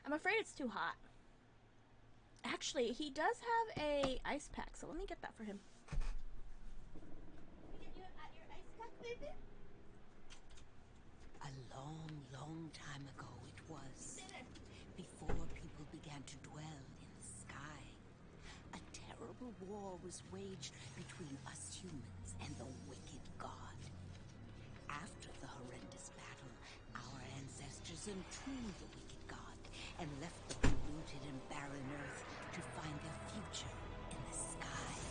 I'm afraid it's too hot. Actually, he does have a ice pack, so let me get that for him. Let me get you your ice pack, baby. A long, long time ago it was, before people began to dwell in the sky. A terrible war was waged between us humans and the wicked god. After the horrendous battle, our ancestors entombed the wicked god and left the polluted and barren earth to find their future in the skies.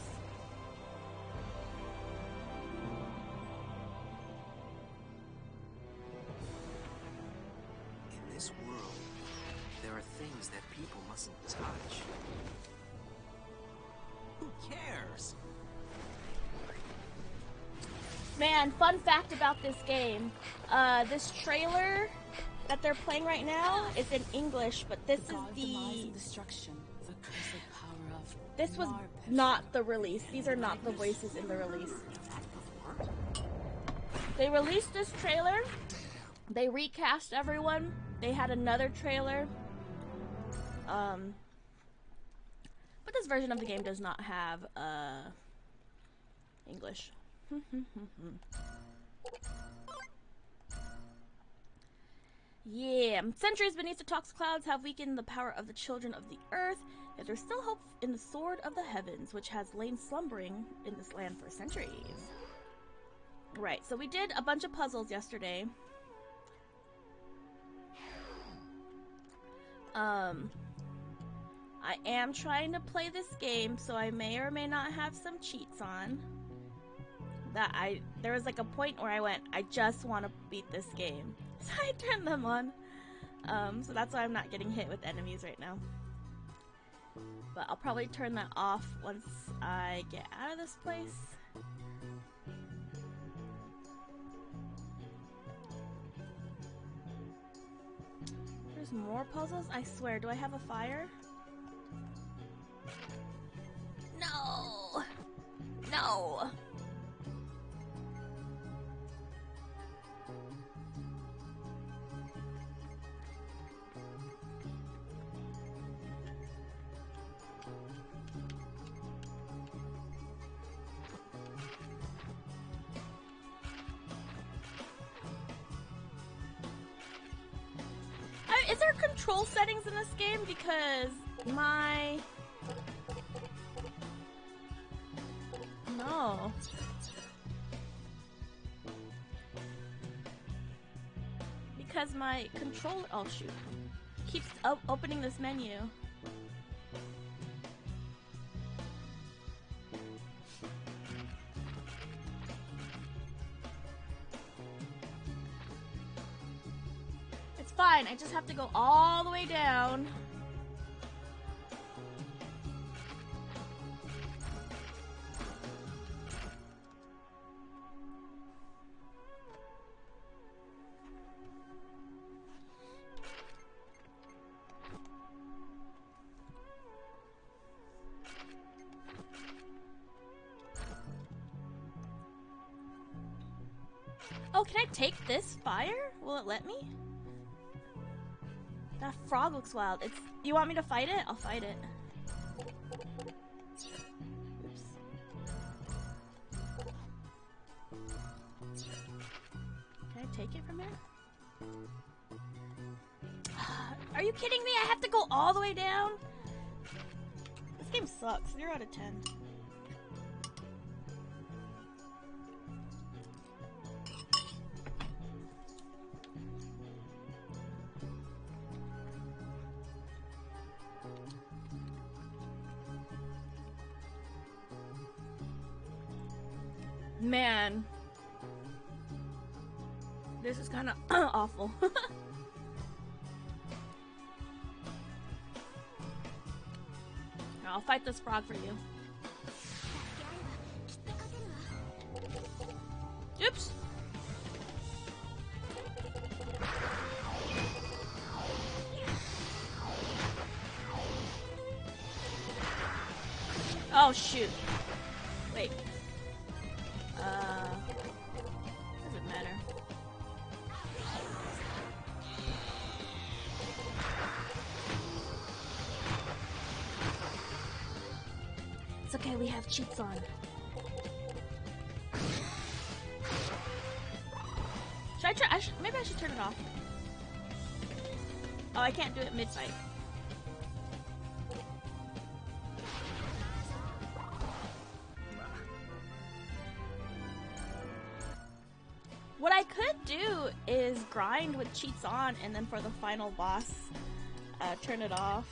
In this world, there are things that people mustn't touch. Who cares? Man, fun fact about this game. This trailer that they're playing right now is in English, but this is the destruction, the cursed power of this was not the release. These are not the voices in the release. They released this trailer. They recast everyone. They had another trailer. But this version of the game does not have English. Yeah, centuries beneath the toxic clouds have weakened the power of the children of the earth, yet there's still hope in the sword of the heavens, which has lain slumbering in this land for centuries. Right, so we did a bunch of puzzles yesterday. I am trying to play this game, so I may or may not have some cheats on. There was like a point where I went, I just want to beat this game. So I turned them on. So that's why I'm not getting hit with enemies right now. But I'll probably turn that off once I get out of this place. There's more puzzles? I swear, do I have a fire? No! No! Is there control settings in this game? Because my... No. Because my controller... Oh, shoot. Keeps opening this menu. It's fine. I just have to go all the way down. Oh, can I take this fire? Will it let me? That frog looks wild. You want me to fight it? I'll fight it. Oops. Can I take it from here? Are you kidding me? I have to go all the way down? This game sucks. 0 out of 10. Man, this is kind of awful. I'll fight this frog for you. Oops. Oh shoot. Wait. Doesn't matter. Okay, we have cheats on. Should I try? Maybe I should turn it off. Oh, I can't do it mid-fight. What I could do is grind with cheats on, and then for the final boss, turn it off.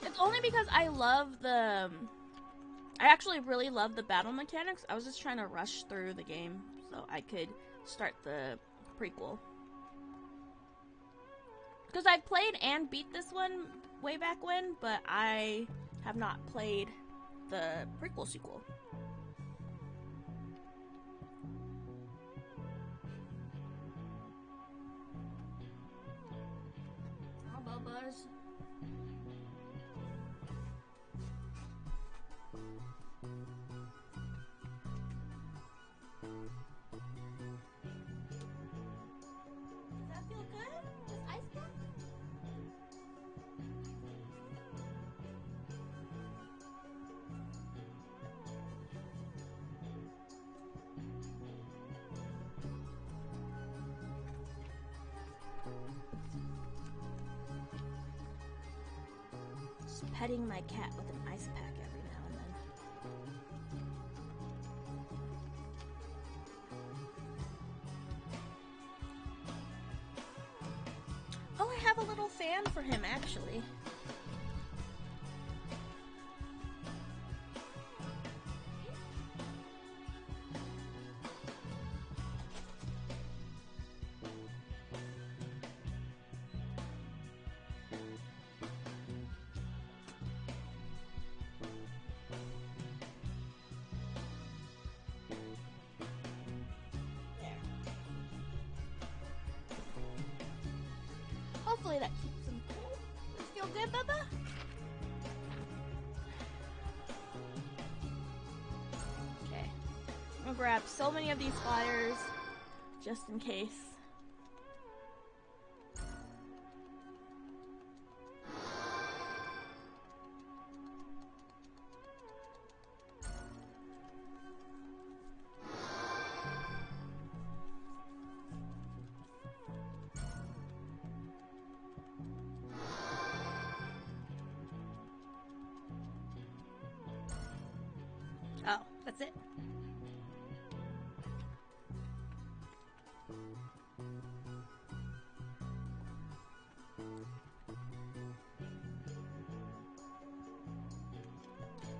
It's only because I actually really love the battle mechanics. I was just trying to rush through the game so I could start the prequel. Because I played and beat this one way back when, but I have not played the prequel sequel. Oh, Bubba's. Does that feel good? This ice pack? Just petting my cat with an ice pack every now and then. Oh, I have a little fan for him, actually. Hopefully that keeps him cool. You feel good, Bubba? Okay. I'm gonna grab so many of these flyers just in case. Oh, that's it.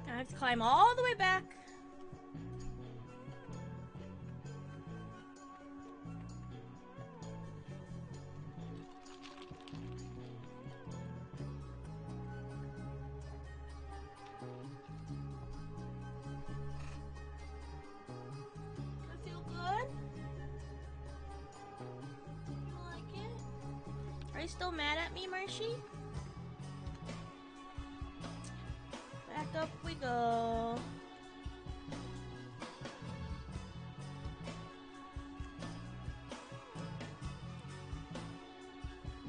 I have to climb all the way back. I feel good. You like it? Are you still mad at me, Marshy? Back up we go.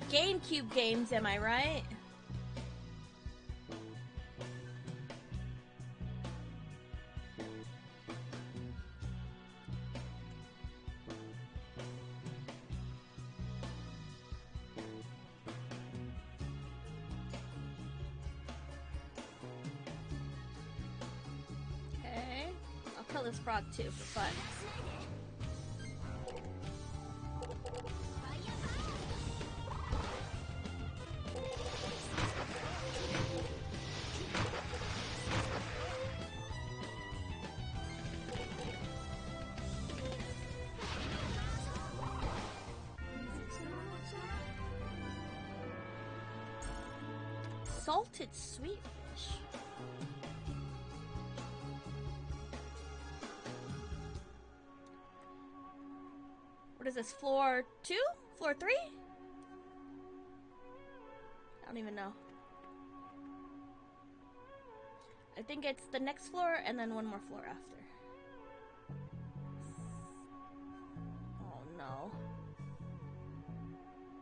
GameCube games, am I right? Okay. I'll kill this frog too for fun. Salted sweet fish. What is this, floor 2? Floor 3? I don't even know. I think it's the next floor and then one more floor after. Oh no.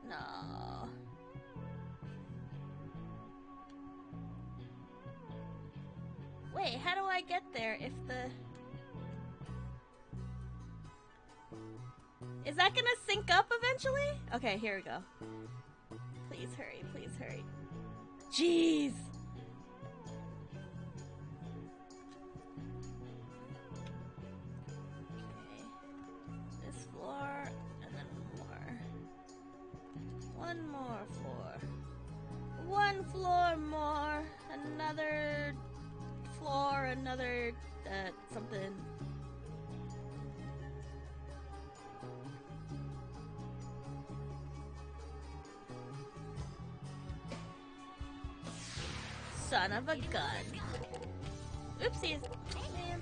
No. Wait, how do I get there if the... Is that gonna sync up eventually? Okay, here we go. Please hurry, please hurry. Jeez! Okay. This floor, and then more. One more floor. One floor more. Another floor, another, something. Son of a gun. Oopsies. Man.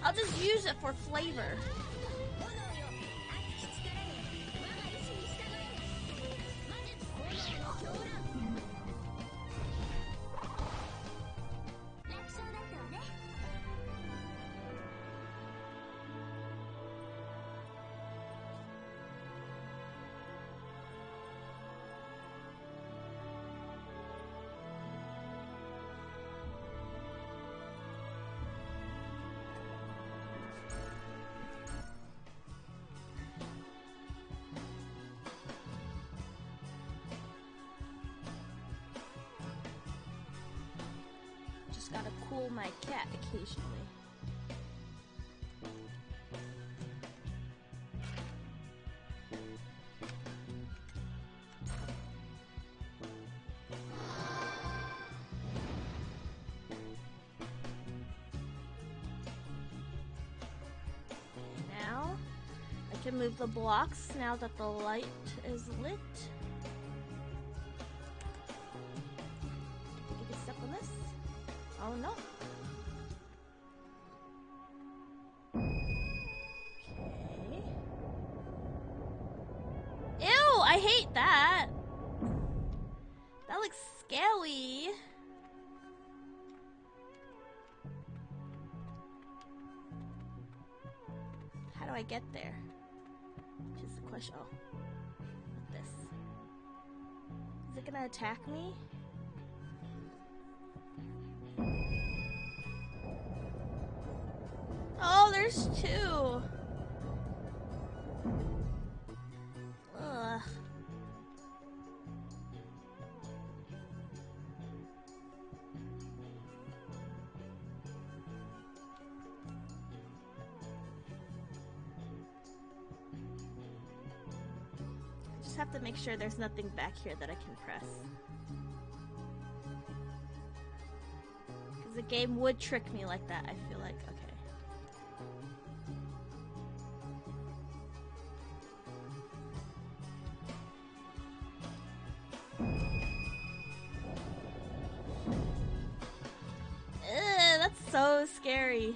I'll just use it for flavor. Just gotta cool my cat occasionally. Now I can move the blocks now that the light is lit. Think you can step on this? Oh no. Okay. Ew, I hate that. That looks scary. How do I get there? Just the question. Oh. With this. Is it gonna attack me? Oh, there's two. Ugh. I just have to make sure there's nothing back here that I can press. Because the game would trick me like that, I feel like. Okay. That's so scary.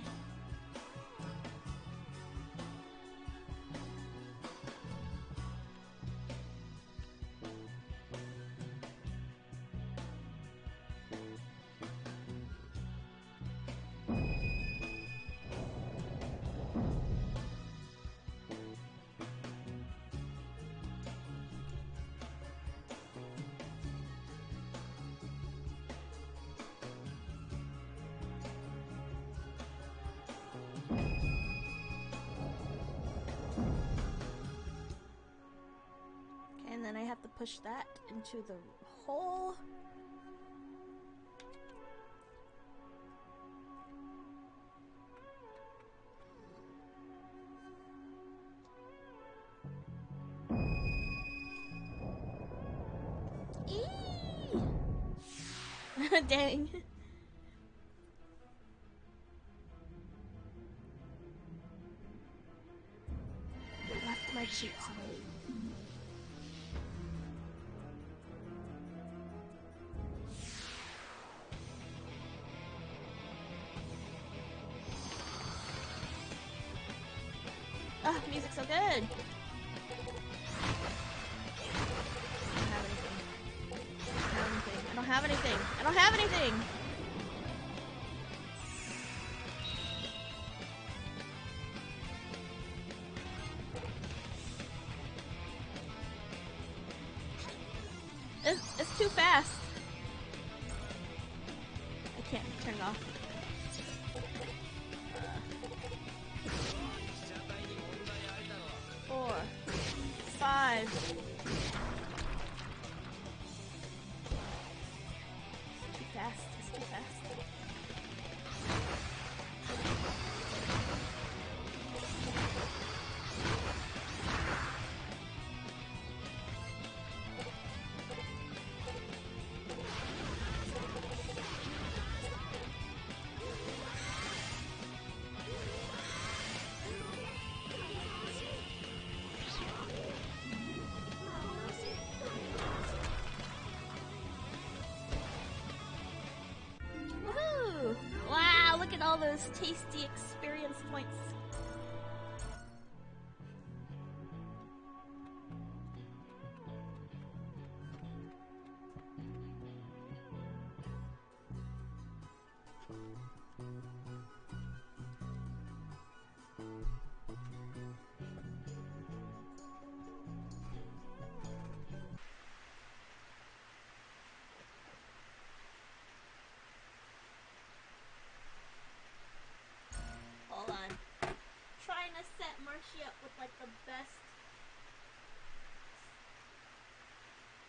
And then I have to push that into the hole. Eee! Dang. Left my cheeks away. good. I don't have anything. I don't have anything. It's too fast. I can't turn it off. 4, 5. It's too fast. It's too fast. Woohoo! Wow, look at all those tasty experience points. Hold on. Trying to set Marshy up with like the best,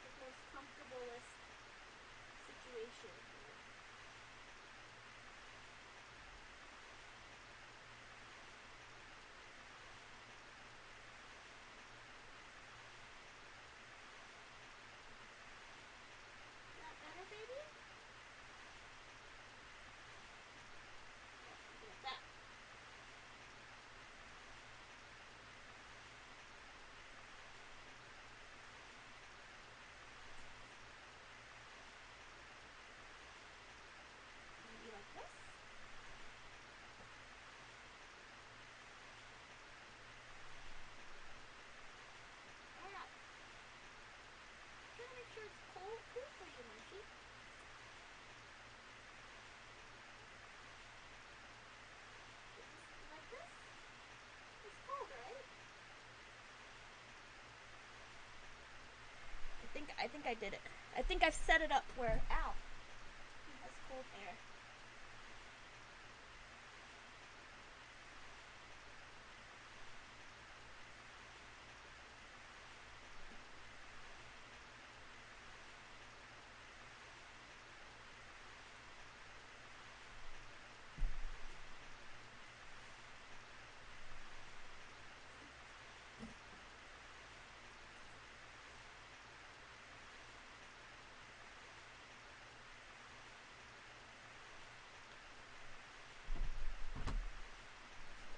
the most comfortablest situation here. Is that better, baby? Look at that. Maybe like this? I don't know. Trying to make sure it's cool for you, Marshy. Like this? It's cold, right? I think I did it. I think I've set it up where, ow, it has cold air.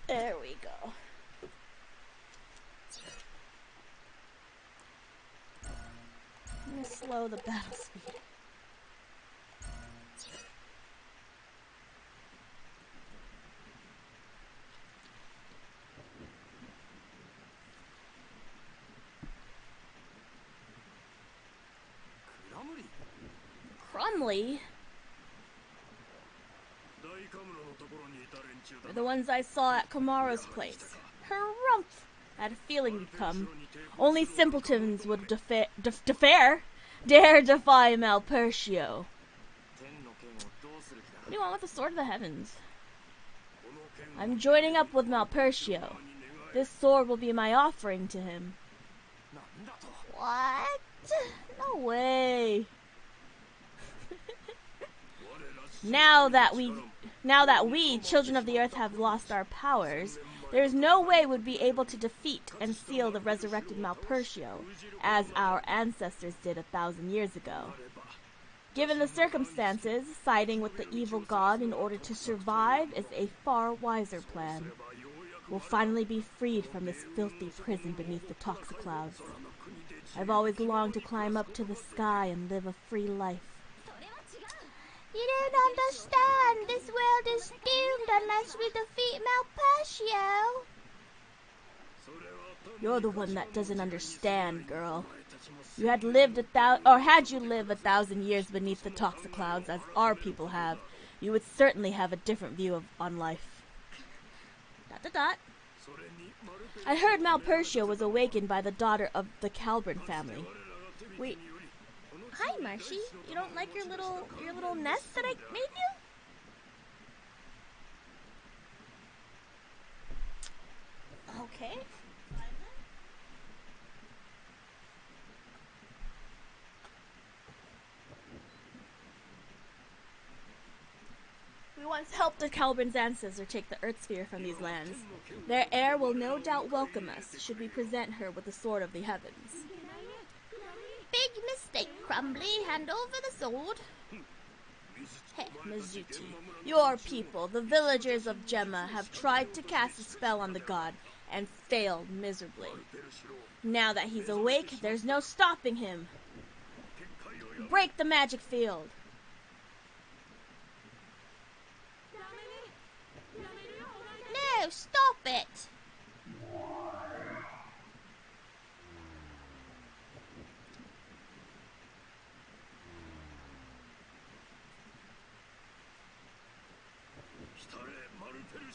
There we go. I'm gonna slow the battle speed. Crumley? They're the ones I saw at Kamaro's place. Harumph! I had a feeling you'd come. Only simpletons would dare defy Malpertio. What do you want with the Sword of the Heavens? I'm joining up with Malpertio. This sword will be my offering to him. What? No way. Now that we, children of the earth, have lost our powers, there is no way we'd be able to defeat and seal the resurrected Malpertio, as our ancestors did 1,000 years ago. Given the circumstances, siding with the evil god in order to survive is a far wiser plan. We'll finally be freed from this filthy prison beneath the toxiclouds. I've always longed to climb up to the sky and live a free life. You don't understand. This world is doomed unless we defeat Malpertio. You're the one that doesn't understand, girl. Had you lived 1,000 years beneath the toxic clouds, as our people have, you would certainly have a different view on life. ... I heard Malpertia was awakened by the daughter of the Calbrin family. Wait. Hi, Marshy. You don't like your little nest that I made you? Okay. We once helped the Calbrin's ancestor take the Earth Sphere from these lands. Their heir will no doubt welcome us, should we present her with the Sword of the Heavens. Big mistake, Crumbly. Hand over the sword. Hey, Mizuti. Your people, the villagers of Gemma, have tried to cast a spell on the god and failed miserably. Now that he's awake, there's no stopping him. Break the magic field. No, stop it!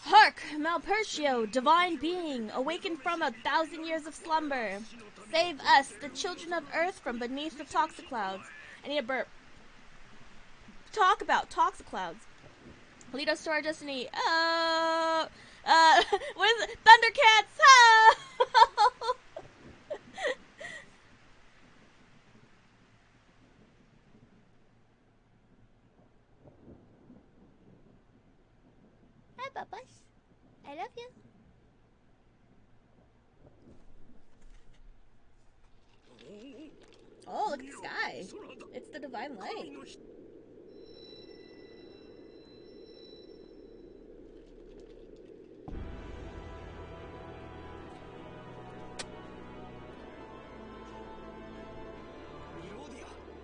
Hark, Malpertio, divine being, awakened from 1,000 years of slumber. Save us, the children of Earth, from beneath the toxic clouds. I need a burp. Talk about toxic clouds. Lead us to our destiny. What is it? Thundercats! Oh! Hi, Bubbles. I love you. Oh, look at the sky. It's the divine light.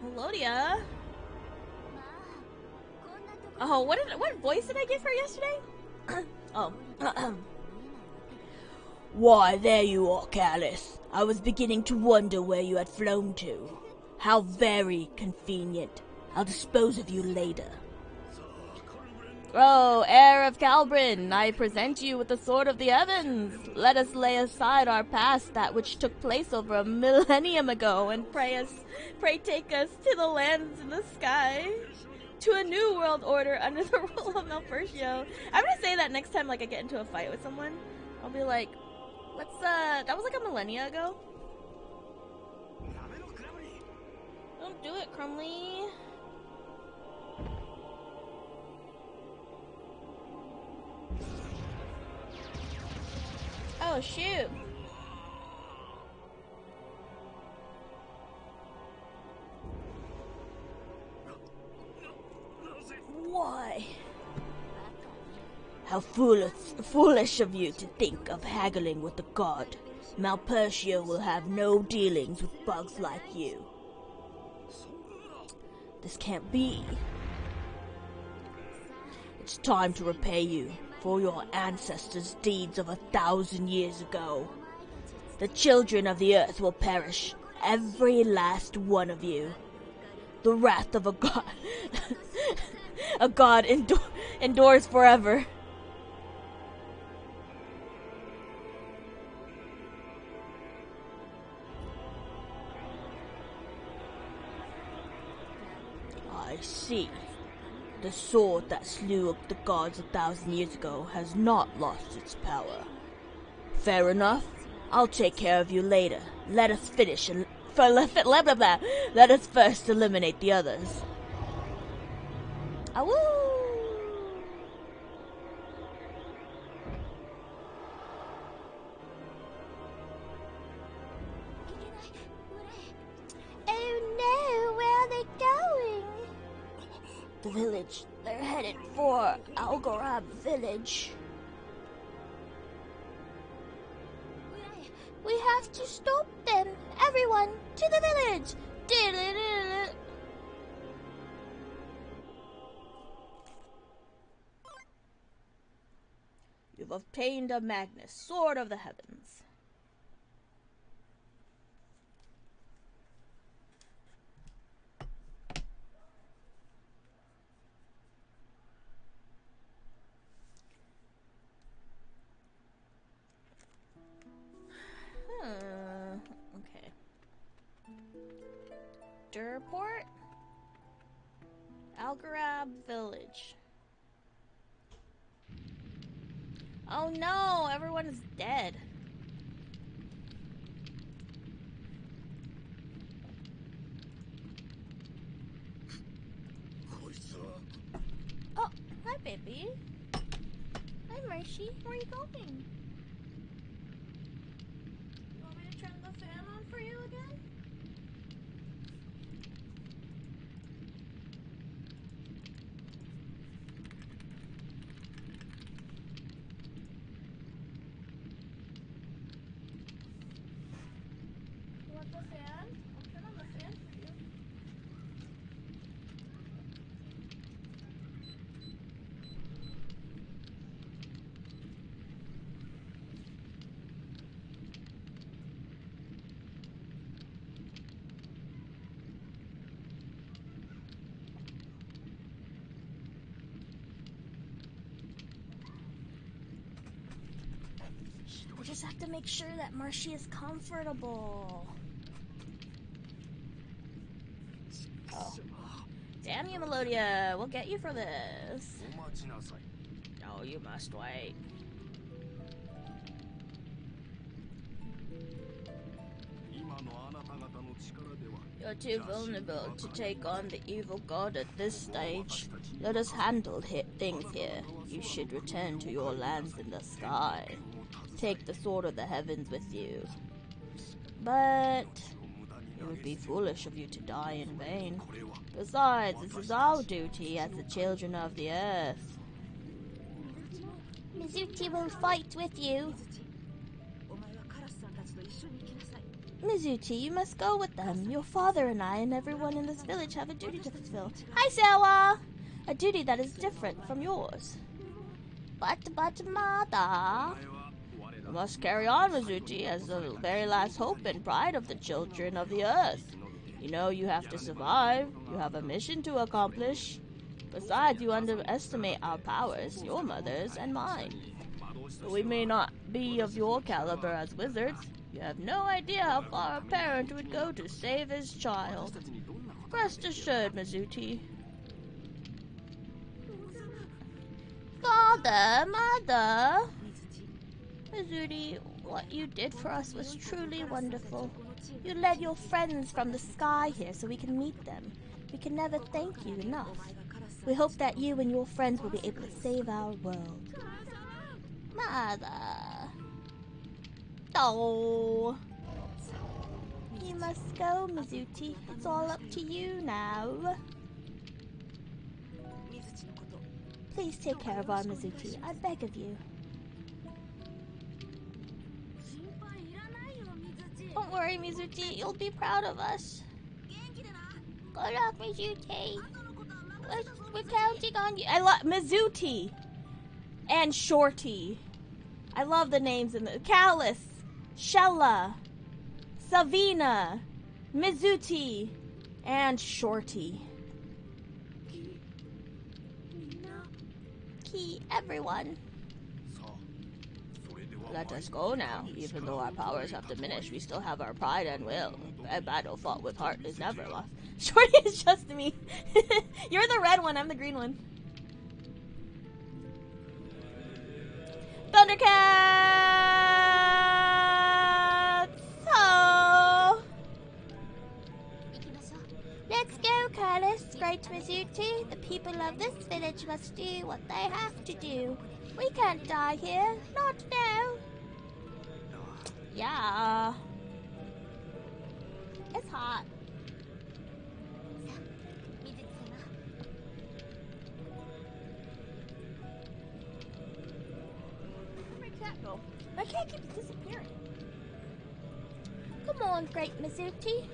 Melodia? Oh, what voice did I give her yesterday? Oh. Why, there you are, Callus. I was beginning to wonder where you had flown to. How very convenient. I'll dispose of you later. Oh, heir of Calbrin, I present you with the Sword of the Heavens. Let us lay aside our past, that which took place over a millennium ago, and pray take us to the lands in the sky, to a new world order under the rule of Malpertio. I'm gonna say that next time, like, I get into a fight with someone. I'll be like, that was like a millennia ago. Don't do it, Crumley. Oh, shoot. Why? How foolish of you to think of haggling with the god. Malpertio will have no dealings with bugs like you. This can't be. It's time to repay you for your ancestors' deeds of 1,000 years ago. The children of the earth will perish, every last one of you. The wrath of a god, a god endures forever. I see. The sword that slew the gods 1,000 years ago has not lost its power. Fair enough. I'll take care of you later. Let us finish and let us first eliminate the others. Awoo! Oh no, where are they going? The village. They're headed for Algorab village. We have to stop them. Everyone, to the village. You've obtained a Magnus, Sword of the Heavens. Doctor report? Algarab village. Oh no, everyone is dead. Oh, hi baby. Hi Mercy, where are you going? You want me to turn the fan on for you again? You want the fan? I'll turn on the fan for you. We just have to make sure that Marshy is comfortable. Oh. Damn you, Melodia. We'll get you for this. No, you must wait. You're too vulnerable to take on the evil god at this stage. Let us handle things here. You should return to your lands in the sky. Take the sword of the heavens with you. But it would be foolish of you to die in vain. Besides, this is our duty as the children of the earth. Mizuti will fight with you. Mizuti, you must go with them. Your father and I and everyone in this village have a duty to fulfill. Hi, Sawa! A duty that is different from yours. But, mother... You must carry on, Mizuti, as the very last hope and pride of the children of the earth. You know you have to survive. You have a mission to accomplish. Besides, you underestimate our powers, your mother's and mine. We may not be of your caliber as wizards. You have no idea how far a parent would go to save his child. Rest assured, Mizuti. Father, mother! Mizuti, what you did for us was truly wonderful. You led your friends from the sky here so we can meet them. We can never thank you enough. We hope that you and your friends will be able to save our world. Mother. Oh. You must go, Mizuti. It's all up to you now. Please take care of our Mizuti. I beg of you. Don't worry, Mizuti. You'll be proud of us. Good luck, Mizuti. We're counting on you. I love Mizuti and Shorty. I love the names in the Callus, Shella, Savina, Mizuti, and Shorty. Key, everyone. Let us go now. Even though our powers have diminished, we still have our pride and will. A battle fought with heart is never lost. Shorty is just me. You're the red one, I'm the green one. Thundercats! Oh! Let's go, Carlos. Great Mizuti. The people of this village must do what they have to do. We can't die here. Not now. Yeah. It's hot. Where'd my cat go? My cat keeps disappearing. Come on, Great Mizuti.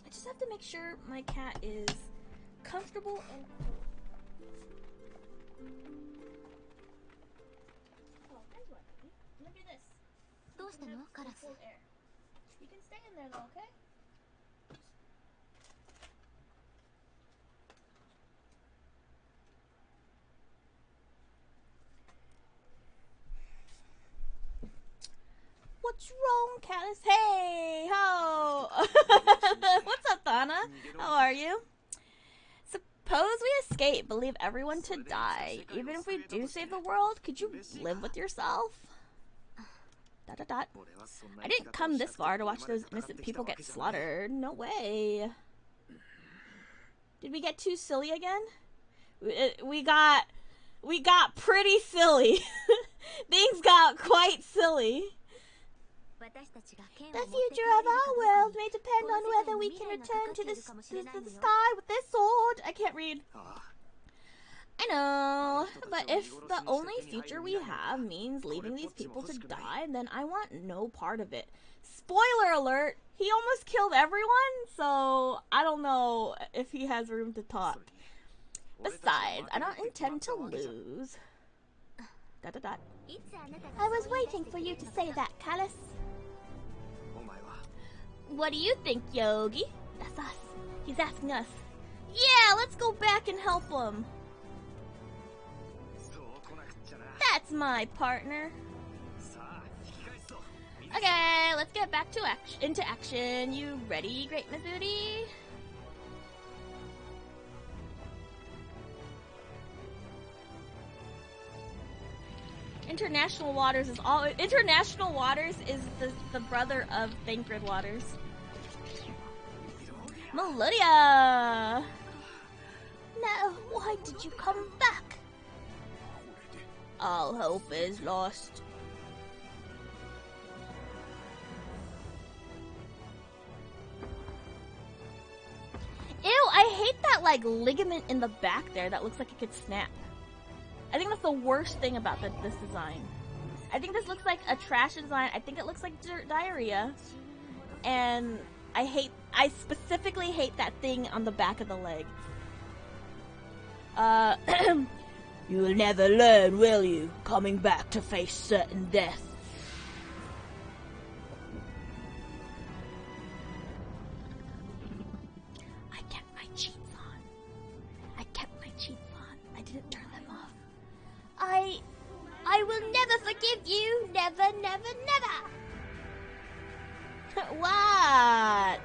I just have to make sure my cat is comfortable and cool. Oh, there's one, baby. Let me do this. Cold air. You can stay in there though, okay? What's wrong, Callus? Hey, ho! What's up, Donna? How are you? Suppose we escape, but leave everyone to die. Even if we do save the world, could you live with yourself? ... I didn't come this far to watch those innocent people get slaughtered. No way. Did we get too silly again? We got pretty silly. Things got quite silly. The future of our world may depend on whether we can return to the sky with this sword. I can't read. I know, but if the only future we have means leaving these people to die, then I want no part of it. Spoiler alert, he almost killed everyone, so I don't know if he has room to talk. Besides, I don't intend to lose. ... I was waiting for you to say that, Callus. What do you think, Yogi? That's us. He's asking us. Yeah, let's go back and help him. That's my partner. Okay, let's get back to into action. You ready, Great Mizuti? International Waters is the brother of Thancred Waters. Melodia! No, why did you come back? All hope is lost. Ew, I hate that like ligament in the back there that looks like it could snap. I think that's the worst thing about this design. I think this looks like a trash design. I think it looks like diarrhea. And I specifically hate that thing on the back of the leg. You'll never learn, will you? Coming back to face certain death. I kept my cheats on. I didn't turn them off. I will never forgive you. Never, never, never. What?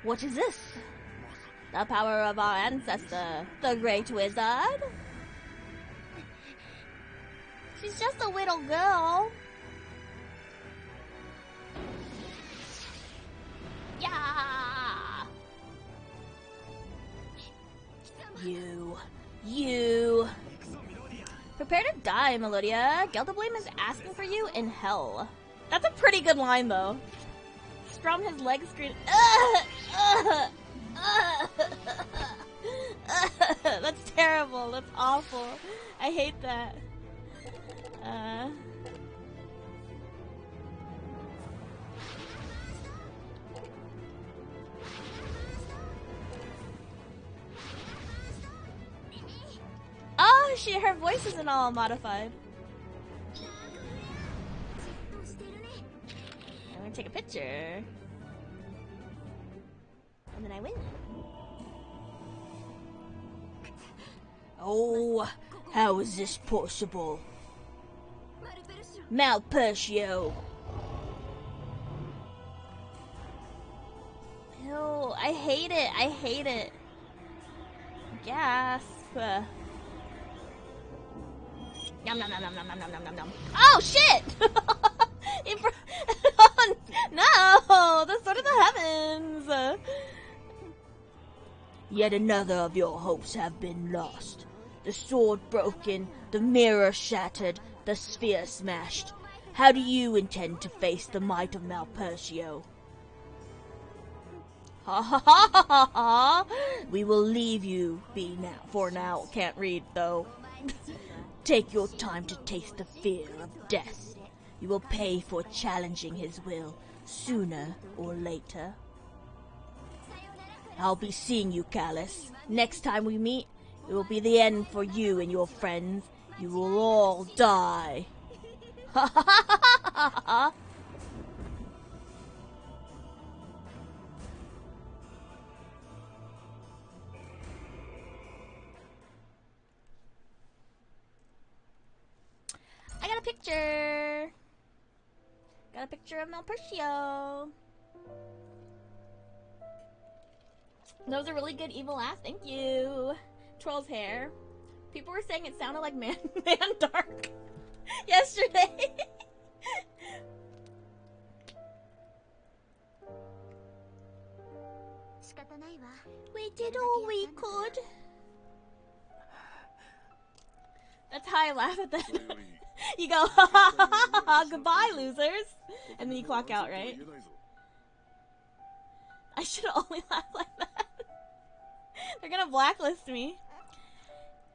What is this? The power of our ancestor, the Great Wizard? She's just a little girl. Yeah! You. Prepare to die, Melodia. Gelderblame is asking for you in hell. That's a pretty good line, though. From his legs screamed, That's terrible. That's awful. I hate that. Oh, her voice isn't all modified. I'm gonna take a picture. And then I win. Oh, how is this possible? Malpertio. Ew, I hate it. Gasp. Nom nom nom nom nom nom nom nom nom. Oh shit! No! The sword of the heavens! Yet another of your hopes have been lost. The sword broken, the mirror shattered, the sphere smashed. How do you intend to face the might of Malpertio? Ha ha ha ha ha ha! We will leave you be now. For now, can't read though. Take your time to taste the fear of death. You will pay for challenging his will, sooner or later. I'll be seeing you, Callus. Next time we meet, it will be the end for you and your friends. You will all die. Ha ha ha ha ha ha! picture. Got a picture of Malpercio. That was a really good evil laugh. Thank you. Troll's hair. People were saying it sounded like Man Dark yesterday. We did all we could. That's how I laugh at that. You go, ha ha ha ha ha, goodbye, losers. And then you clock out, right? I should only laugh like that. They're gonna blacklist me.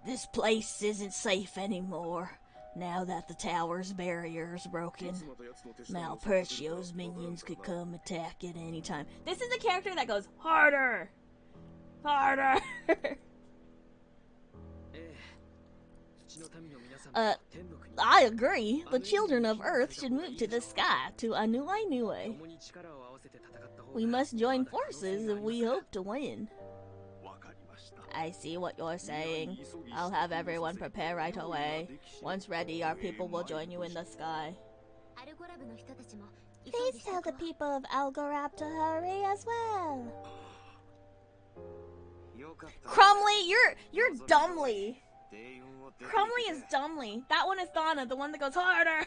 This place isn't safe anymore. Now that the tower's barrier is broken, Malpercio's minions could come attack at any time. This is a character that goes harder! Harder! I agree. The children of Earth should move to the sky, to Unedited. We must join forces if we hope to win. I see what you're saying. I'll have everyone prepare right away. Once ready, our people will join you in the sky. Please tell the people of Algorab to hurry as well. Crumley, you're dumbly. Crumley is dumbly. That one is Donna, the one that goes harder.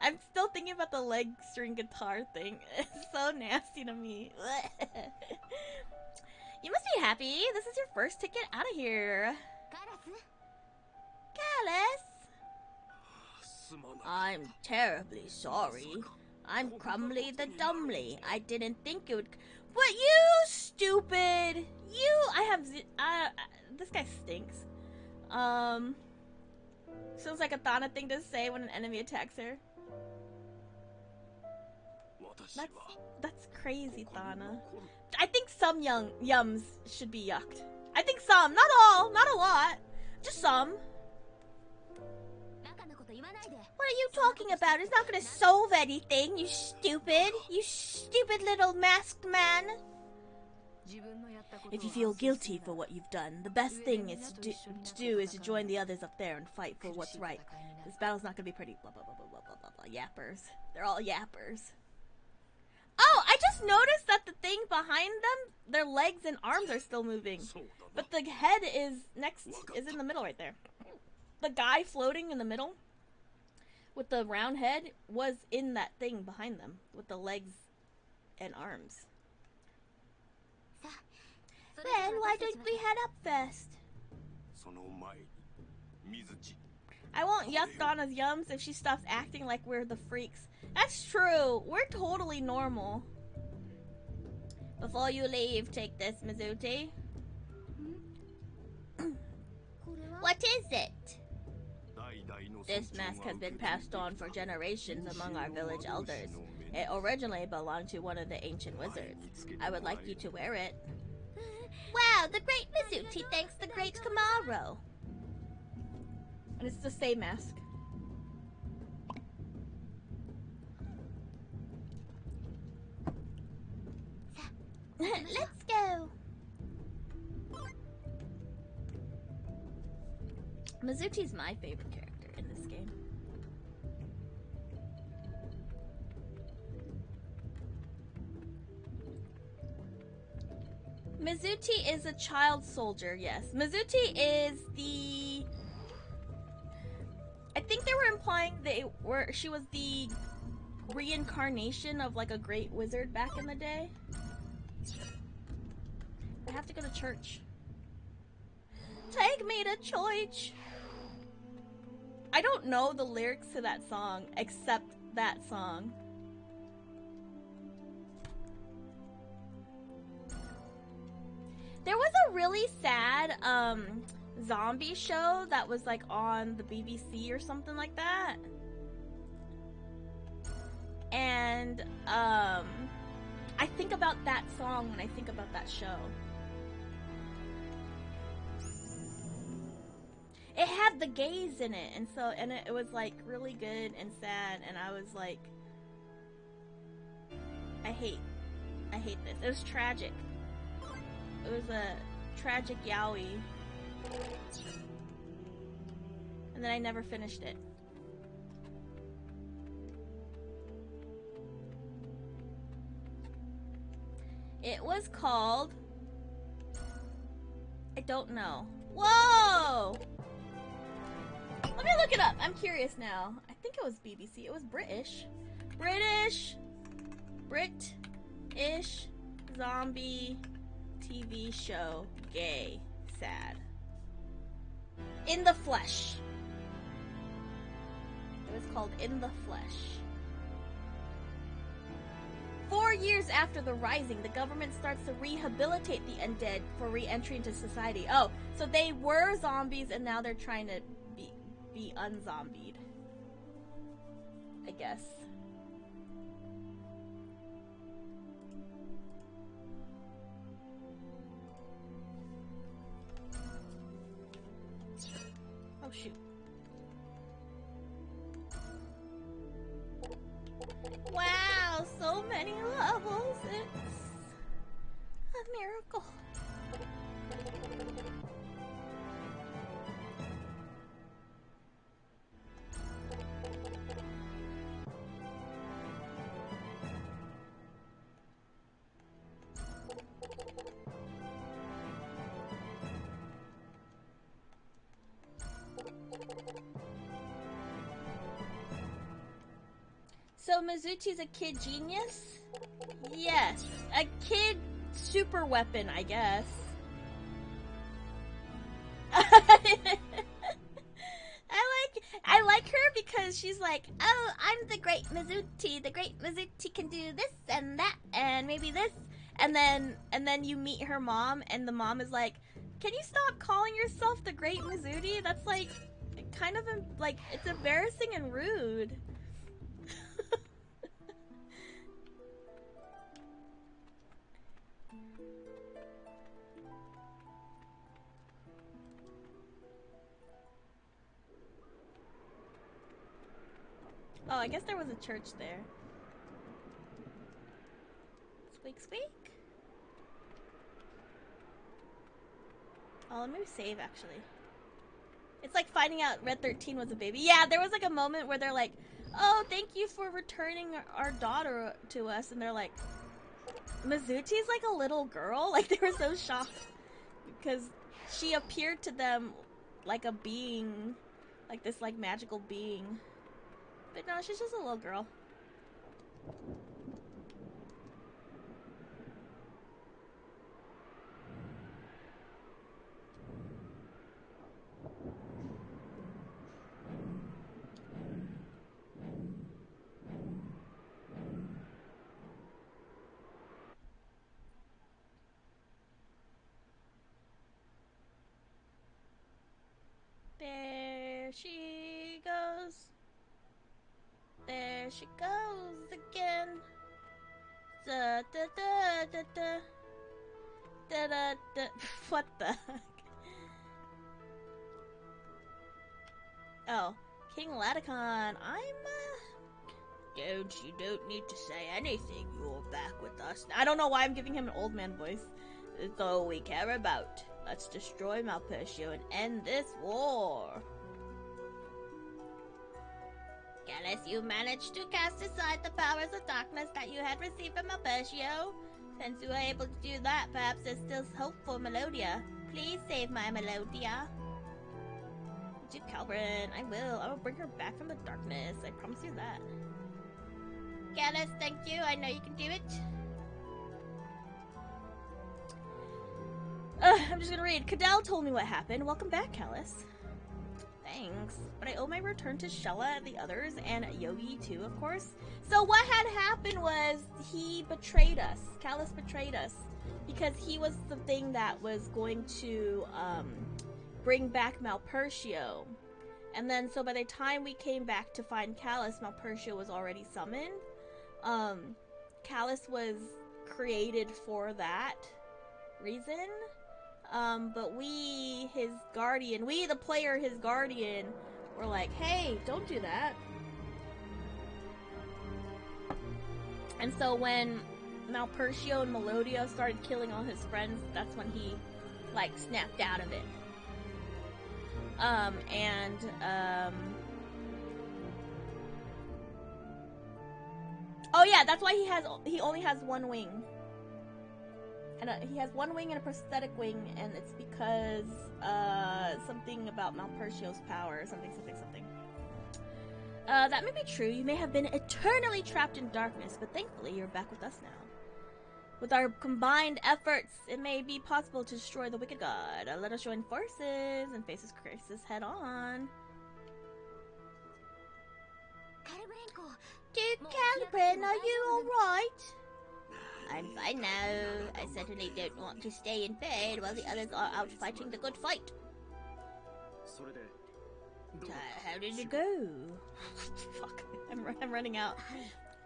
I'm still thinking about the leg string guitar thing. It's so nasty to me. You must be happy. This is your first ticket out of here. Gallus! I'm terribly sorry. I'm Crumley the Dumbly. I didn't think it would... What, you stupid! I have... this guy stinks. Sounds like a Thana thing to say when an enemy attacks her. That's crazy, Thana. I think some yums should be yucked. I think some, not all, not a lot, just some. What are you talking about? It's not gonna solve anything, you stupid little masked man. If you feel guilty for what you've done, the best thing is to do is to join the others up there and fight for what's right. This battle's not gonna be pretty. Blah blah blah blah blah blah blah blah. Yappers. They're all yappers. Oh, I just noticed that the thing behind them, their legs and arms are still moving, but the head is in the middle right there. The guy floating in the middle with the round head was in that thing behind them with the legs and arms. Then why don't we head up first? I won't yuck Donna's yums if she stops acting like we're the freaks. That's true. We're totally normal. Before you leave, take this, Mizuti. What is it? This mask has been passed on for generations among our village elders. It originally belonged to one of the ancient wizards. I would like you to wear it. Wow, the great Mizuti thanks the great Kamaro. And it's the same mask. Let's go. Mizuti's my favorite character in this game. Mizuti is a child soldier, yes. Mizuti is the... I think they were implying she was the reincarnation of like a great wizard back in the day. I have to go to church. Take me to church. I don't know the lyrics to that song except that song. There was a really sad zombie show that was like on the BBC or something like that. And I think about that song when I think about that show. It had the gays in it, and it was like really good and sad, and I was like, I hate this. It was tragic. It was a tragic yaoi. And then I never finished it. It was called... I don't know. Whoa! Let me look it up. I'm curious now. I think it was BBC. It was British. British zombie TV show. Gay. Sad. In the Flesh. It was called In the Flesh. 4 years after the Rising, the government starts to rehabilitate the undead for re-entry into society. Oh, so they were zombies and now they're trying to be unzombied, I guess. Oh shoot. Wow, so many levels. It's a miracle. So Mizuti's a kid genius? Yes. A kid super weapon, I guess. I like her because she's like, oh, I'm the great Mizuti. The great Mizuti can do this and that and maybe this. And then you meet her mom and the mom is like, can you stop calling yourself the great Mizuti? That's like kind of like it's embarrassing and rude. Oh, I guess there was a church there. Squeak, squeak. Oh, let me save, actually. It's like finding out Red 13 was a baby. Yeah, there was like a moment where they're like, oh, thank you for returning our daughter to us. And they're like, Mizuti's like a little girl? Like, they were so shocked. Because she appeared to them like a being. Like this, like, magical being. But no, she's just a little girl. There she goes. There she goes again. Da da da da da. Da da da. What the heck? Oh, King Laticon, you don't need to say anything. You're back with us. I don't know why I'm giving him an old man voice. It's all we care about. Let's destroy Malpercio and end this war. Gallus, you managed to cast aside the powers of darkness that you had received from Malpercio. Since you were able to do that, perhaps there's still hope for Melodia. Please save my Melodia. To Calvin, I will bring her back from the darkness. I promise you that. Gallus, thank you. I know you can do it. I'm just gonna read. Cadell told me what happened. Welcome back, Callus. Thanks. But I owe my return to Shella and the others, and Yogi too, of course. So what had happened was he betrayed us. Callus betrayed us. Because he was the thing that was going to bring back Malpercio. And then, so by the time we came back to find Callus, Malpercio was already summoned. Callus was created for that reason. But we, his guardian, the player, his guardian, were like, hey, don't do that. And so when Malpercio and Melodia started killing all his friends, that's when he, like, snapped out of it. And oh yeah, that's why he only has one wing. And he has one wing and a prosthetic wing, and it's because something about Malpercio's power, or something. That may be true. You may have been eternally trapped in darkness, but thankfully you're back with us now. With our combined efforts, it may be possible to destroy the wicked god. Let us join forces and face this crisis head on. Dude Calibran, are you alright? I'm fine now. I certainly don't want to stay in bed while the others are out fighting the good fight. How did it go? Fuck, I'm running out.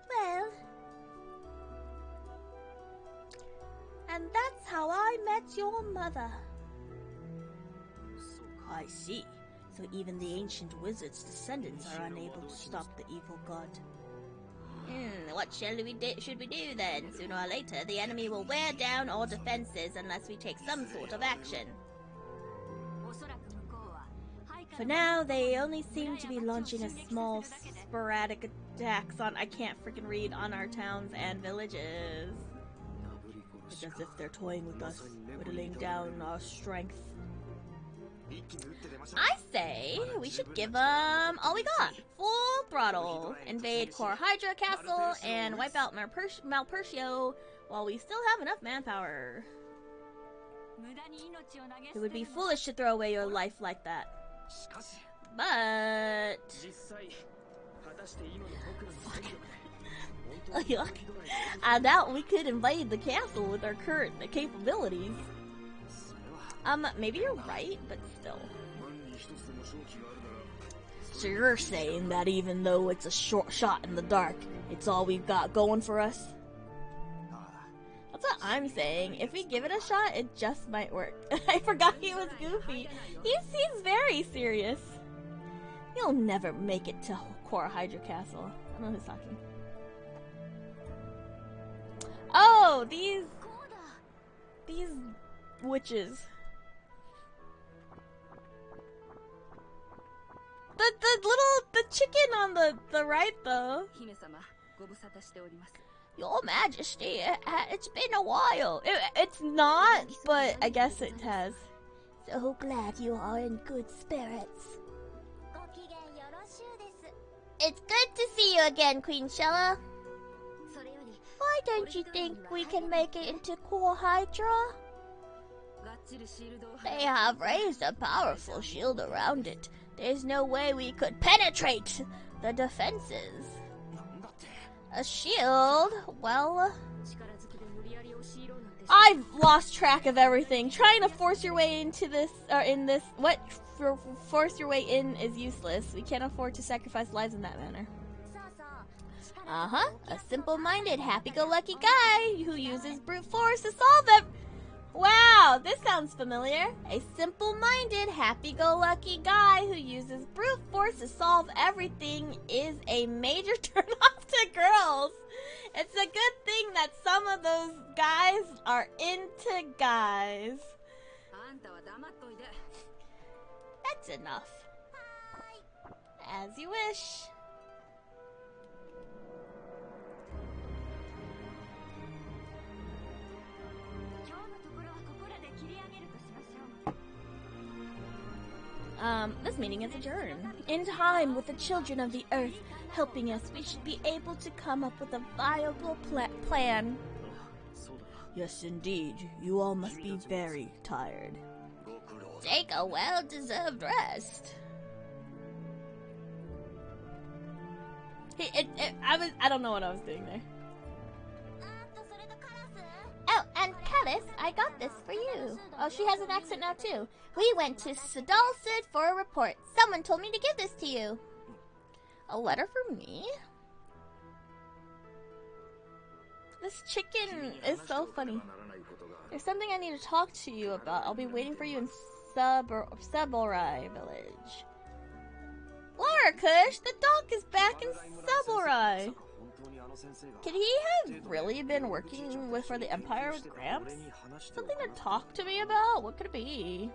Well... And that's how I met your mother. I see. So even the ancient wizard's descendants are unable to stop the evil god. What should we do then? Sooner or later, the enemy will wear down all defenses unless we take some sort of action. For now, they only seem to be launching a small, sporadic attacks on— I can't freaking read— on our towns and villages. It's as if they're toying with us, whittling down our strength. I say we should give them all we got. Full throttle. Invade Core Hydra Castle and wipe out Malpercio while we still have enough manpower. It would be foolish to throw away your life like that. But... I doubt we could invade the castle with our current capabilities. Maybe you're right, but still. So you're saying that even though it's a short shot in the dark, it's all we've got going for us? That's what I'm saying. If we give it a shot, it just might work. I forgot he was goofy. He's very serious. You'll never make it to Core Hydra Castle. I don't know who's talking. Oh, these witches. The chicken on the right though. Your Majesty, it's been a while. It's not, but I guess it has. So glad you are in good spirits. It's good to see you again, Queen Shella. Why don't you think we can make it into Core Hydra? They have raised a powerful shield around it. There's no way we could penetrate the defenses. A shield? Well... I've lost track of everything. Trying to force your way into this, or in this... What? Force your way in is useless. We can't afford to sacrifice lives in that manner. Uh-huh. A simple-minded, happy-go-lucky guy who uses brute force to solve them. Wow, this sounds familiar. A simple-minded, happy-go-lucky guy who uses brute force to solve everything is a major turn-off to girls. It's a good thing that some of those guys are into guys. That's enough. As you wish. This meeting is adjourned. In time, with the children of the earth helping us, we should be able to come up with a viable plan. Yes, indeed. You all must be very tired. Take a well-deserved rest. I don't know what I was doing there. Oh, and Callus, I got this for you. Oh, she has an accent now too. We went to Sadalsid for a report. Someone told me to give this to you. A letter for me? This chicken is so funny. There's something I need to talk to you about. I'll be waiting for you in Saburai village. Laura Kush, the doc is back in Saburai. Could he have really been working for the Empire with Gramps? Something to talk to me about? What could it be?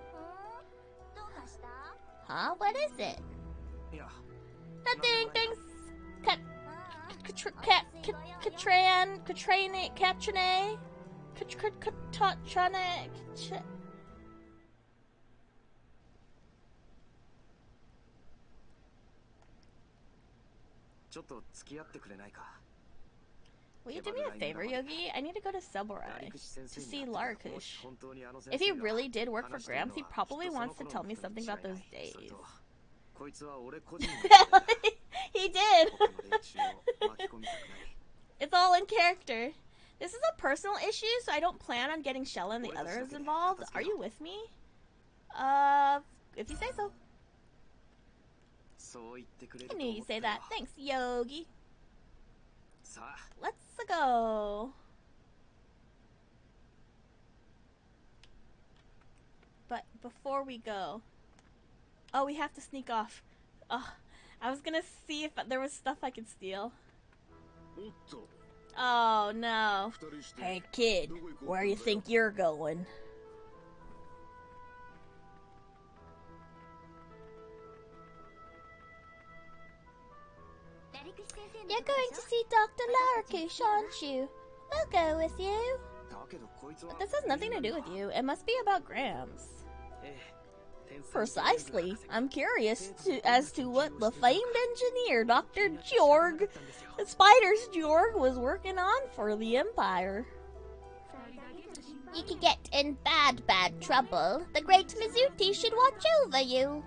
Huh? What is it? Yeah. Nothing. Thanks. Katrane. Will you do me a favor, Yogi? I need to go to Saburai to see Larakush. If he really did work for Gramps, he probably wants to tell me something about those days. He did! It's all in character. This is a personal issue, so I don't plan on getting Shella and the others involved. Are you with me? If you say so. I knew you'd say that. Thanks, Yogi. Let's go. But before we go... Oh, we have to sneak off. Oh, I was gonna see if there was stuff I could steal. Oh, no. Hey, kid. Where do you think you're going? You're going to see Dr. Larakush, aren't you? We'll go with you. But this has nothing to do with you. It must be about Gramps. Precisely. I'm curious as to what the famed engineer, Dr. Jorg, Spider's Jorg, was working on for the Empire. You could get in bad trouble. The great Mizuti should watch over you.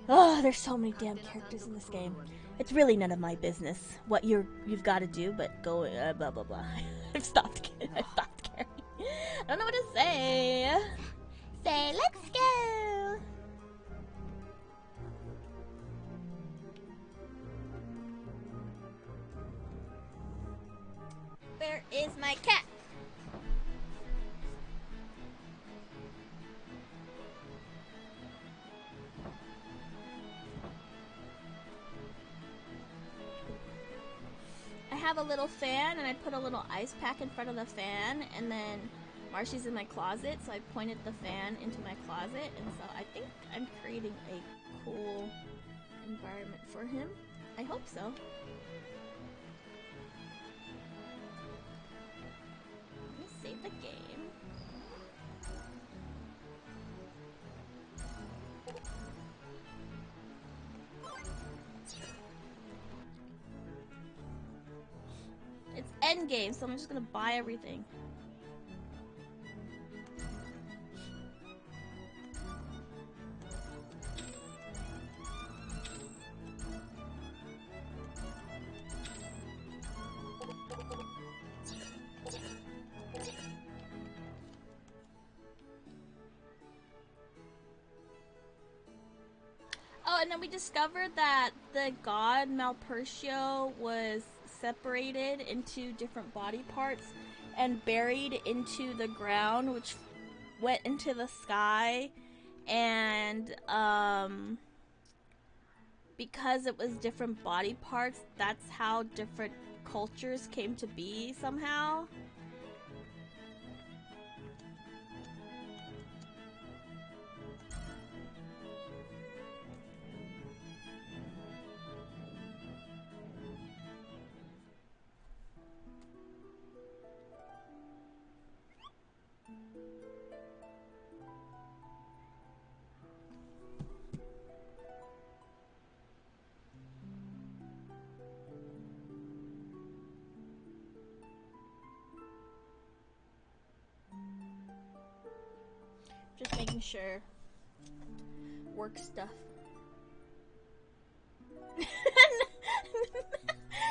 Oh, there's so many damn characters in this game. It's really none of my business what you've got to do, but go blah blah blah. I've stopped caring. I don't know what to say. Say, let's go. Where is my cat? I have a little fan, and I put a little ice pack in front of the fan, and then Marshy's in my closet, so I pointed the fan into my closet, and so I think I'm creating a cool environment for him. I hope so. Let me save the game. It's endgame, so I'm just gonna buy everything. Oh, and then we discovered that the god Malpertio was separated into different body parts and buried into the ground, which went into the sky, and because it was different body parts, that's how different cultures came to be somehow. Just making sure. Work stuff.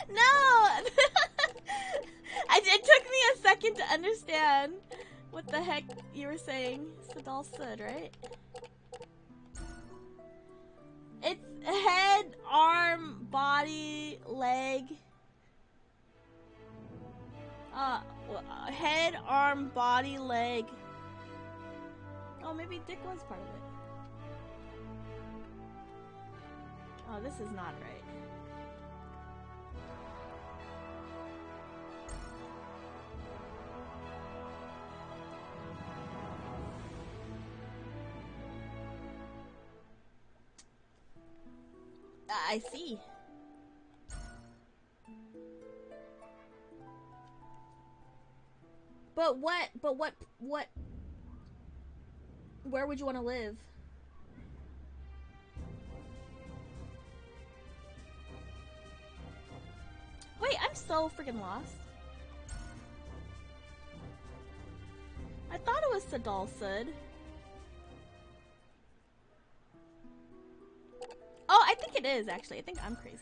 No! It took me a second to understand what the heck you were saying. Sadal Sud, right? It's head, arm, body, leg. Head, arm, body, leg. Oh, maybe Dick was part of it. Oh, this is not right. I see. But what, where would you want to live? Wait, I'm so freaking lost. I thought it was Sadalsud. Oh, I think it is, actually. I think I'm crazy.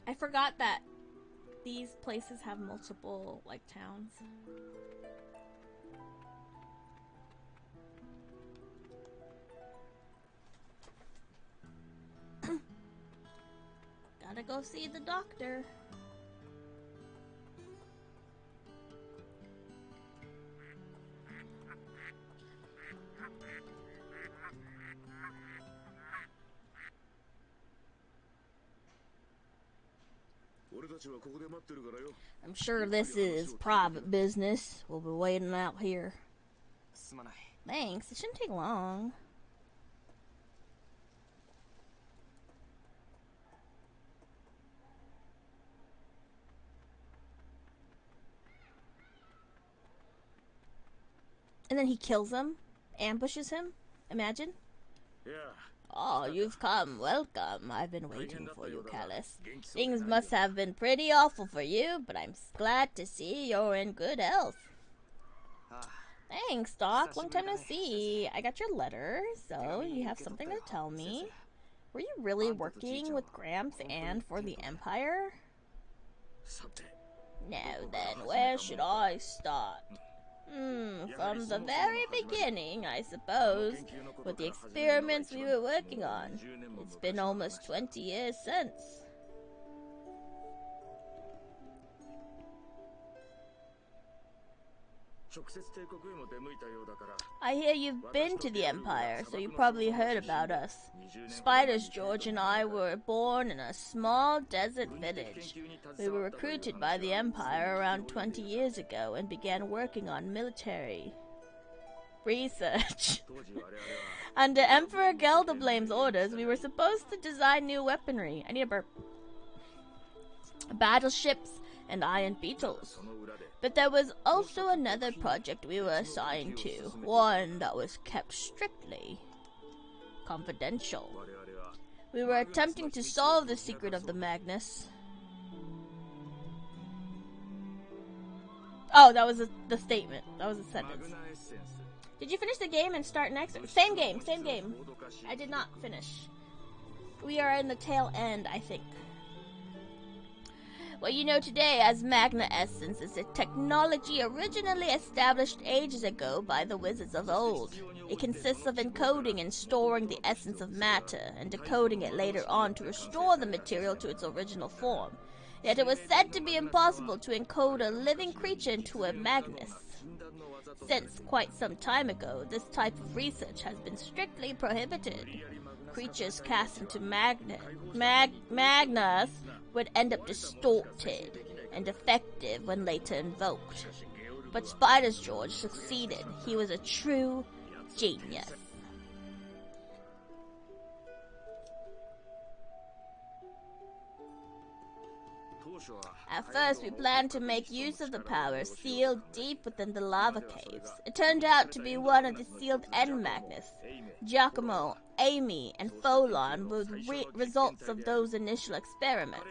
I forgot that these places have multiple, like, towns. Gotta go see the doctor. I'm sure this is private business. We'll be waiting out here. Thanks. It shouldn't take long. And then he kills him, ambushes him. Imagine. Yeah. Oh, you've come. Welcome. I've been waiting for you, Callus. Things must have been pretty awful for you, but I'm glad to see you're in good health. Thanks, Doc. Long time no see. I got your letter, so you have something to tell me. Were you really working with Gramps and for the Empire? Now then, where should I start? From the very beginning, I suppose, with the experiments we were working on. It's been almost 20 years since. I hear you've been to the Empire, so you probably heard about us. Spiders George and I were born in a small desert village. We were recruited by the Empire around 20 years ago and began working on military research. Under Emperor Geldoblame's orders, we were supposed to design new weaponry. I need a burp. Battleships and iron beetles. But there was also another project we were assigned to, one that was kept strictly confidential. We were attempting to solve the secret of the Magnus. Oh, that was the statement. That was a sentence. Did you finish the game and start next? Same game, same game. I did not finish. We are in the tail end, I think. What you know today as Magna Essence is a technology originally established ages ago by the wizards of old. It consists of encoding and storing the essence of matter, and decoding it later on to restore the material to its original form. Yet it was said to be impossible to encode a living creature into a Magnus. Since quite some time ago, this type of research has been strictly prohibited. Creatures cast into Magnus would end up distorted and defective when later invoked. But Spiders George succeeded. He was a true genius. At first, we planned to make use of the power sealed deep within the lava caves. It turned out to be one of the sealed end Magnus. Giacomo, Amy, and Folon were the results of those initial experiments.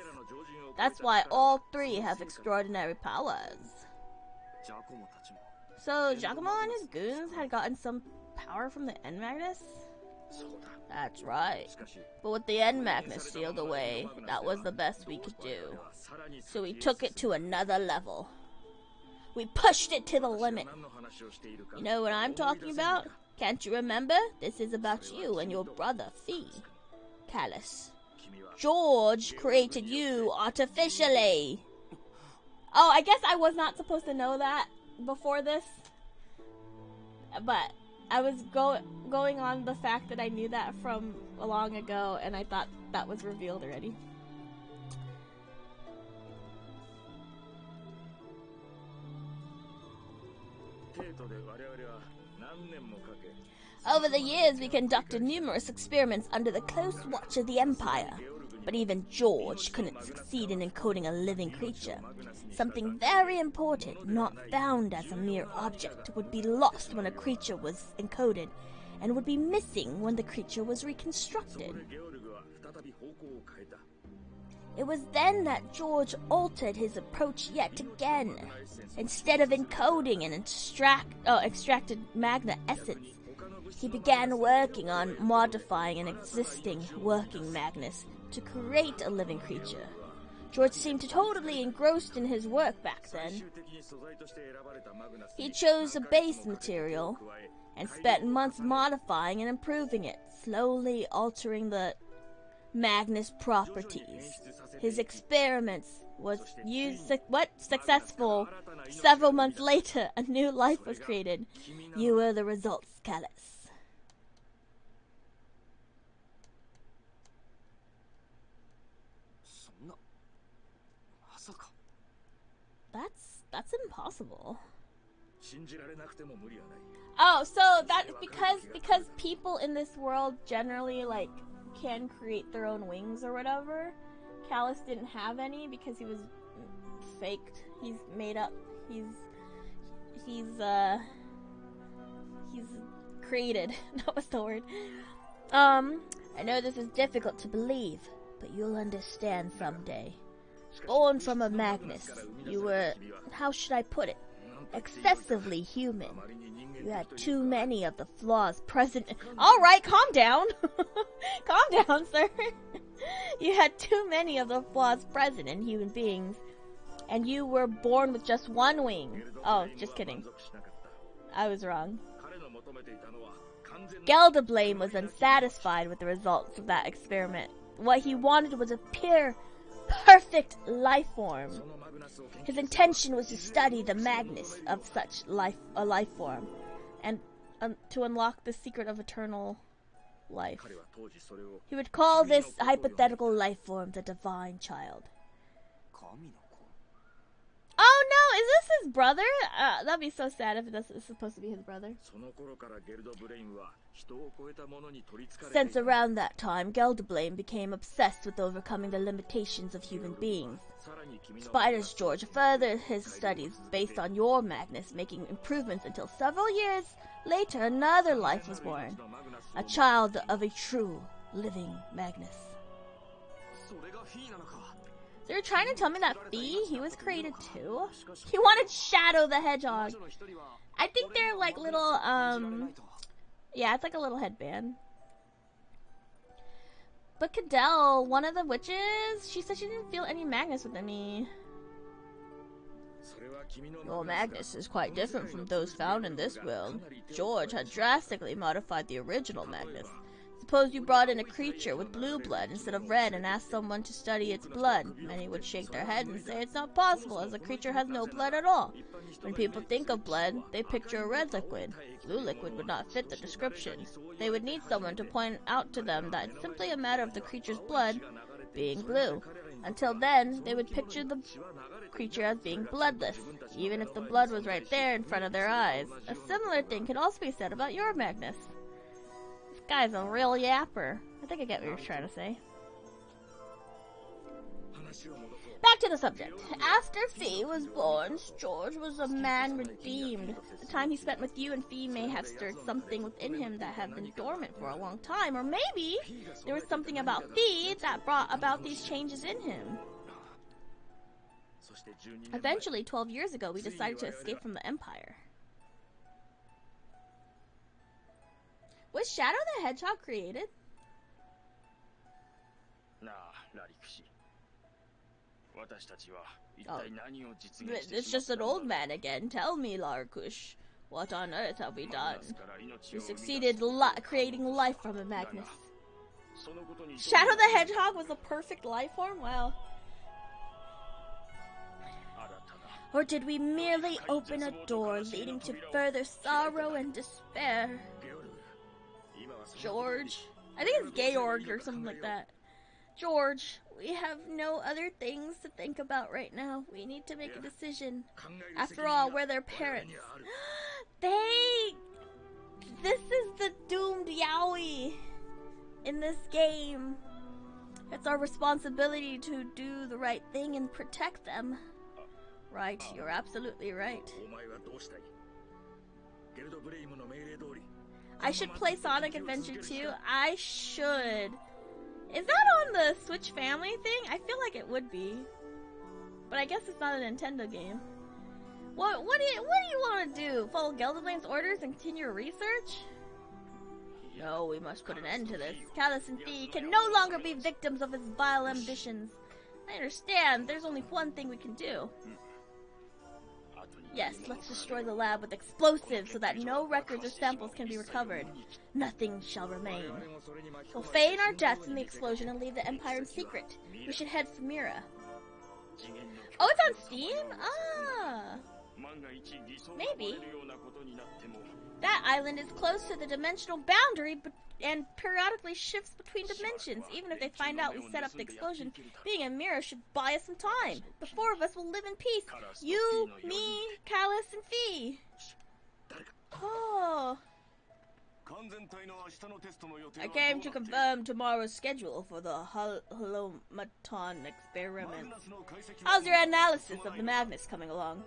That's why all three have extraordinary powers. So Giacomo and his goons had gotten some power from the end Magnus? That's right. But with the end Magnus sealed away, that was the best we could do. So we took it to another level. We pushed it to the limit. You know what I'm talking about? Can't you remember? This is about you and your brother, Fee. Callus. George created you artificially. Oh, I guess I was not supposed to know that before this. But I was going on the fact that I knew that from long ago, and I thought that was revealed already. Over the years, we conducted numerous experiments under the close watch of the Empire. But even George couldn't succeed in encoding a living creature. Something very important, not found as a mere object, would be lost when a creature was encoded, and would be missing when the creature was reconstructed. It was then that George altered his approach yet again. Instead of encoding an extracted magna essence, he began working on modifying an existing working Magnus to create a living creature. George seemed totally engrossed in his work back then. He chose a base material and spent months modifying and improving it, slowly altering the Magnus properties. His experiments was successful. Several months later, a new life was created. You were the results, Callus. That's impossible. Oh, so that's because people in this world generally like can create their own wings or whatever. Callus didn't have any because he was faked. He's made up. He's created. That was the word. I know this is difficult to believe, but you'll understand someday. Born from a Magnus, you were, how should I put it, excessively human. You had too many of the flaws present. Alright, calm down. Calm down, sir. You had too many of the flaws present in human beings, and you were born with just one wing. Oh, just kidding. I was wrong. Gelderblame was unsatisfied with the results of that experiment. What he wanted was a pure, perfect life form. His intention was to study the Magnus of such a life form, and to unlock the secret of eternal life. He would call this hypothetical life form the Divine Child. Oh no, is this his brother? That'd be so sad if this is supposed to be his brother. Since around that time, Gelderblame became obsessed with overcoming the limitations of human beings. Spiders George furthered his studies based on your Magnus, making improvements until several years later another life was born. A child of a true living Magnus. So you're trying to tell me that he was created too? He wanted Shadow the Hedgehog. I think they're like little, yeah, it's like a little headband. But Cadell, one of the witches, she said she didn't feel any Magnus within me. Your Magnus is quite different from those found in this world. George had drastically modified the original Magnus. Suppose you brought in a creature with blue blood instead of red and asked someone to study its blood. Many would shake their heads and say it's not possible, as the creature has no blood at all. When people think of blood, they picture a red liquid. Blue liquid would not fit the description. They would need someone to point out to them that it's simply a matter of the creature's blood being blue. Until then, they would picture the creature as being bloodless, even if the blood was right there in front of their eyes. A similar thing could also be said about your Magnus. This guy's a real yapper. I think I get what you're trying to say. Back to the subject. After Fee was born, George was a man redeemed. The time he spent with you and Fee may have stirred something within him that had been dormant for a long time, or maybe there was something about Fee that brought about these changes in him. Eventually, 12 years ago, we decided to escape from the Empire. Was Shadow the Hedgehog created? Oh. It's just an old man again. Tell me, Larkush, what on earth have we done? We succeeded creating life from a Magnus. Shadow the Hedgehog was a perfect life form? Wow. Or did we merely open a door leading to further sorrow and despair? George. I think it's Georg or something like that. George, we have no other things to think about right now. We need to make a decision. After all, we're their parents. This is the doomed Yowie in this game. It's our responsibility to do the right thing and protect them. Right, you're absolutely right. I should play Sonic Adventure 2. I should. Is that on the Switch Family thing? I feel like it would be. But I guess it's not a Nintendo game. What do you want to do? Follow Gelderlane's orders and continue your research? No, we must put an end to this. Callus and Fee can no longer be victims of his vile ambitions. I understand. There's only one thing we can do. Yes, let's destroy the lab with explosives so that no records or samples can be recovered. Nothing shall remain. We'll feign our deaths in the explosion and leave the Empire in secret. We should head for Mira. Oh, it's on Steam? Ah. Maybe. That island is close to the dimensional boundary and periodically shifts between dimensions. Even if they find out we set up the explosion, being in Mira should buy us some time. The four of us will live in peace. You, me, Callus, and Fee. Oh. I came to confirm tomorrow's schedule for the holomaton experiments. How's your analysis of the Magnus coming along?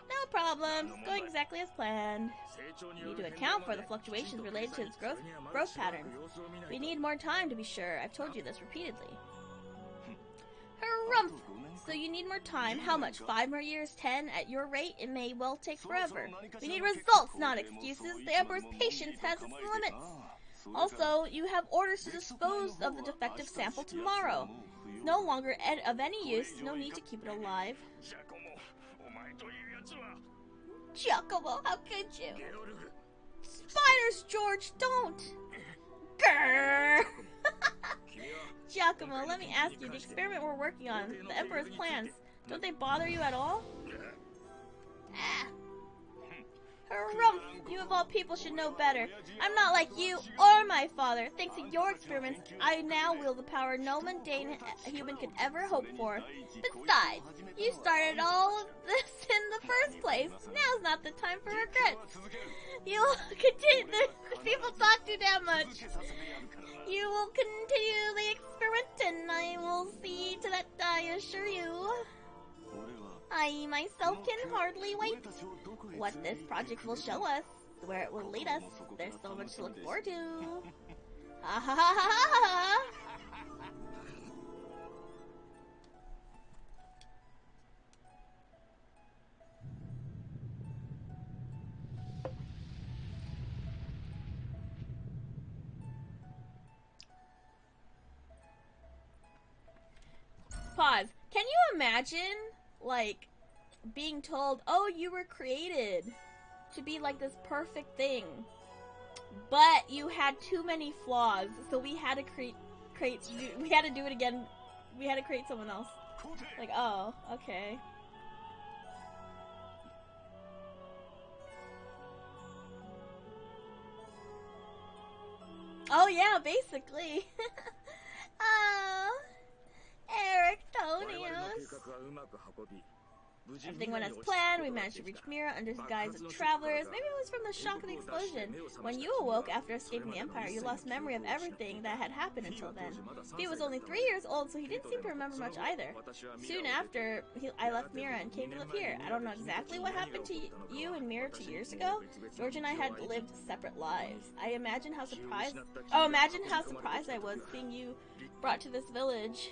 No problems. Going exactly as planned. We need to account for the fluctuations related to its growth patterns. We need more time to be sure. I've told you this repeatedly. Harumph! So you need more time. How much? 5 more years? 10? At your rate, it may well take forever. We need results, not excuses. The Emperor's patience has its limits. Also, you have orders to dispose of the defective sample tomorrow. It's no longer of any use. No need to keep it alive. Giacomo, how could you? Spiders, George, don't! Grrr! Giacomo, let me ask you, the experiment we're working on, the Emperor's plans, don't they bother you at all? Ah. Harumph! You of all people should know better. I'm not like you or my father. Thanks to your experiments, I now wield the power no mundane human could ever hope for. Besides, you started all of this in the first place. Now's not the time for regrets. You'll continue. People talk too damn much. You will continually experiment, and I will see to that, I assure you. I myself can hardly wait. What this project will show us, where it will lead us, there's so much to look forward to. Ha ha ha ha ha! Pause. Can you imagine, like, being told, oh, you were created to be like this perfect thing, but you had too many flaws, so we had to we had to do it again. We had to create someone else. Like, oh, okay. Oh yeah, basically. Oh, Eric Tonios. Everything went as planned. We managed to reach Mira under the guise of travelers. Maybe it was from the shock of the explosion. When you awoke after escaping the Empire, you lost memory of everything that had happened until then. He was only 3 years old, so he didn't seem to remember much either. Soon after, I left Mira and came to live here. I don't know exactly what happened to you and Mira 2 years ago. George and I had lived separate lives. Imagine how surprised I was seeing you brought to this village.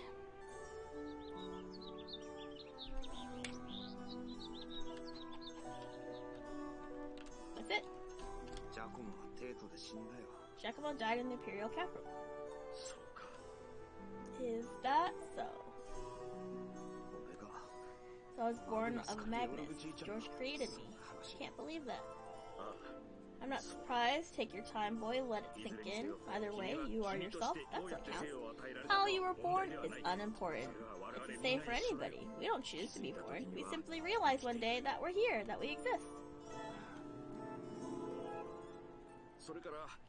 It. Giacomo died in the Imperial capital. Is that so? So I was born of Magnus. George created me. Can't believe that. I'm not surprised. Take your time, boy. Let it sink in. Either way, you are yourself. That's what counts. How you were born is unimportant. It's the same for anybody. We don't choose to be born. We simply realize one day that we're here, that we exist.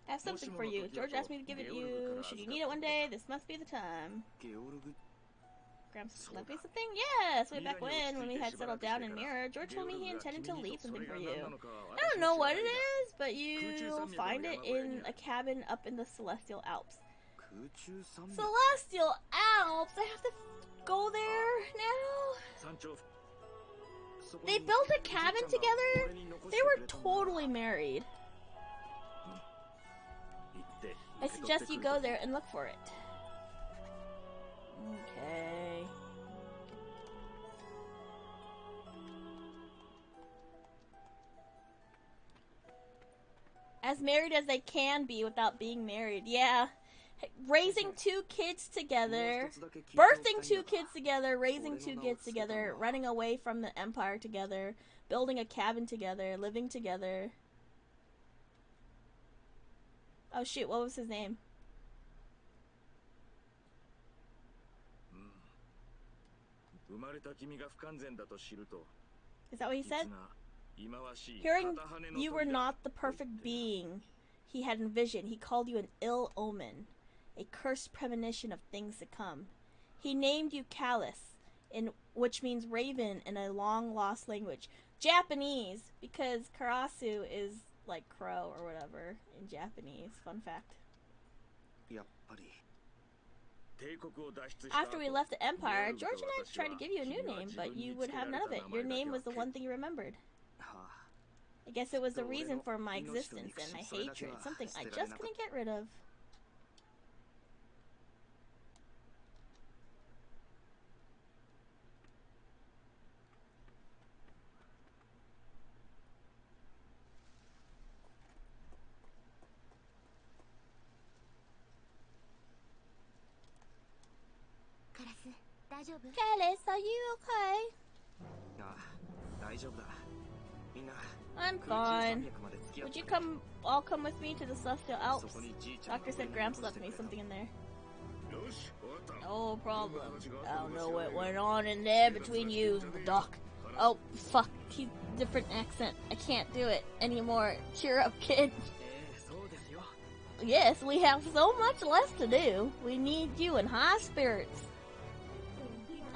I have something for you. George asked me to give it to you. Should you need it one day, this must be the time. Gramps left me something? Yes! Way back when we had settled down in Mirror, George told me he intended to leave something for you. I don't know what it is, but you'll find it in a cabin up in the Celestial Alps. Celestial Alps? I have to go there now? They built a cabin together? They were totally married. I suggest you go there and look for it. Okay. As married as they can be without being married. Yeah. Raising two kids together, birthing two kids together, raising two kids together, running away from the Empire together, building a cabin together, living together. Oh shoot, what was his name? Is that what he said? Hearing you were not the perfect being he had envisioned, he called you an ill omen, a cursed premonition of things to come. He named you Callus, which means raven in a long-lost language. Japanese, because Karasu is like crow or whatever in Japanese. Fun fact. After we left the Empire, George and I tried to give you a new name, but you would have none of it. Your name was the one thing you remembered. I guess it was the reason for my existence and my hatred, something I just couldn't get rid of. Callus, are you okay? I'm fine. Would you all come with me to the Celestial Alps? Doctor said Gramps left me something in there. No problem. I don't know what went on in there between you and the doc. Oh, fuck. He's different accent. I can't do it anymore. Cheer up, kid. Yes, we have so much left to do. We need you in high spirits.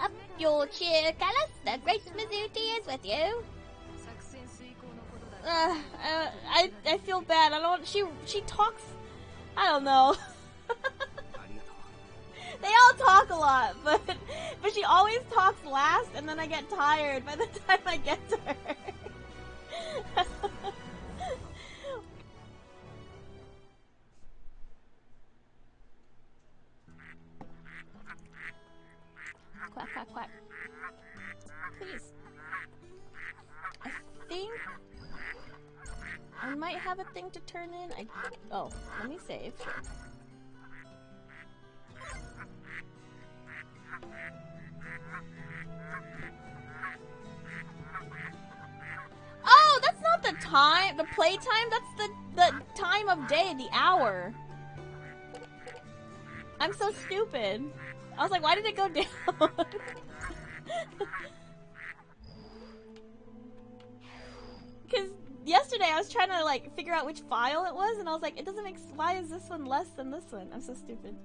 Up your cheer, Callus. The great Mizuti is with you. I feel bad. I don't. She talks. I don't know. They all talk a lot, but she always talks last, and then I get tired by the time I get to her. Quack, quack, quack. Please. I think I might have a thing to turn in. Oh, let me save. Oh, that's not the time, the play time. That's the time of day, the hour. I'm so stupid. I was like, why did it go down? Because yesterday I was trying to like figure out which file it was, and I was like, it doesn't make. Why is this one less than this one? I'm so stupid.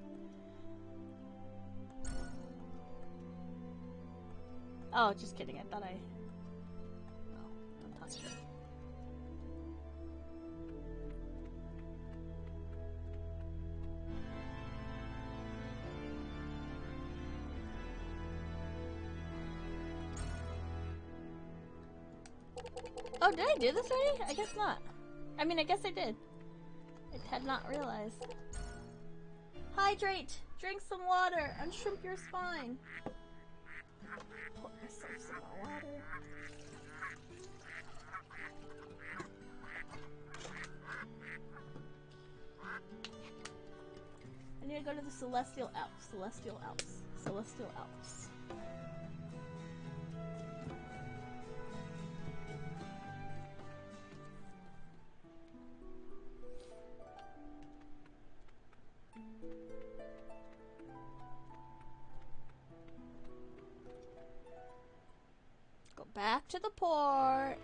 Oh, just kidding. I thought I. Oh, don't touch it. Oh, did I do this already? I guess not. I mean, I guess I did. I had not realized. Hydrate! Drink some water! Unshrimp your spine! Put myself some more water. I need to go to the Celestial Alps. Celestial Alps. Celestial Alps. to the port.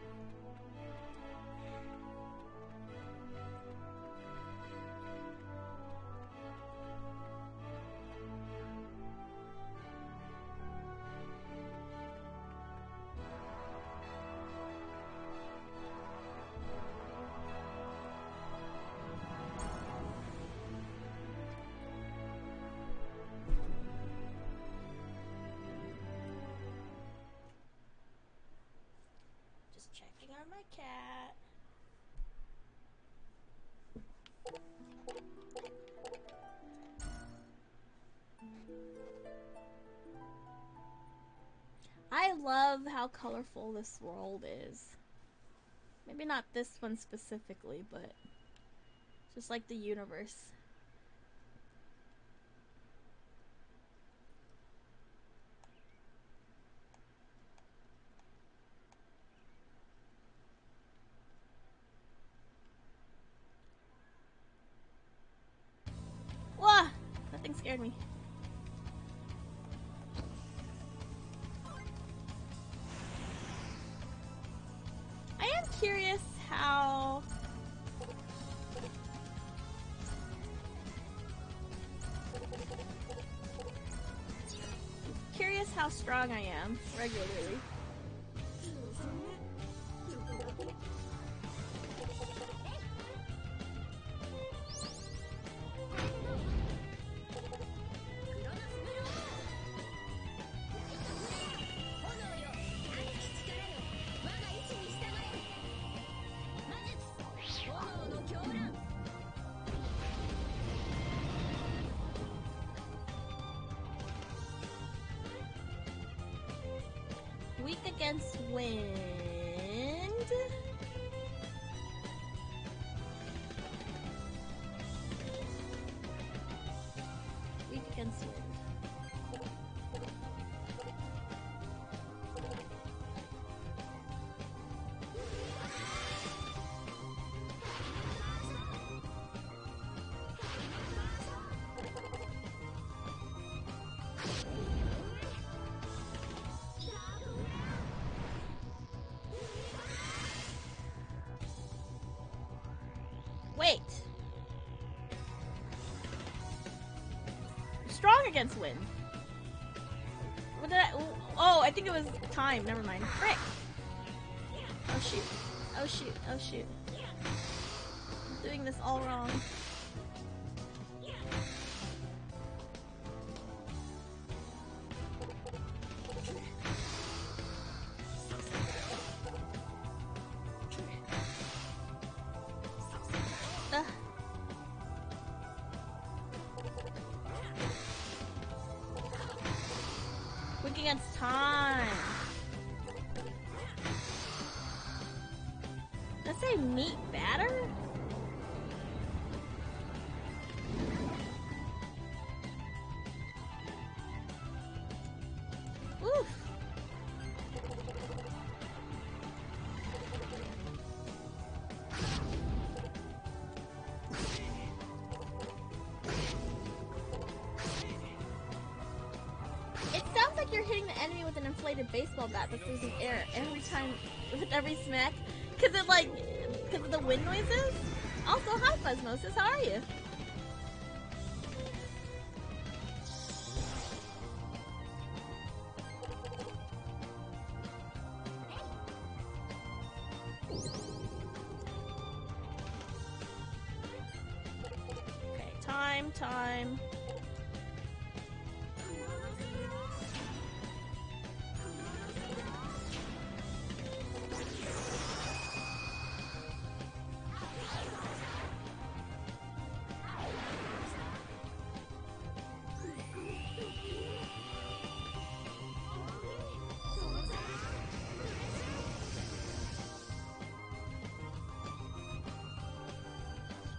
Just checking on my cat. I love how colorful this world is. Maybe not this one specifically, but just like the universe. Wah! That thing scared me. I am curious how... Curious how strong I am regularly. Weak against wind. Weak against wind. Wait. Strong against wind. What did I? Oh, I think it was time. Never mind. Frick. Oh shoot. Oh shoot. Oh shoot. I'm doing this all wrong. Weak against time. Did I say meat batter? Oof. It sounds like you're hitting the enemy with an inflated baseball bat that loses air every time, with every smack, because of the wind noises. Also, hi Fuzzmosis, how are you? Okay, time.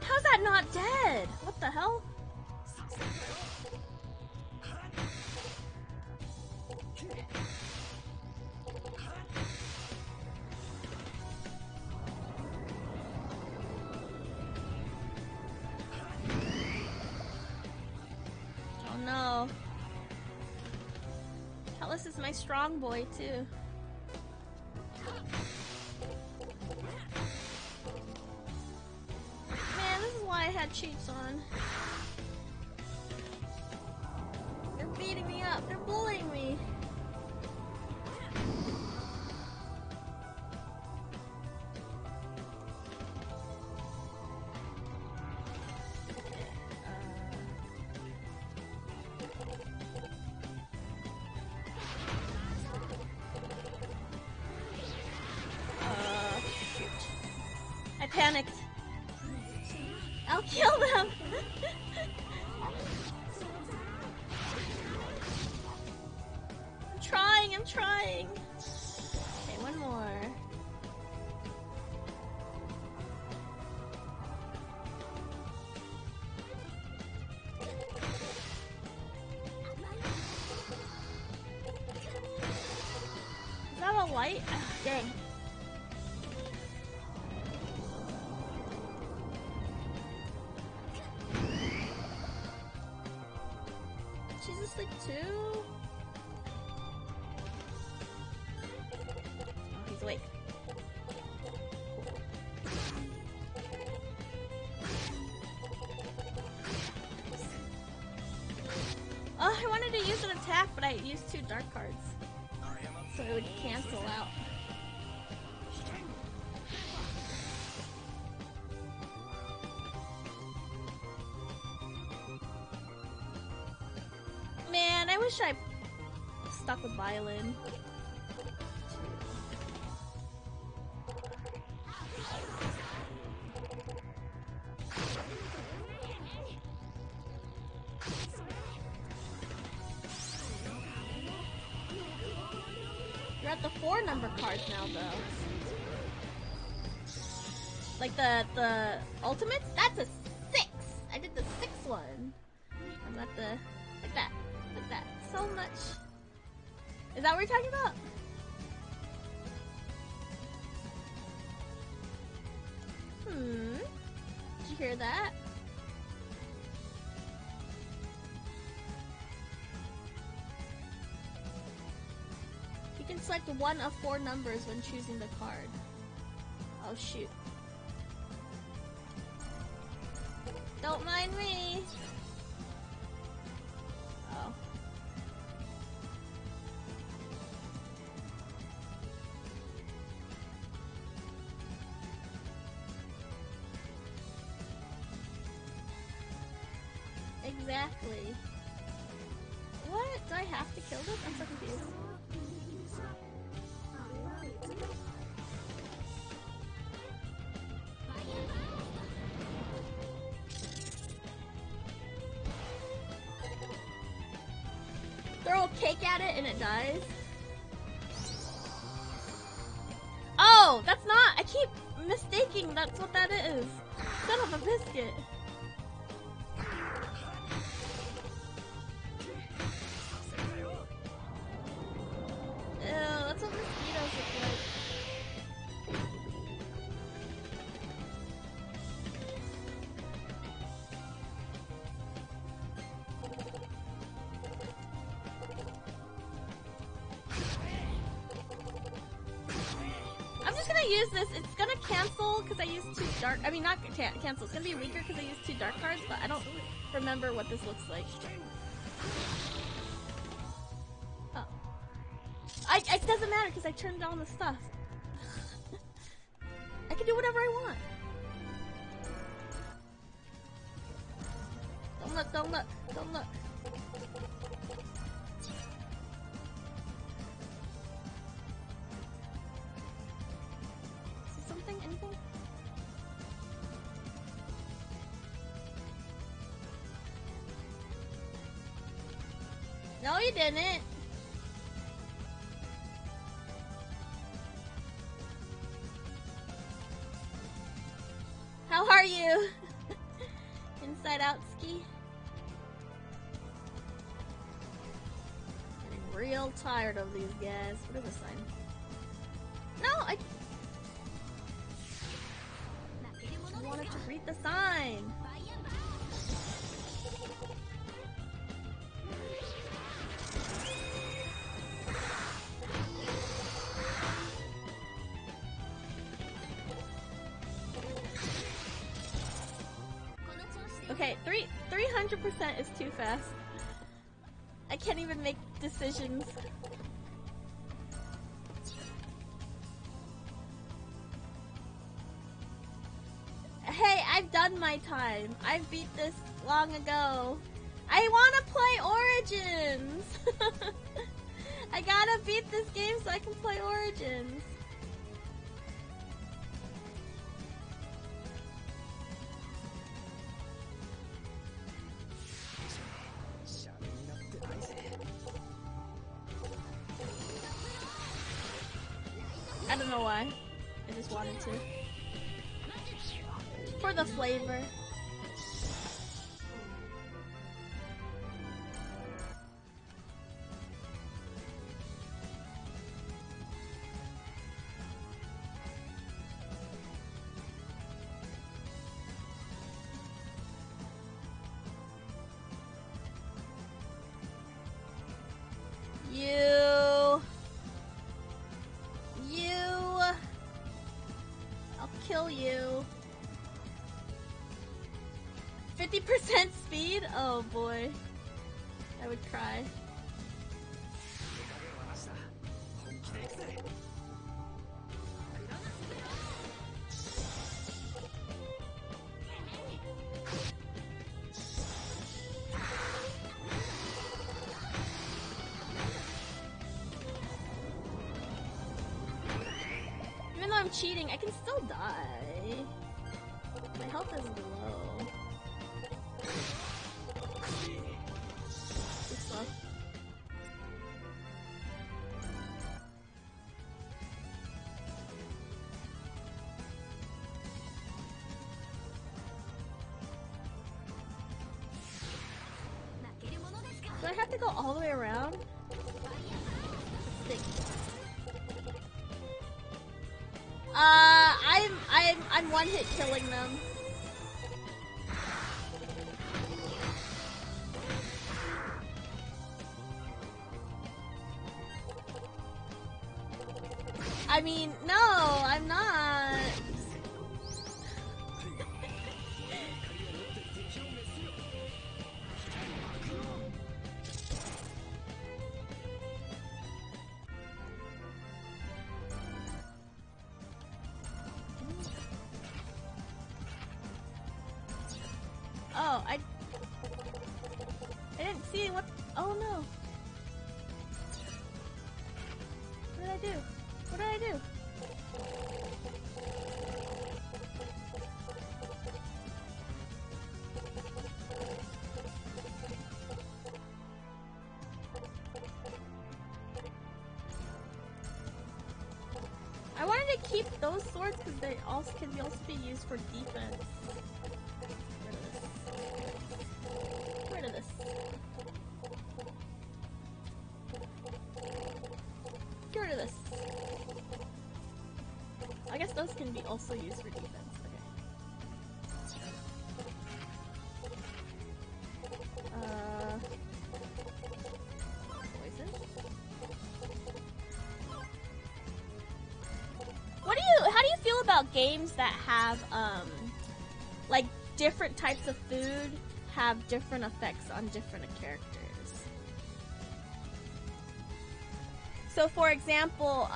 How's that not dead? What the hell? Oh no. Talus is my strong boy too. had cheats on. They're beating me up. They're bullying me. Shoot. I panicked. I'll kill them! I'm trying! Okay, one more. Is that a light? Oh, dang. She's asleep too? Oh, he's awake. Oh, I wanted to use an attack, but I used 2 dark cards. So it would cancel out. Man, I wish I stuck with violin. You're at the 4 number cards now, though. Like the ultimates? That's a 6! I did the 6th one. I'm at the... Like that. Like that. So much. Is that what you're talking about? Did you hear that? You can select one of 4 numbers when choosing the card. Oh shoot. Don't mind me. Oh. Exactly. What? Do I have to kill this? I'm so confused. Throw a cake at it and it dies. Oh, that's not. I keep mistaking that's what that is. Son of a biscuit. Ew, that's what mosquitoes look like. I'm just gonna use this. It's gonna cancel because I used 2 dark. I mean, not cancel. It's gonna be weaker because I used 2 dark cards, but I don't remember what this looks like. Oh. It doesn't matter because I turned on the stuff. I can do whatever I want. Don't look, don't look, don't look. Is something, anything? No, you didn't. How are you? Inside out ski? Getting real tired of these guys. What is this sign? No, I wanted to read the sign. Okay, 300% is too fast. I can't even make decisions. Hey, I've done my time. I beat this long ago. I want to play Origins! I gotta beat this game so I can play Origins. I don't know why. I just wanted to. For the flavor. I'll kill you. 50% speed? Oh boy. I would cry. Even though I'm cheating, I can still die. My health is low. Too slow. Do I have to go all the way around? I'm one hit killing them. I mean, no, I'm not. Oh, I didn't see what. Oh no. What did I do? What did I do? I wanted to keep those swords because they also can be used for defense. Get rid of this. Get rid of this. I guess those can be also used for defense. Poison. How do you feel about games that have like different types of food have different effects on different characters? So for example,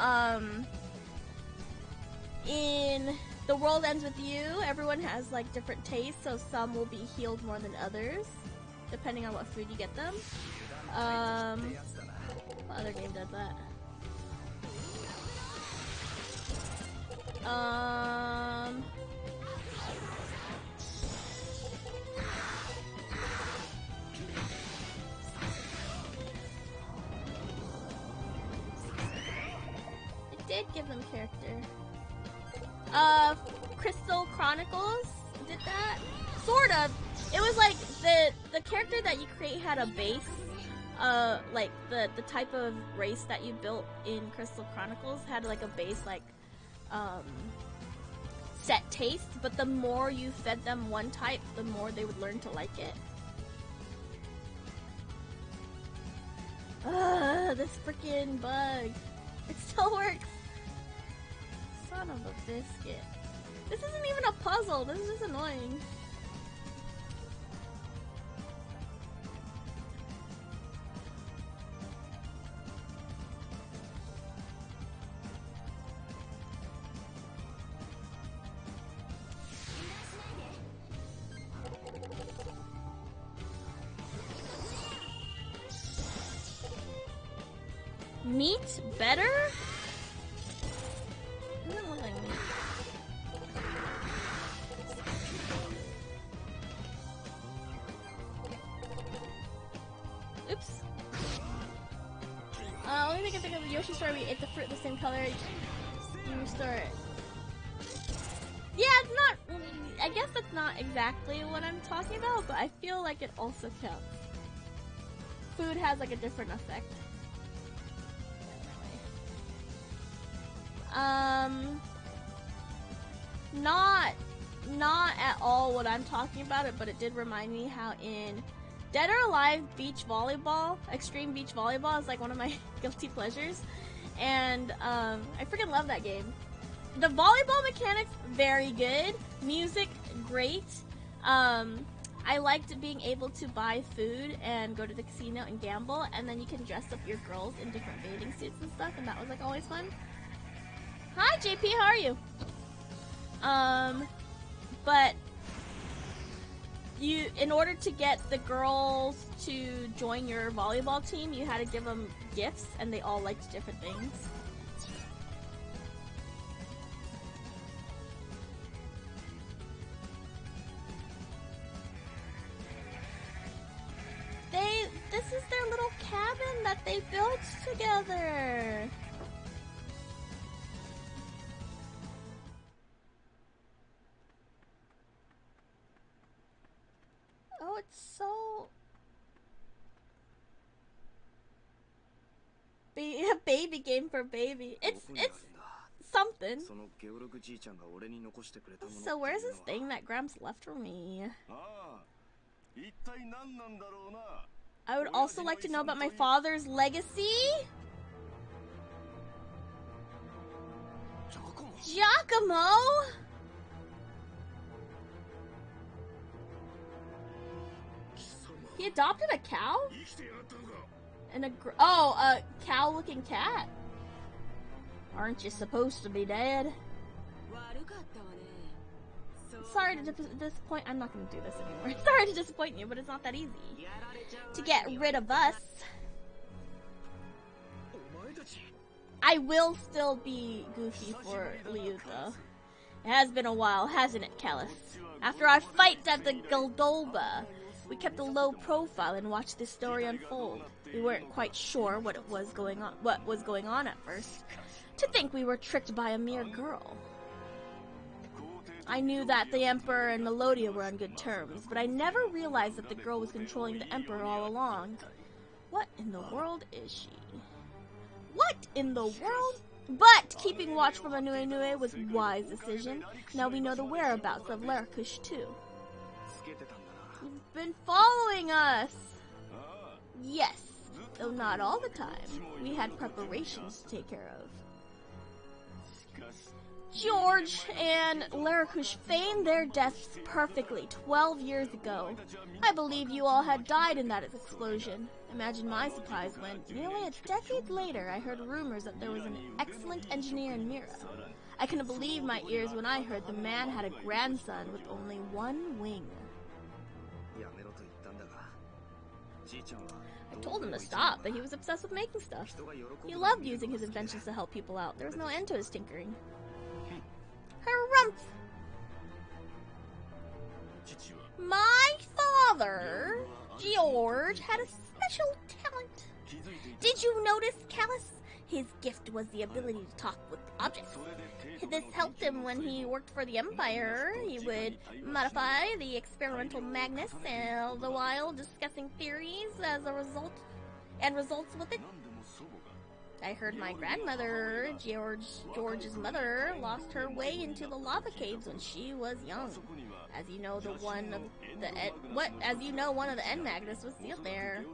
in The World Ends With You, everyone has like different tastes, so some will be healed more than others, depending on what food you get them. What other game does that? It did give them character. Crystal Chronicles did that? Sort of. It was like the character that you create had a base. Like the type of race that you built in Crystal Chronicles had like a base like set taste, but the more you fed them one type, the more they would learn to like it. This freaking bug. It still works. Son of a biscuit. This isn't even a puzzle. This is just annoying. meat better? It doesn't look like meat. Oops. Only thing I can think of the Yoshi story, we ate the fruit the same color. You restore it. Yeah, it's not. I guess that's not exactly what I'm talking about, but I feel like it also counts. Food has like a different effect. Not at all what I'm talking about it, but it did remind me how in Dead or Alive beach volleyball, extreme beach volleyball is like one of my guilty pleasures, and I freaking love that game. The volleyball mechanics, very good. Music, great. I liked being able to buy food and go to the casino and gamble, and then you can dress up your girls in different bathing suits and stuff, and that was like always fun. Hi JP, how are you? But in order to get the girls to join your volleyball team, you had to give them gifts, and they all liked different things. This is their little cabin that they built together. Oh, it's so... a baby game for baby. It's something. So where's this thing that Gramps left for me? I would also like to know about my father's legacy. Giacomo? He adopted a cow? And a cow-looking cat. Aren't you supposed to be dead? Sorry to disappoint. I'm not going to do this anymore. Sorry to disappoint you, but it's not that easy to get rid of us. I will still be goofy for Liu, though. It has been a while, hasn't it, Callus? After our fight at the Goldoba, we kept a low profile and watched this story unfold. We weren't quite sure what was going on at first. To think we were tricked by a mere girl. I knew that the Emperor and Melodia were on good terms, but I never realized that the girl was controlling the Emperor all along. What in the world is she? What in the world? But keeping watch from Anue was a wise decision. Now we know the whereabouts of Larakush too. You've been following us! Yes, though not all the time. We had preparations to take care of. George and Larakush feigned their deaths perfectly 12 years ago. I believe you all had died in that explosion. Imagine my surprise when, nearly a decade later, I heard rumors that there was an excellent engineer in Mira. I couldn't believe my ears when I heard the man had a grandson with only one wing. I told him to stop, but he was obsessed with making stuff. He loved using his inventions to help people out. There was no end to his tinkering. Harumph! My father, George, had a special talent. Did you notice, Callus? His gift was the ability to talk with objects. This helped him when he worked for the Empire. He would modify the experimental Magnus, all the while discussing theories as a result, and results with it. I heard my grandmother, George's mother, lost her way into the lava caves when she was young. As you know, one of the End Magnus was sealed there.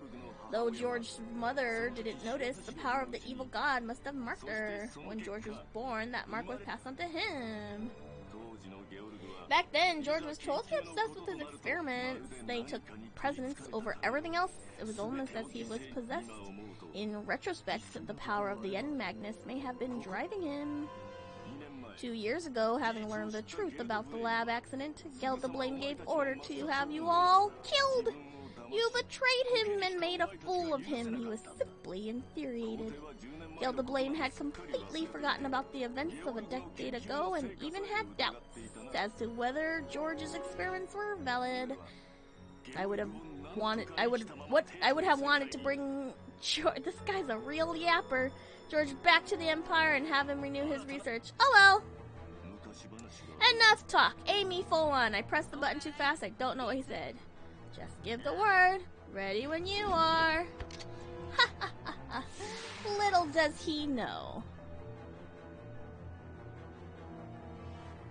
Though George's mother didn't notice, the power of the evil god must have marked her. When George was born, that mark was passed on to him. Back then, George was totally obsessed with his experiments. They took precedence over everything else. It was almost as he was possessed. In retrospect, the power of the End Magnus may have been driving him. 2 years ago, having learned the truth about the lab accident, Gelda Blame gave order to have you all killed. You betrayed him and made a fool of him. He was simply infuriated. Gilda had completely forgotten about the events of a decade ago and even had doubts as to whether George's experiments were valid. I would have wanted to bring George, this guy's a real yapper, George back to the Empire and have him renew his research. Oh well. Enough talk. Amy, full on. I pressed the button too fast. I don't know what he said. Just give the word. Ready when you are. Ha ha ha ha. Little does he know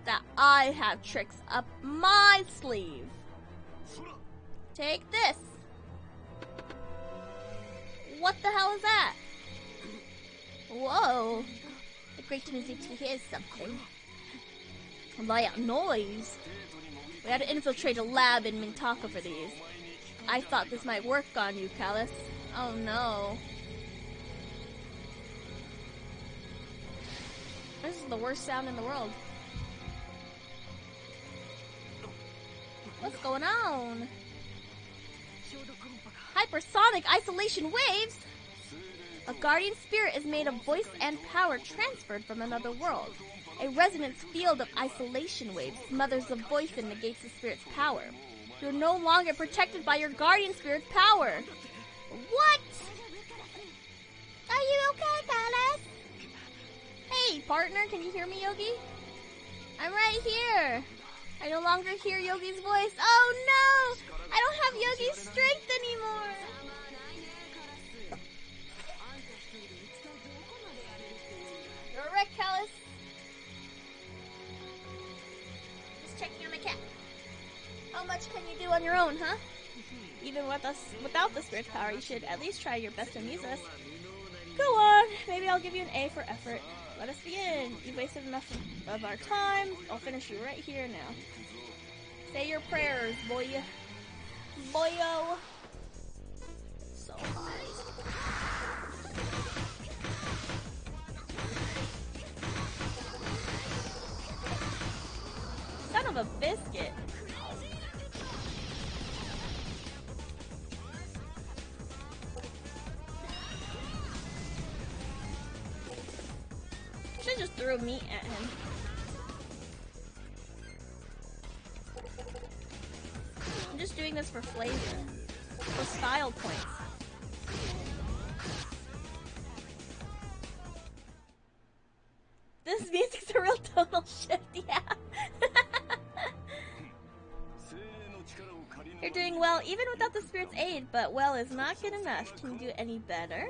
that I have tricks up my sleeve. Take this. What the hell is that? Whoa. The great music to hear something. That noise. We had to infiltrate a lab in Mintaka for these. I thought this might work on you, Callus. Oh no. This is the worst sound in the world. What's going on? Hypersonic isolation waves? A guardian spirit is made of voice and power transferred from another world. A resonance field of isolation waves smothers the voice and negates the spirit's power. You're no longer protected by your guardian spirit's power. What? Are you okay, Callus? Hey, partner, can you hear me, Yogi? I'm right here. I no longer hear Yogi's voice. Oh no! I don't have Yogi's strength anymore. You're a wreck, Callus. Just checking on the cat. How much can you do on your own, huh? Even without the spirit's power, you should at least try your best to amuse us. Go on. Maybe I'll give you an A for effort. Let us begin. You've wasted enough of our time. I'll finish you right here now. Say your prayers, boy. Boyo. So hard. Son of a biscuit. Should've just threw meat at him. I'm just doing this for flavor. For style points. This music's a real tonal shift, yeah. You're doing well even without the spirit's aid, but well is not good enough. Can you do any better?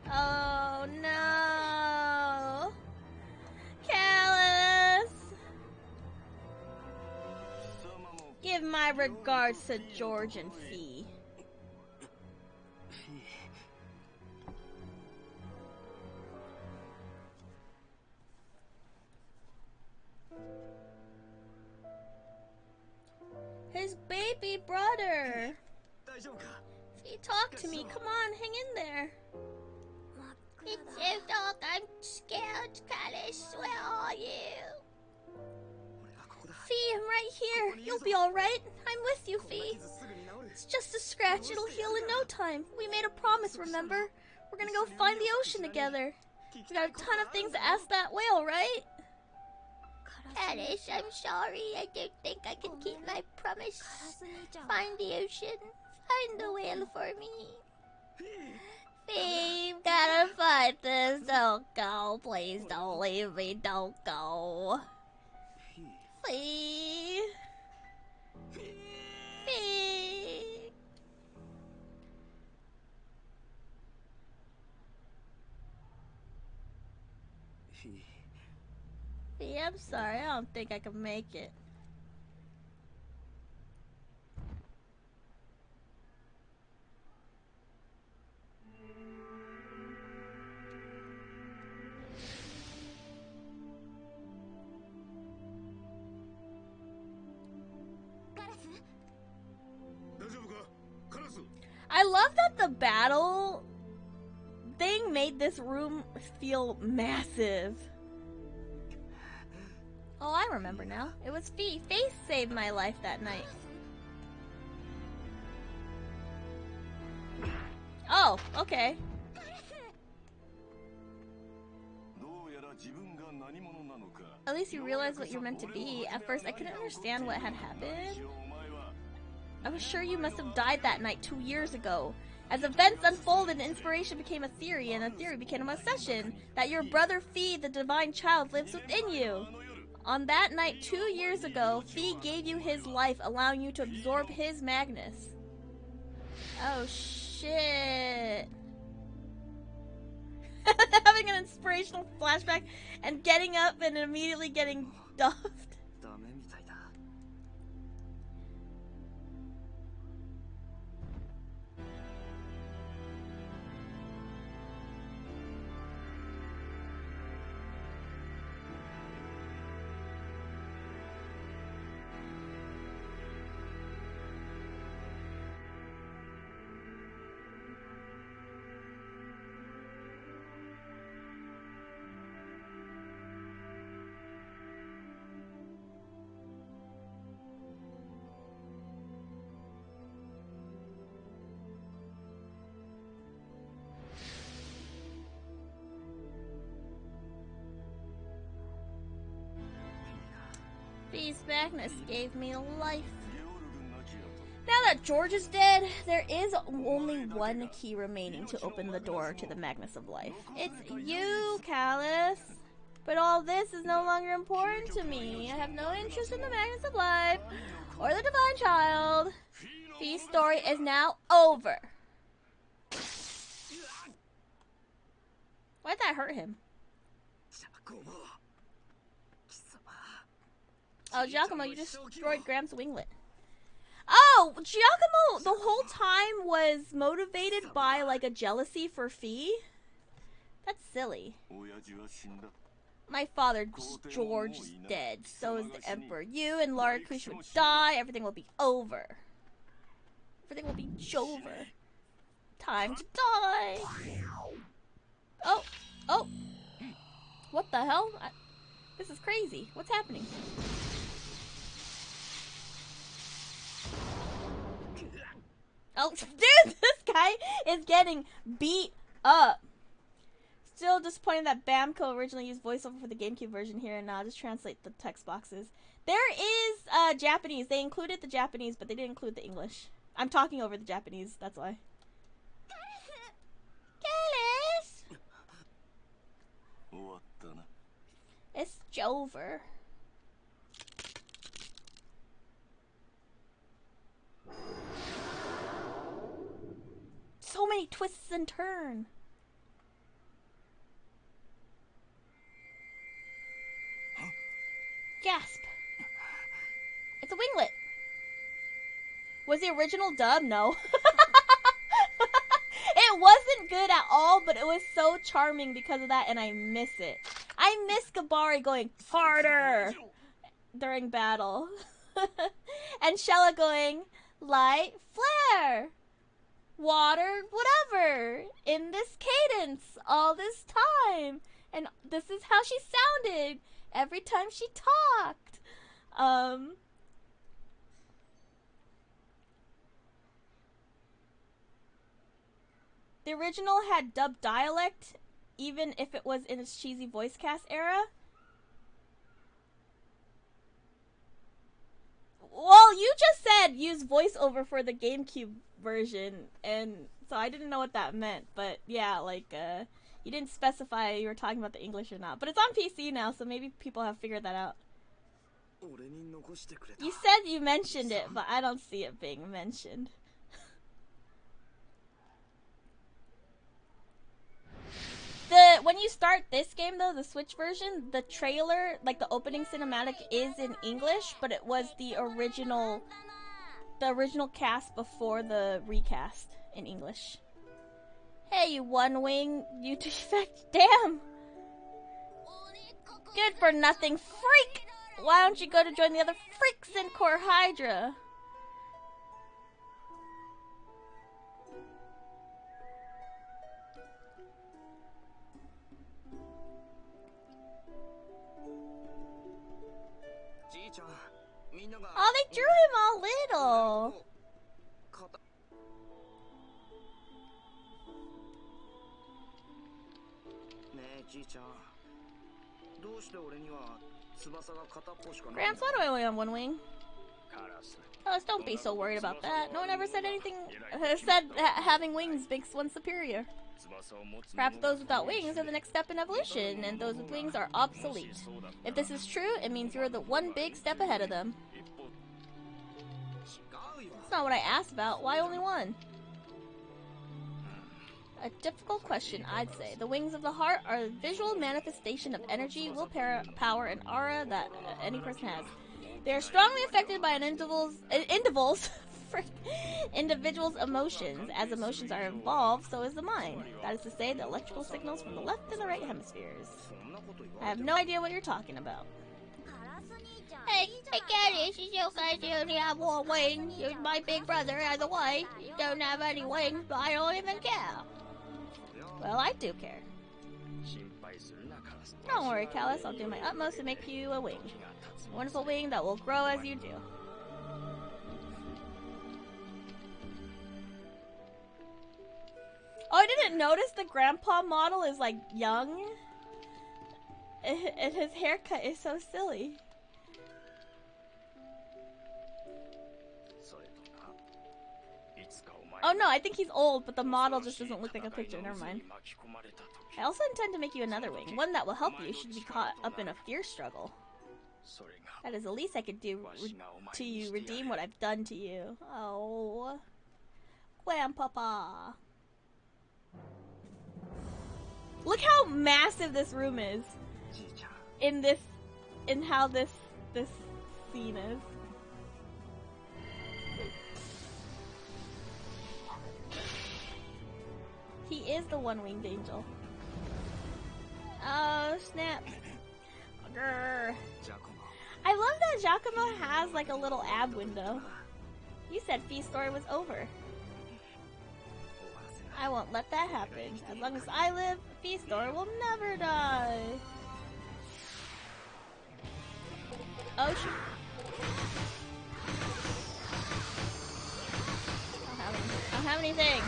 Oh no! Callus! Give my regards to George and Fee. His baby brother! Fee, talk to me. Come on, hang in there. It's so dark, I'm scared, Callus. Where are you? Fee, I'm right here. You'll be alright. I'm with you, Fee. It's just a scratch. It'll heal in no time. We made a promise, remember? We're gonna go find the ocean together. We got a ton of things to ask that whale, right? Callus, I'm sorry. I don't think I can keep my promise. Find the ocean. Find the whale for me. Fee, you've gotta fight this. Don't go. Please don't leave me. Don't go. Fee. Fee. Fee, I'm sorry. I don't think I can make it. I love that the battle thing made this room feel massive. Oh, I remember now. It was Fee. Face saved my life that night. Oh, okay. At least you realize what you're meant to be. At first, I couldn't understand what had happened. I was sure you must have died that night 2 years ago. As events unfolded, inspiration became a theory, and a theory became an obsession. That your brother Fee, the divine child, lives within you. On that night 2 years ago, Fee gave you his life, allowing you to absorb his Magnus. Oh shit. Having an inspirational flashback and getting up and immediately getting duffed. Fee's Magnus gave me life. Now that George is dead, there is only one key remaining to open the door to the Magnus of Life. It's you, Callus. But all this is no longer important to me. I have no interest in the Magnus of Life or the Divine Child. Fee's story is now over. Why'd that hurt him? Oh, Giacomo, you just destroyed Graham's winglet. Oh, Giacomo the whole time was motivated by, like, a jealousy for Fee? That's silly. My father, George, is dead. So is the Emperor. You and Lara Kush would die. Everything will be over. Everything will be Jover. Time to die. Oh. Oh. What the hell? This is crazy. What's happening? Oh, dude, this guy is getting beat up. Still disappointed that Bamco originally used voiceover for the GameCube version here, and now just translate the text boxes. There is Japanese. They included the Japanese, but they didn't include the English. I'm talking over the Japanese, that's why. Callus! It's Jover. So many twists and turns. Gasp. It's a winglet. Was the original dub? No. It wasn't good at all, but it was so charming because of that, and I miss it. I miss Gabari going harder during battle. And Shella going light, flare, water, whatever, in this cadence all this time. And this is how she sounded every time she talked. The original had dubbed dialect, even if it was in its cheesy voice cast era. Well, you just said use voiceover for the GameCube version, and so I didn't know what that meant. But yeah, like, you didn't specify you were talking about the English or not. But it's on PC now, so maybe people have figured that out. You said you mentioned it, but I don't see it being mentioned. When you start this game, though, the Switch version, the trailer, like the opening cinematic, is in English, but it was the original cast before the recast in English. Hey, you one-wing, you defect, damn! Good for nothing freak! Why don't you go to join the other freaks in Core Hydra? Oh, they drew him all little. Gramps, why do I only have one wing? Alice, don't be so worried about that. No one ever said anything. Said having wings makes one superior. Perhaps those without wings are the next step in evolution, and those with wings are obsolete. If this is true, it means you're the one big step ahead of them. That's not what I asked about. Why only one? A difficult question, I'd say. The wings of the heart are a visual manifestation of energy, willpower, and aura that any person has. They are strongly affected by individual's emotions. As emotions are involved, so is the mind. That is to say, the electrical signals from the left and the right hemispheres. I have no idea what you're talking about. Hey, Kaitos, it's okay you only have one wing. My big brother has a wife. You don't have any wings, but I don't even care. Well, I do care. Don't worry, Callus. I'll do my utmost to make you a wing. A wonderful wing that will grow as you do. Oh, I didn't notice the grandpa model is like young. And his haircut is so silly. Oh no, I think he's old, but the model just doesn't look like a picture. Never mind. I also intend to make you another wing, one that will help you should you be caught up in a fierce struggle. That is the least I could do to you, redeem what I've done to you. Oh, Grandpapa. Look how massive this room is. In how this scene is. He is the one-winged angel. Oh, snap. Grr. I love that Giacomo has like a little ab window. You said Fee's story was over. I won't let that happen. As long as I live, Fee's story will never die. Oh shoot. I don't have anything.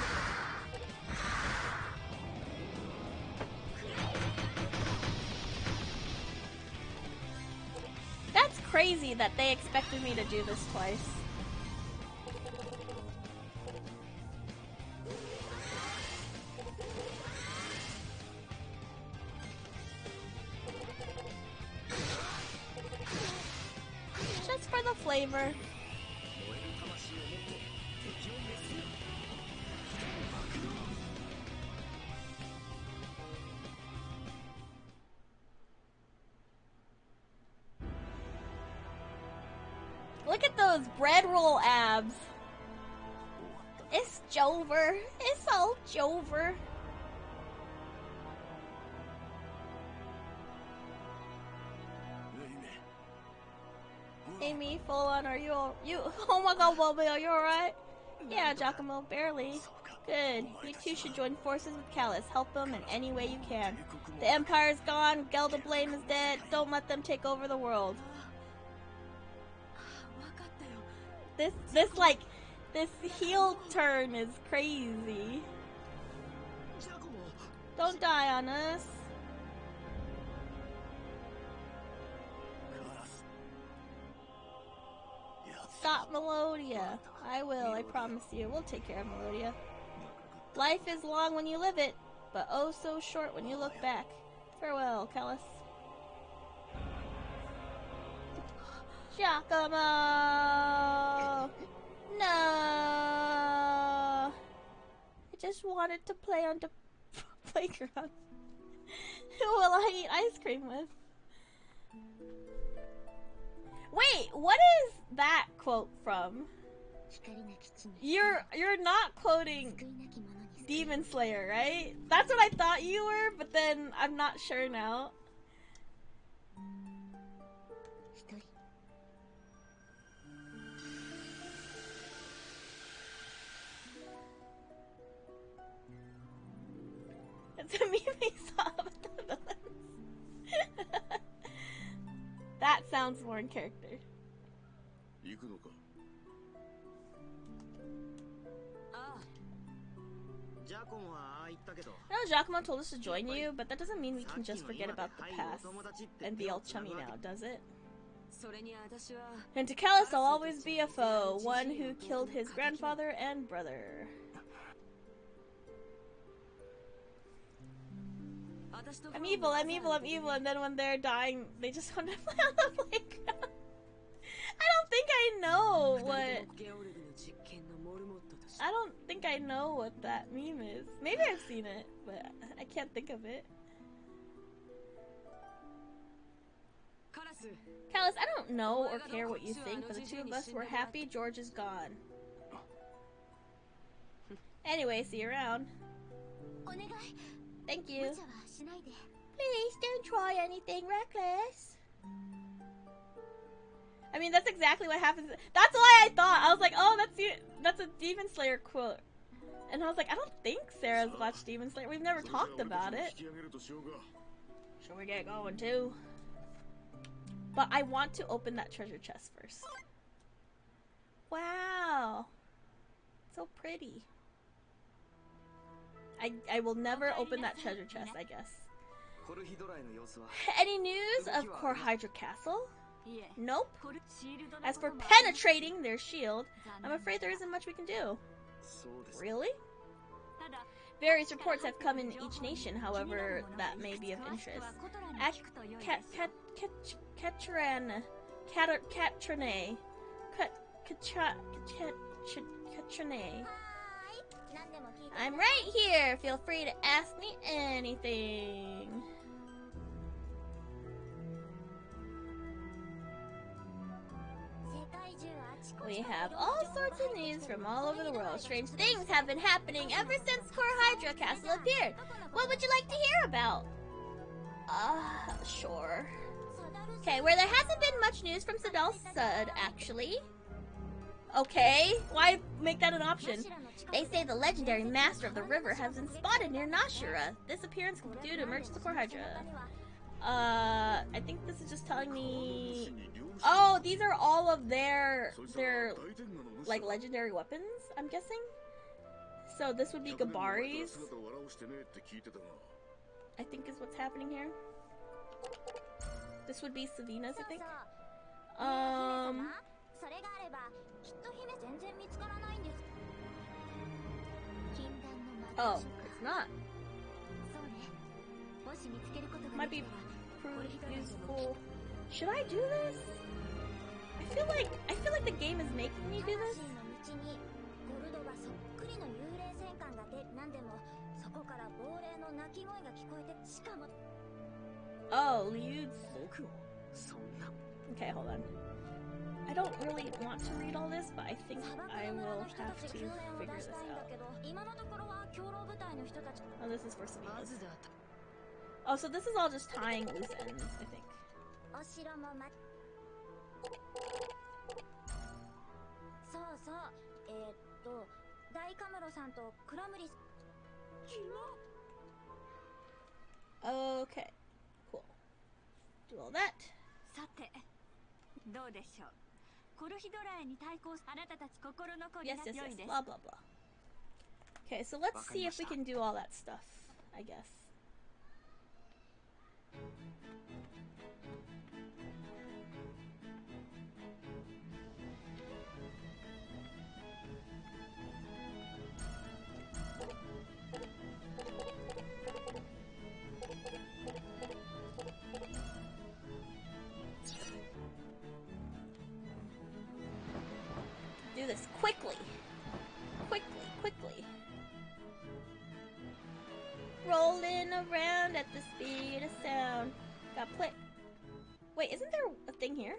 That's crazy that they expected me to do this twice. Just for the flavor. Look at those bread roll abs. It's Jover. It's all Jover. Amy, full on, are you oh my god, Bobby, are you alright? Yeah, Giacomo, barely. Good. You two should join forces with Callus. Help them in any way you can. The Empire's gone, Gelda Blame is dead. Don't let them take over the world. This heel turn is crazy. Don't die on us. Stop Melodia. I will, I promise you. We'll take care of Melodia. Life is long when you live it, but oh so short when you look back. Farewell, Callus. Giacomo! No! I just wanted to play on the playground. Who will I eat ice cream with? Wait, what is that quote from? You're not quoting Demon Slayer, right? That's what I thought you were, but then I'm not sure now. It's a Mimi sub. That sounds more in character. I know Giacomo told us to join you, but that doesn't mean we can just forget about the past and be all chummy now, does it? And to Callus, I'll always be a foe, one who killed his grandfather and brother. I'm evil, I'm evil, I'm evil, and then when they're dying, they just want to play on the playground. I don't think I know what that meme is. Maybe I've seen it, but I can't think of it. Callus, I don't know or care what you think, but the two of us were happy George is gone. Anyway, see you around. Thank you. Please don't try anything reckless. I mean, that's exactly what happens. That's why I thought. I was like, oh, that's a Demon Slayer quote. And I was like, I don't think Sarah's watched Demon Slayer. We've never talked about it. Should we get going too? But I want to open that treasure chest first. Wow. So pretty. I will never open that treasure chest, I guess. Any news of Core Hydra Castle? Nope. As for penetrating their shield, I'm afraid there isn't much we can do. Really? Various reports have come in each nation, however, that may be of interest. Katrane. I'm right here. Feel free to ask me anything. We have all sorts of news from all over the world. Strange things have been happening ever since Core Hydra Castle appeared. What would you like to hear about? Sure. Okay, where there hasn't been much news from Sadal Sud, actually. Okay, why make that an option? They say the legendary Master of the River has been spotted near Nashura. This appearance could be due to emergence of Core Hydra. I think this is just telling me... Oh, these are all of their like, legendary weapons, I'm guessing? So this would be Gabari's, I think is what's happening here. This would be Savina's, I think. Oh, it's not. Might be useful. Should I do this? I feel like the game is making me do this. Oh, Liu's. Okay, hold on. I don't really want to read all this, but I think I will have to figure this out. Oh, this is for Savina's. Oh, so this is all just tying loose ends, I think. Okay, cool. Do all that. Yes, blah blah blah. Okay, so let's see if we can do all that stuff, I guess. Do this quickly. Quickly. Rolling around at the speed of sound. Got play. Wait, isn't there a thing here?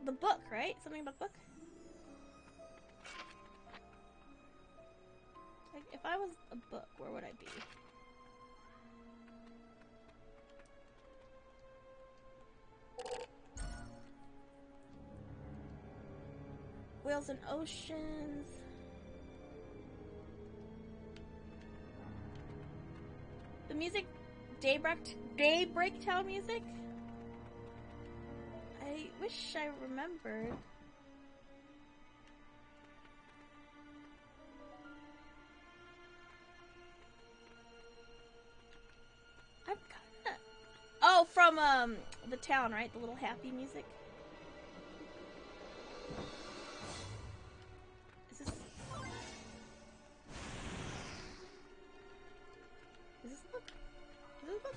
The book, right? Something about the book? Like, if I was a book, where would I be? Whales and oceans. The music, Daybreak Town music. I wish I remembered. I'm kinda... Oh, from, the town, right? The little happy music. Is this... Is this the book? Is this the book?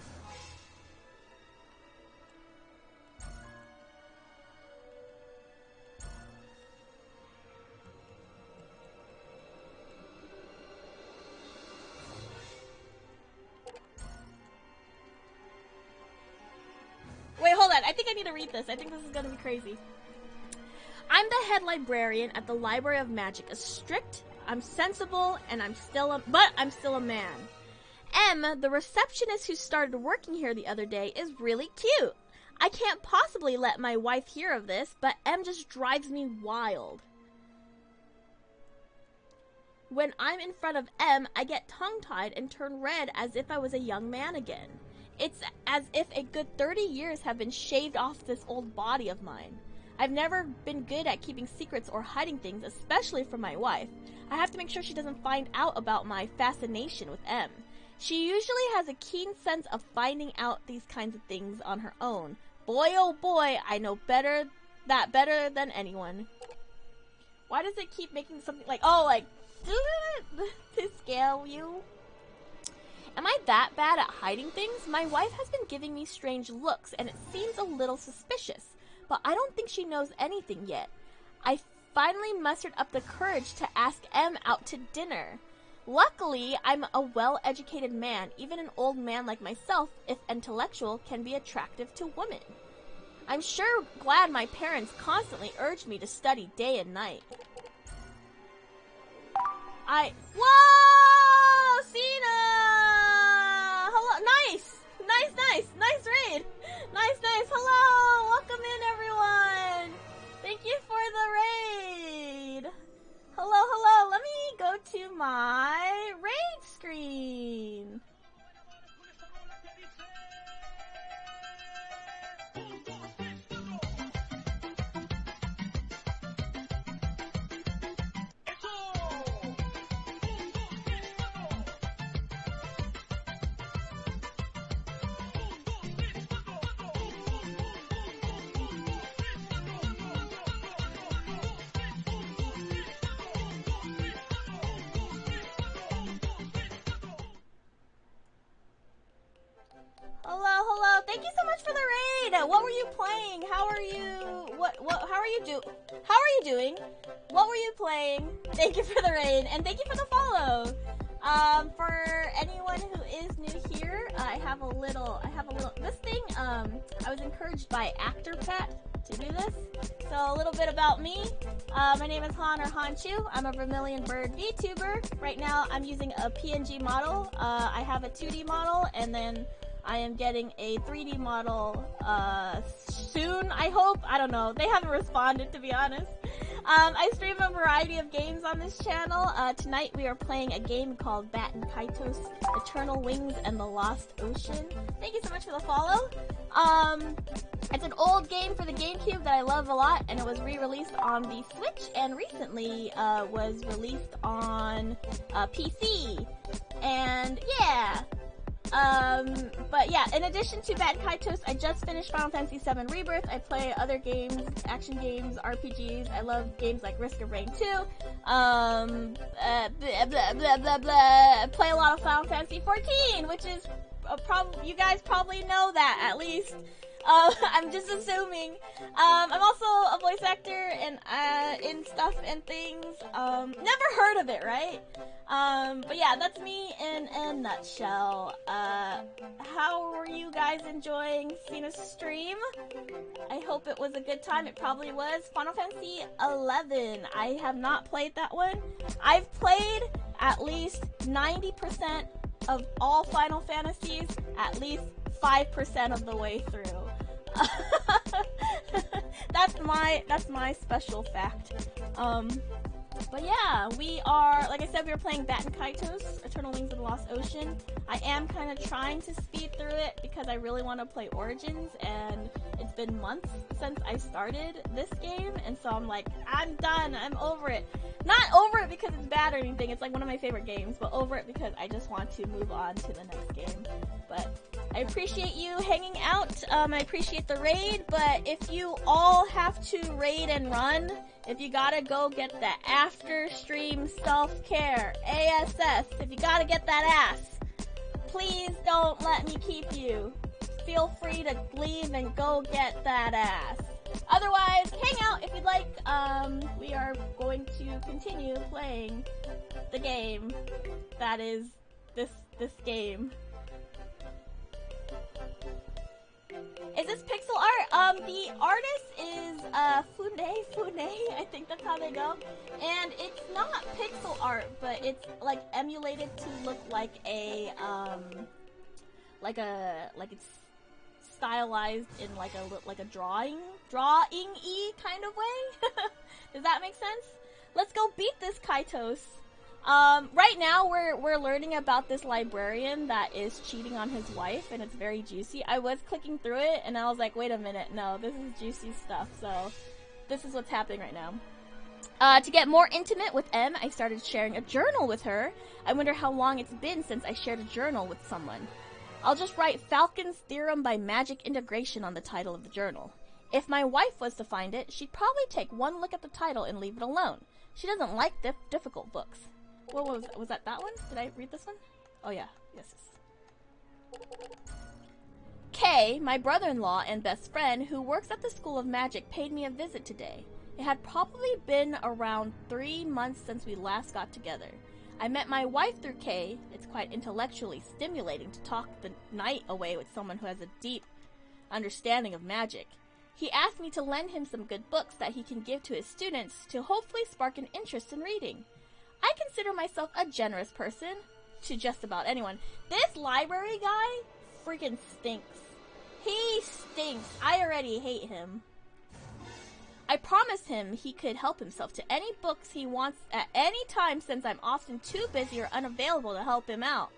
Wait, hold on. I think I need to read this. I think this is gonna be crazy. I'm the head librarian at the Library of Magic. I'm sensible, and I'm still a man. M, the receptionist who started working here the other day, is really cute. I can't possibly let my wife hear of this, but M just drives me wild. When I'm in front of M, I get tongue-tied and turn red as if I was a young man again. It's as if a good 30 years have been shaved off this old body of mine. I've never been good at keeping secrets or hiding things, especially from my wife. I have to make sure she doesn't find out about my fascination with M. She usually has a keen sense of finding out these kinds of things on her own. Boy, oh boy, I know better than anyone. Why does it keep making something like, oh, like, to scale you? Am I that bad at hiding things? My wife has been giving me strange looks, and it seems a little suspicious, but I don't think she knows anything yet. I finally mustered up the courage to ask M out to dinner. Luckily, I'm a well-educated man. Even an old man like myself, if intellectual, can be attractive to women. I'm sure glad my parents constantly urged me to study day and night. Whoa! Cena! Hello! Nice raid! Nice! Hello! Welcome in, everyone! Thank you for the raid! Hello! Let me go to my raid screen! Hello. Thank you so much for the raid. What were you playing? How are you? How are you doing? What were you playing? Thank you for the raid, and thank you for the follow. For anyone who is new here, I have a little, this thing, I was encouraged by ActorPat to do this. So a little bit about me. My name is Han or Hanchu. I'm a Vermilion Bird VTuber. Right now I'm using a PNG model. I have a 2D model, and then I am getting a 3D model, soon, I hope. I don't know. They haven't responded, to be honest. I stream a variety of games on this channel. Tonight we are playing a game called Baten Kaitos, Eternal Wings and the Lost Ocean. Thank you so much for the follow. It's an old game for the GameCube that I love a lot, and it was re-released on the Switch, and recently, was released on, PC. And, yeah. But yeah, in addition to Baten Kaitos, I just finished Final Fantasy VII Rebirth. I play other games, action games, RPGs. I love games like Risk of Rain 2. I play a lot of Final Fantasy 14, which is you guys probably know that, at least. I'm just assuming. I'm also a voice actor and in stuff and things. Never heard of it, right? But yeah, that's me in a nutshell. How were you guys enjoying Cena's stream? I hope it was a good time. It probably was. Final Fantasy 11. I have not played that one. I've played at least 90% of all Final Fantasies, at least 5% of the way through. That's my special fact. But yeah, we are, like I said, we were playing Baten Kaitos, Eternal Wings of the Lost Ocean. I am kind of trying to speed through it because I really want to play Origins, and it's been months since I started this game, and so I'm like, I'm done, I'm over it. Not over it because it's bad or anything, it's like one of my favorite games, but over it because I just want to move on to the next game. But I appreciate you hanging out, I appreciate the raid, but if you all have to raid and run, if you gotta go get that after stream self-care, ASS, if you gotta get that ass, please don't let me keep you. Feel free to leave and go get that ass. Otherwise, hang out if you'd like. We are going to continue playing the game that is this game. Is this pixel art? The artist is Fune, I think that's how they go. And it's not pixel art, but it's like emulated to look like a like it's stylized in like a drawing-y kind of way. Does that make sense? Let's go beat this Kaitos. Right now we're learning about this librarian that is cheating on his wife, and it's very juicy. I was clicking through it and I was like, wait a minute, no, this is juicy stuff. So this is what's happening right now. To get more intimate with M, I started sharing a journal with her. I wonder how long it's been since I shared a journal with someone. I'll just write Falcon's Theorem by Magic Integration on the title of the journal. If my wife was to find it, she'd probably take one look at the title and leave it alone. She doesn't like difficult books. What was that one? Did I read this one? Oh yeah, yes. Kay, my brother-in-law and best friend, who works at the School of Magic, paid me a visit today. It had probably been around 3 months since we last got together. I met my wife through Kay. It's quite intellectually stimulating to talk the night away with someone who has a deep understanding of magic. He asked me to lend him some good books that he can give to his students to hopefully spark an interest in reading. I consider myself a generous person to just about anyone. This library guy freaking stinks. He stinks. I already hate him. I promised him he could help himself to any books he wants at any time since I'm often too busy or unavailable to help him out.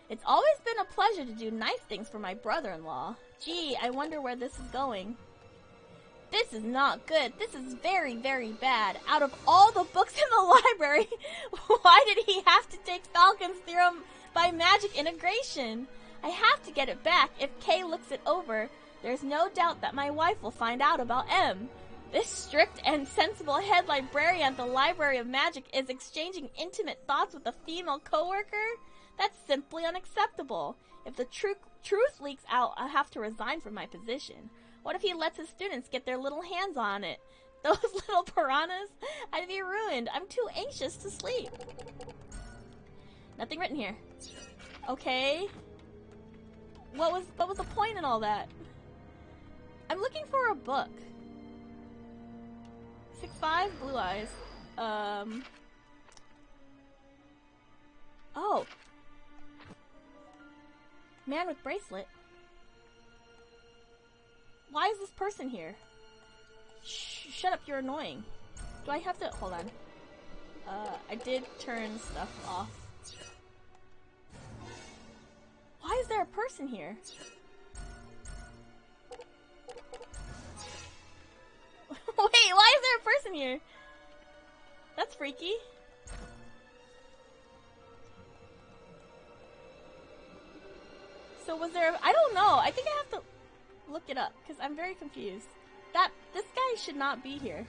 It's always been a pleasure to do nice things for my brother-in-law. Gee, I wonder where this is going. This is not good. This is very, very bad. Out of all the books in the library, why did he have to take Falcon's Theorem by Magic Integration? I have to get it back. If Kay looks it over, there's no doubt that my wife will find out about M. This strict and sensible head librarian at the Library of Magic is exchanging intimate thoughts with a female coworker? That's simply unacceptable. If the truth leaks out, I'll have to resign from my position. What if he lets his students get their little hands on it? Those little piranhas? I'd be ruined. I'm too anxious to sleep. Nothing written here. Okay. What was the point in all that? I'm looking for a book. 6'5", blue eyes. Oh. Man with bracelet. Why is this person here? Shut up, you're annoying. Do I have to... Hold on. I did turn stuff off. Why is there a person here? Wait, why is there a person here? That's freaky. So was there... I don't know. I think I have to look it up because I'm very confused. This guy should not be here.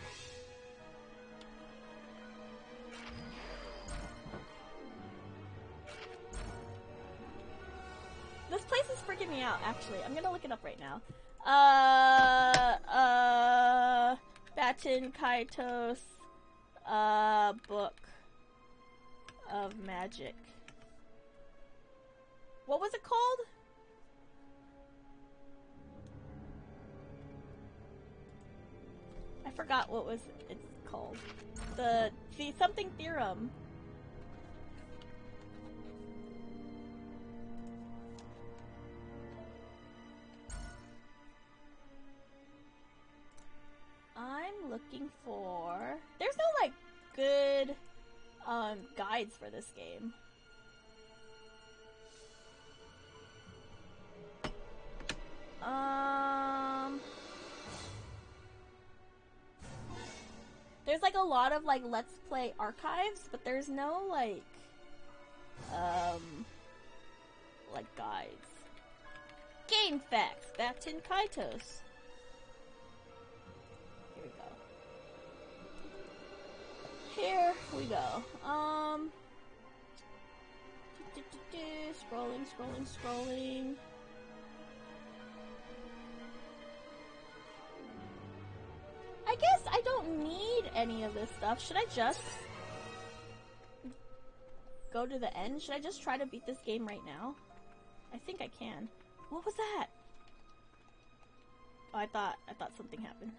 This place is freaking me out, actually. I'm gonna look it up right now. Baten Kaitos, book of magic. What was it called? I forgot what it's called. The something theorem. I'm looking for... There's no, like, good guides for this game. There's like a lot of like Let's Play archives, but there's no like guides. Game facts, Baten Kaitos. Here we go. Scrolling. I guess I don't need any of this stuff. Should I just go to the end? Should I just try to beat this game right now? I think I can. What was that? Oh, I thought something happened.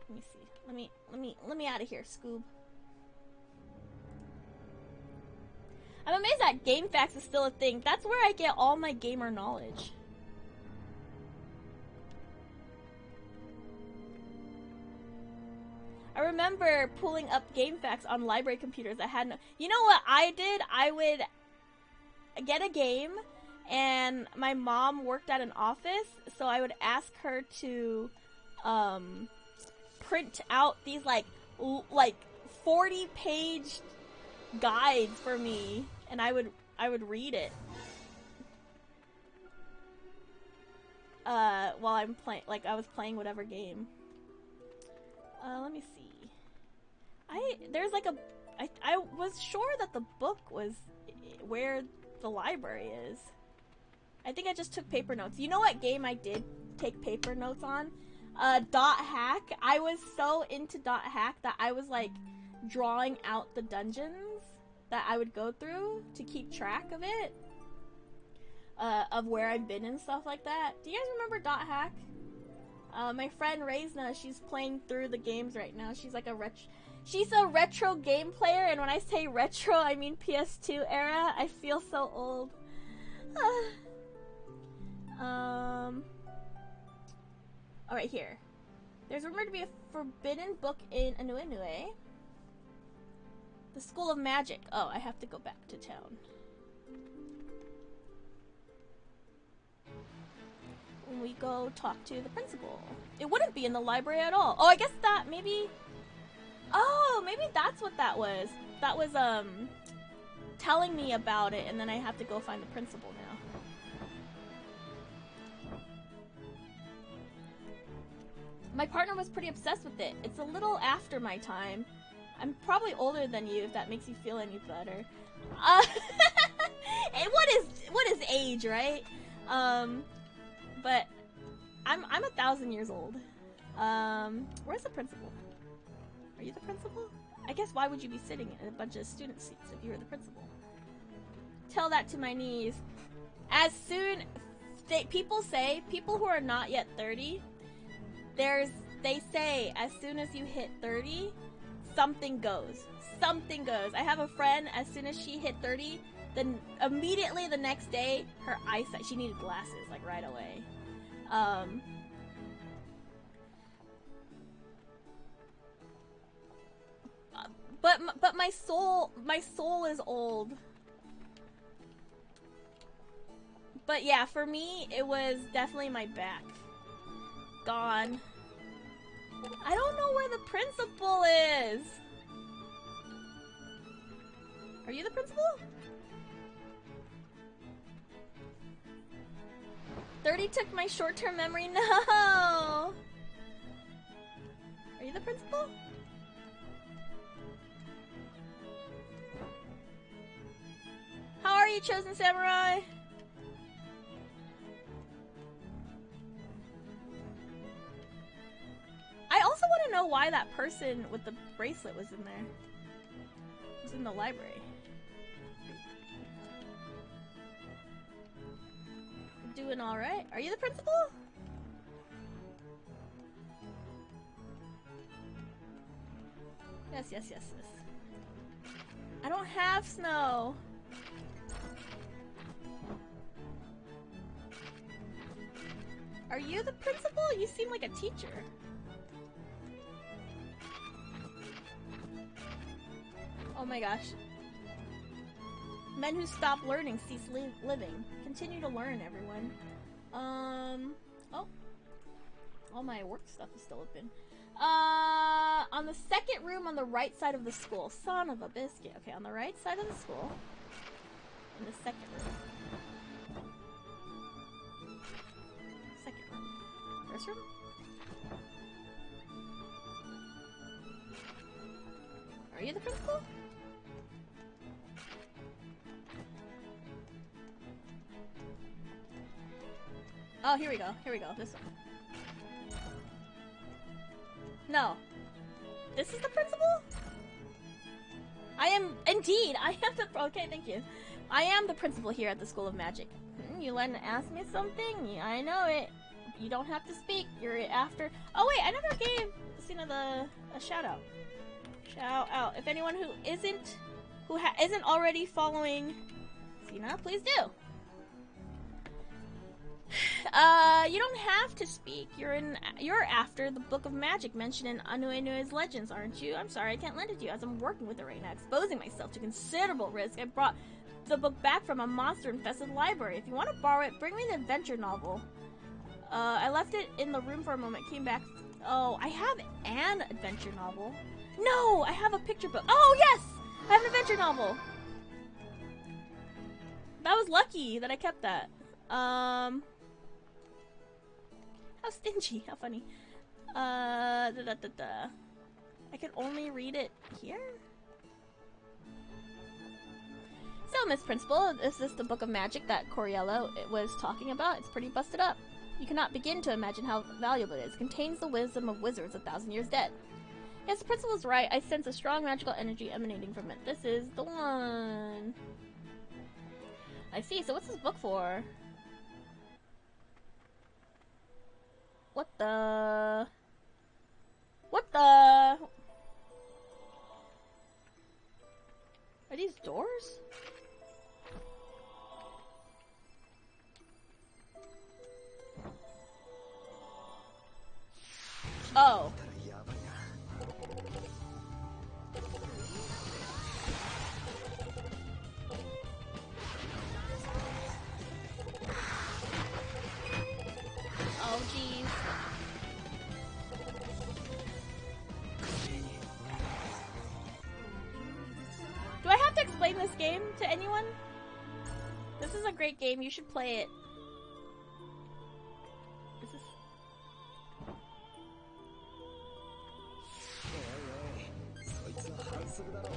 Let me see. Let me out of here, Scoob. I'm amazed that GameFAQs is still a thing. That's where I get all my gamer knowledge. I remember pulling up GameFAQs on library computers that had no... You know what I did? I would get a game, and my mom worked at an office, so I would ask her to print out these like 40-page guides for me, and I would read it while I'm playing, like I was playing whatever game. Let me see. I was sure that the book was where the library is. I think I just took paper notes. You know what game I did take paper notes on? Dot Hack. I was so into Dot Hack that I was like drawing out the dungeons that I would go through to keep track of it. Of where I've been and stuff like that. Do you guys remember Dot Hack? My friend Reisna, she's playing through the games right now. She's like she's a retro game player, and when I say retro, I mean PS2 era. I feel so old. Alright, here. There's rumored to be a forbidden book in Unedited. The School of Magic. Oh, I have to go back to town. When we go talk to the principal. It wouldn't be in the library at all. Oh, I guess that maybe... Oh, maybe that's what that was. That was, telling me about it, and then I have to go find the principal now. My partner was pretty obsessed with it. It's a little after my time. I'm probably older than you, if that makes you feel any better. What is age, right? But I'm 1,000 years old. Where's the principal? Are you the principal? I guess why would you be sitting in a bunch of student seats if you were the principal? Tell that to my niece. As soon... people say, people who are not yet 30, they say as soon as you hit 30, something goes. Something goes. I have a friend, as soon as she hit 30, then immediately the next day, her eyesight, she needed glasses, like right away. But my soul is old. But yeah, for me, it was definitely my back. Gone. I don't know where the principal is. Are you the principal? 30 took my short-term memory. No. Are you the principal? How are you, Chosen Samurai? I also want to know why that person with the bracelet was in there. It was in the library. Doing alright? Are you the principal? Yes, yes, yes, yes. I don't have snow. Are you the principal? You seem like a teacher. my gosh. Men who stop learning cease living. Continue to learn, everyone. Oh. All my work stuff is still open. On the second room on the right side of the school. Son of a biscuit. Okay, on the right side of the school. In the second room. Second room. First room? Are you the principal? Oh, here we go. Here we go. This one. No. This is the principal? I am, indeed, I am the, okay, thank you. I am the principal here at the School of Magic. You want to ask me something? Yeah, I know it. You don't have to speak. You're after, oh wait, I never gave Cena a shout out. Shout out. If anyone who isn't already following Cena, please do. You don't have to speak. You're after the Book of Magic mentioned in Anuenue's legends, aren't you? I'm sorry, I can't lend it to you as I'm working with it right now, exposing myself to considerable risk. I brought the book back from a monster-infested library. If you want to borrow it, bring me the adventure novel. I left it in the room for a moment, came back. Oh, I have an adventure novel. No, I have a picture book. Oh, yes! I have an adventure novel. That was lucky that I kept that. How stingy. How funny. I can only read it here? So, Miss Principal, is this the Book of Magic that Coriello was talking about? It's pretty busted up. You cannot begin to imagine how valuable it is. It contains the wisdom of wizards 1,000 years dead. Yes, the principal's right. I sense a strong magical energy emanating from it. This is the one. I see. So what's this book for? What the? What the? Are these doors? Oh. Oh, jeez. Do I have to explain this game to anyone? This is a great game. You should play it. This is...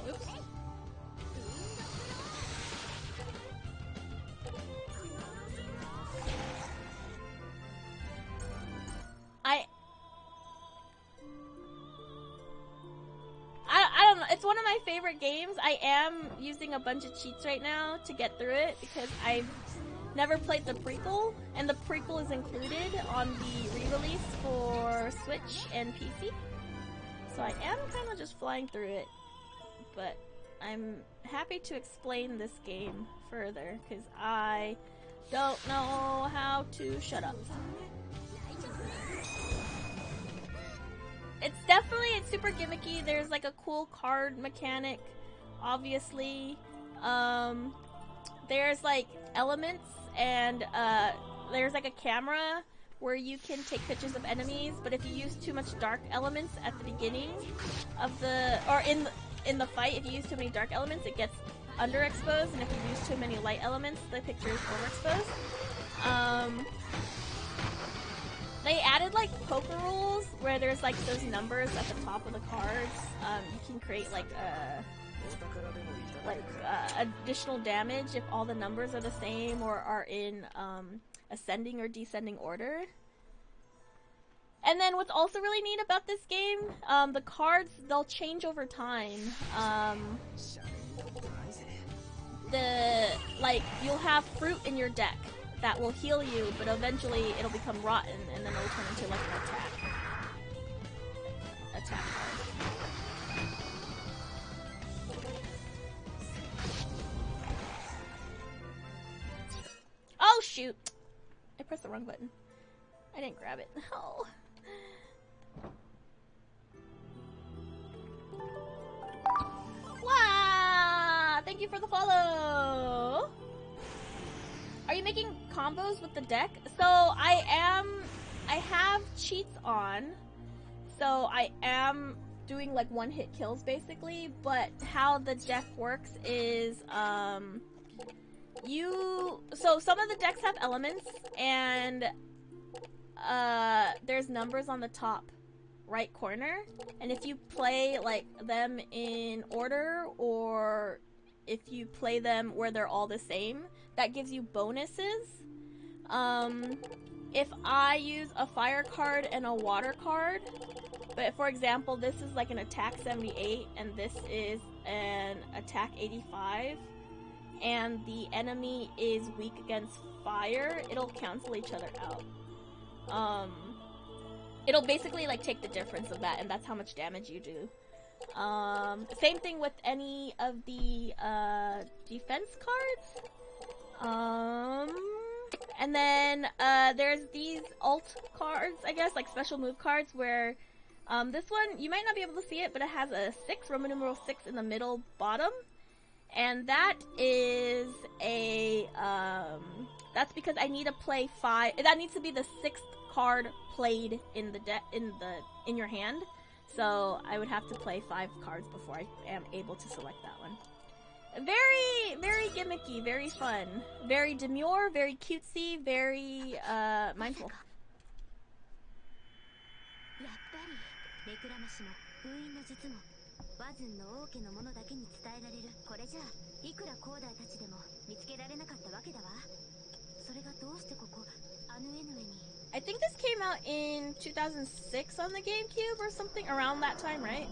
Oops. I don't know. It's one of my favorite games. I am using a bunch of cheats right now to get through it because I've never played the prequel, and the prequel is included on the re-release for Switch and PC. So I am kind of just flying through it, but I'm happy to explain this game further because I don't know how to shut up. It's super gimmicky. There's like a cool card mechanic, obviously. There's like elements, and there's like a camera where you can take pictures of enemies, but if you use too much dark elements at the beginning of the, or in the fight, if you use too many dark elements, it gets underexposed, and if you use too many light elements, the picture is overexposed. They added like poker rules where there's like those numbers at the top of the cards. You can create like additional damage if all the numbers are the same or are in ascending or descending order. And then what's also really neat about this game, the cards, they'll change over time. You'll have fruit in your deck that will heal you, but eventually it'll become rotten, and then it'll turn into like an attack card. Oh shoot! I pressed the wrong button. I didn't grab it. Oh. Wow! you for the follow. Are you making combos with the deck? So I have cheats on. So I am doing like one-hit kills basically, but how the deck works is so some of the decks have elements, and there's numbers on the top right corner, and if you play like them in order, or if you play them where they're all the same, that gives you bonuses. If I use a fire card and a water card, but for example, this is like an attack 78 and this is an attack 85, and the enemy is weak against fire, it'll cancel each other out. It'll basically like take the difference of that, and that's how much damage you do. Same thing with any of the defense cards. And then there's these alt cards, I guess, like special move cards, where this one, you might not be able to see it, but it has a 6, Roman numeral 6 in the middle bottom. And that is a, that's because I need to play 5, that needs to be the 6th card played in the in your hand. So I would have to play 5 cards before I am able to select that one. Very, very gimmicky, very fun, very demure, very cutesy, very mindful. やっぱり目くらましも封印の術もバズンの王家の者だけに伝えられる。これじゃあいくら広大たちでも見つけられなかったわけだわ。それがどうしてここアヌエヌエに。I think this came out in 2006 on the GameCube or something around that time, right?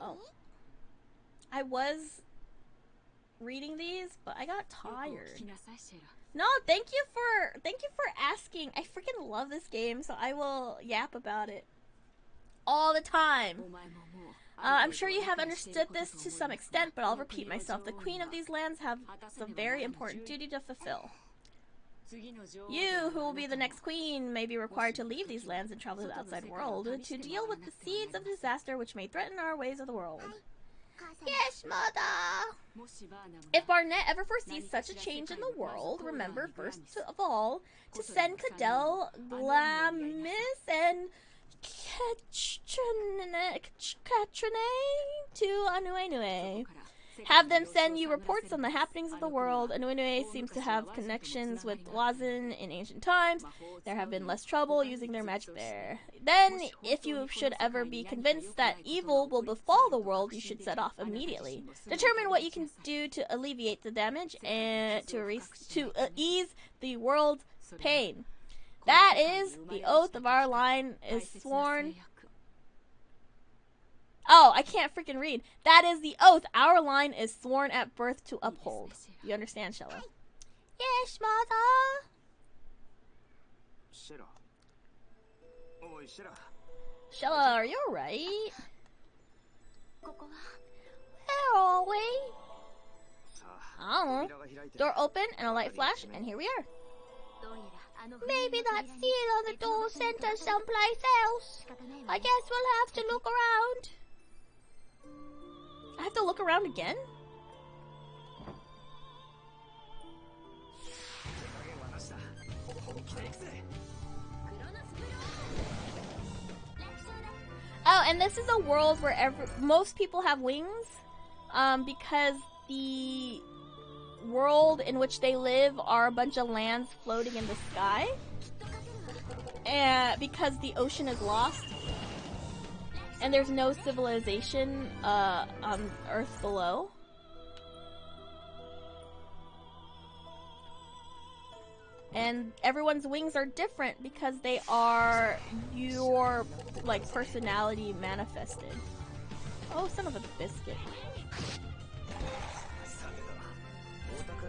Oh. I was reading these, but I got tired. No, thank you for asking. I freaking love this game, so I will yap about it all the time. I'm sure you have understood this to some extent, but I'll repeat myself. The queen of these lands have a very important duty to fulfill. You, who will be the next queen, may be required to leave these lands and travel to the outside world to deal with the seeds of disaster which may threaten our ways of the world. Yes, mother! If Barnett ever foresees such a change in the world, remember first of all to send Cadell, Glamis, and Katrine to Anuenue. Have them send you reports on the happenings of the world. Anuenue seems to have connections with Wazin in ancient times. There have been less trouble using their magic there. Then, if you should ever be convinced that evil will befall the world, you should set off immediately. Determine what you can do to alleviate the damage and to ease the world's pain. That is, the oath of our line is sworn. Oh, I can't freaking read. That is the oath our line is sworn at birth to uphold. You understand, Shella? Yes, mother. Shella, are you alright? Where are we? I don't know. Door open and a light flash, and here we are. Maybe that seal on the door sent us someplace else. I guess we'll have to look around. I have to look around again? Oh, and this is a world where most people have wings, because the world in which they live are a bunch of lands floating in the sky, and because the ocean is lost and there's no civilization on Earth below. And everyone's wings are different because they are your, like, personality manifested. Oh, son of a biscuit.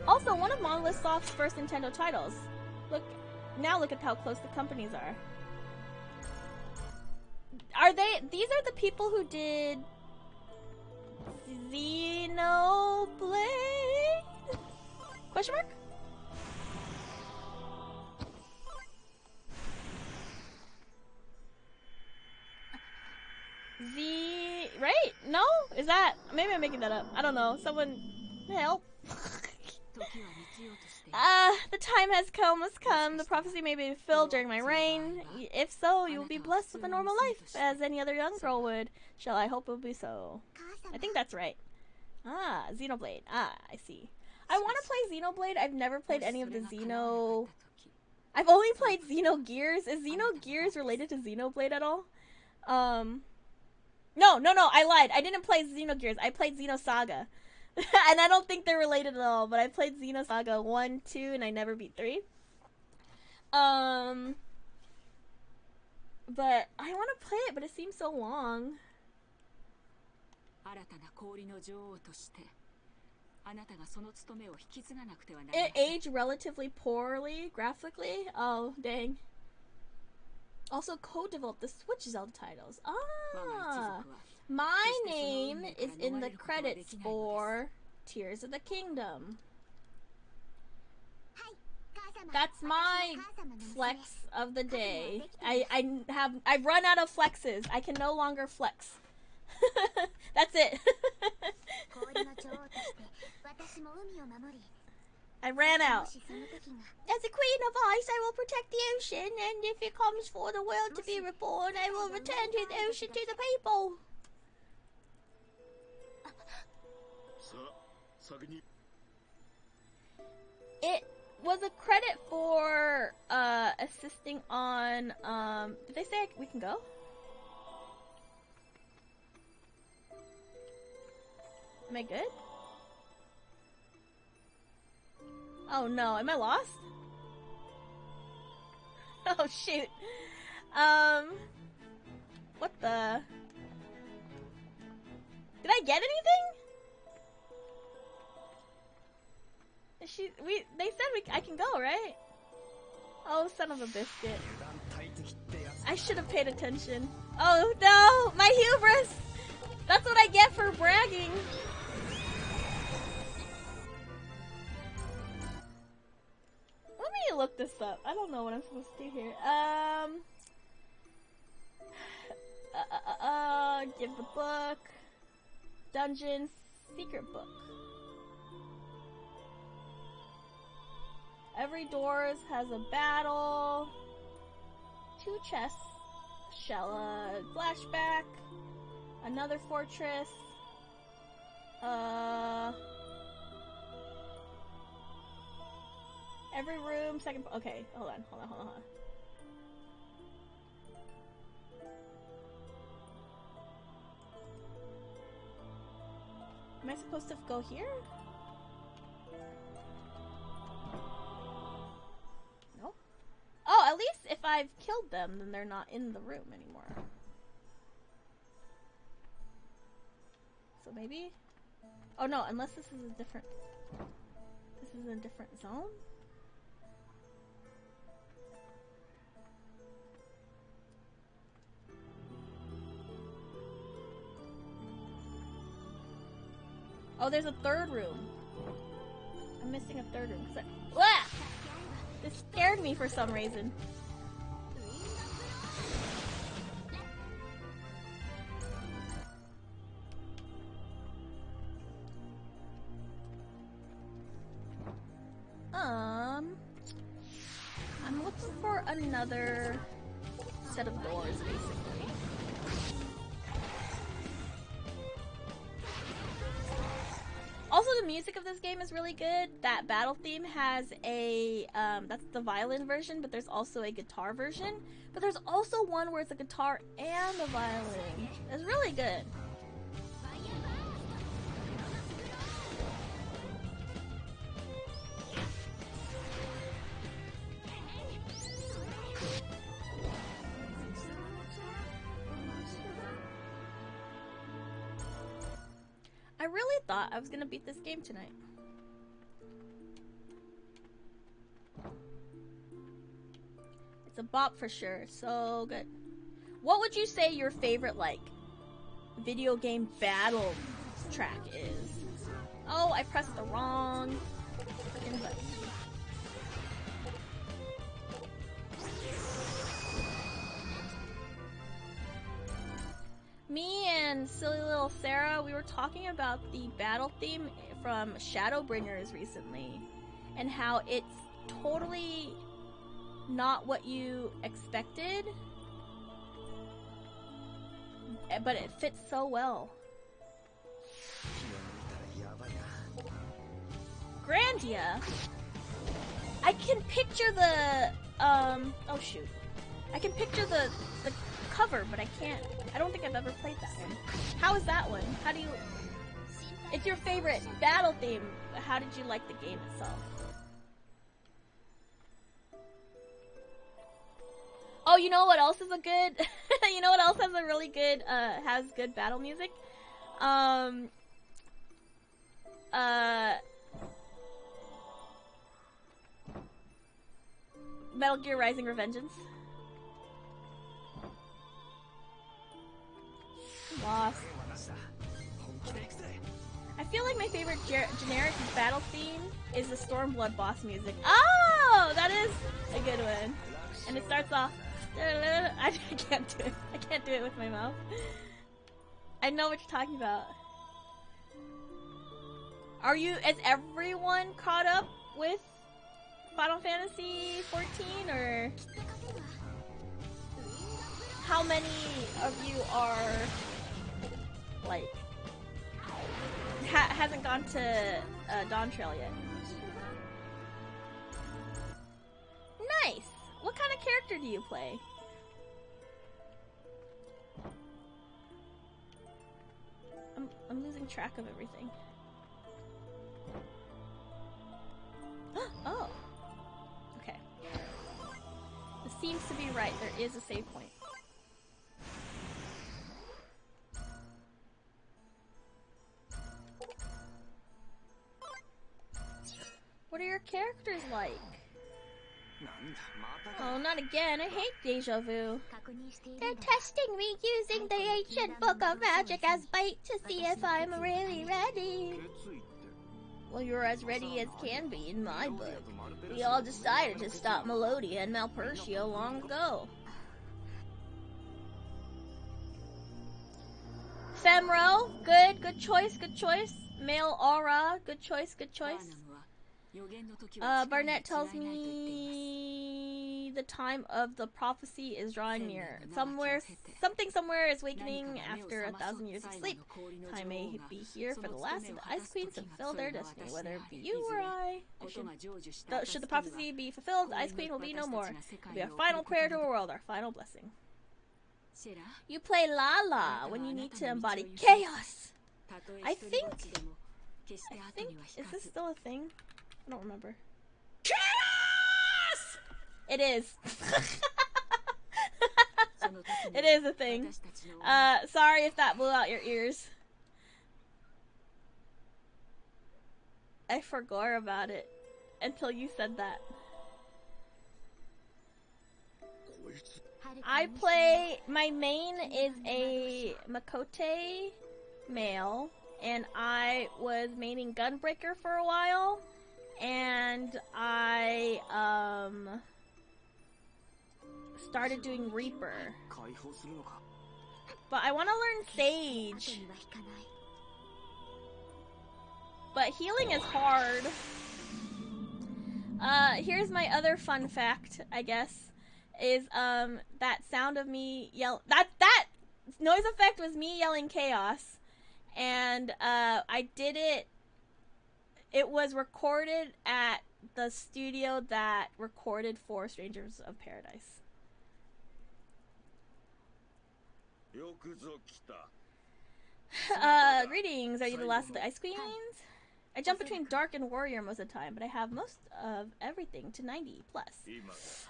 Also, one of Monolith Soft's first Nintendo titles. Look at how close the companies are. These are the people who did Xenoblade? Question mark? Right? Maybe I'm making that up. I don't know. Someone help. The time has come. The prophecy may be fulfilled during my reign. If so, you will be blessed with a normal life, as any other young girl would. Shall I hope it will be so? I think that's right. Ah, Xenoblade. Ah, I see. I want to play Xenoblade. I've never played any of the Xeno... I've only played Xenogears. Is Xenogears related to Xenoblade at all? No, I lied. I didn't play Xenogears. I played Xenosaga. And I don't think they're related at all, but I played Xenosaga 1, 2, and I never beat 3. But I want to play it, but it seems so long. It aged relatively poorly, graphically. Oh, dang. Also co-developed the Switch Zelda titles. Ah! My name is in the credits for Tears of the Kingdom. That's my flex of the day. I've run out of flexes. I can no longer flex. That's it. I ran out. As a queen of ice, I will protect the ocean, and if it comes for the world to be reborn, I will return to the ocean to the people. It was a credit for assisting on did they say we can go? Am I good? Oh no, am I lost? Oh shoot. What the? Did I get anything? They said I can go, right? Oh, son of a biscuit. I should have paid attention. Oh no, my hubris! That's what I get for bragging. Let me look this up. I don't know what I'm supposed to do here. Give the book. Dungeons. Secret book. Every doors has a battle. 2 chests. Shella flashback. Another fortress. Every room, second. Okay, hold on. Am I supposed to go here? No. Oh, at least if I've killed them, then they're not in the room anymore. So maybe? Oh no, unless this is a different... This is a different zone? Oh, there's a third room. I'm missing a third room. This scared me for some reason. I'm looking for another set of doors, basically. Also, the music of this game is really good. That battle theme has a, that's the violin version, but there's also a guitar version. But there's also one where it's a guitar and a violin. It's really good. I really thought I was gonna beat this game tonight. It's a bop for sure. So good. What would you say your favorite, like, video game battle track is? Oh, I pressed the wrong freaking button. Me and and silly little Sarah, we were talking about the battle theme from Shadowbringers recently, and how it's totally not what you expected, but it fits so well. Grandia. I can picture the oh shoot. I can picture the cover, but I don't think I've ever played that one. How is that one? How do you... It's your favorite battle theme. How did you like the game itself? Oh, you know what else is a good... you know what else has a really good, has good battle music? Metal Gear Rising Revengeance. Lost. I feel like my favorite generic battle theme is the Stormblood boss music. Oh, that is a good one. And it starts off... I can't do it. I can't do it with my mouth. I know what you're talking about. Is everyone caught up with Final Fantasy 14, or how many of you are, like, hasn't gone to Dawn Trail yet? Nice! What kind of character do you play? I'm losing track of everything. Oh! Okay. This seems to be right. There is a save point. What are your characters like? Oh, not again. I hate deja vu. They're testing me using the ancient book of magic as bait to see if I'm really ready. Well, you're as ready as can be in my book. We all decided to stop Melodia and Malpertio long ago. Femro, good choice. Male Aura, good choice. Barnett tells me the time of the prophecy is drawing near. Somewhere is wakening after 1,000 years of sleep. Time may be here for the last of the Ice Queens to fulfill their destiny, whether it be you or I. Should the prophecy be fulfilled, the Ice Queen will be no more. It will be our final prayer to our world, our final blessing. You play Lala when you need to embody chaos. I think, is this still a thing? I don't remember. Chaos! It is. It is a thing. Sorry if that blew out your ears. I forgot about it until you said that. I play, my main is a Makote male, and I was maining Gunbreaker for a while, and I started doing Reaper. But I want to learn Sage. But healing is hard. Here's my other fun fact, I guess, is that sound of me that noise effect was me yelling chaos, and I did it. It was recorded at the studio that recorded for Strangers of Paradise. Greetings. Are you the last of the Ice Queens? I jump between Dark and Warrior most of the time, but I have most of everything to 90 plus.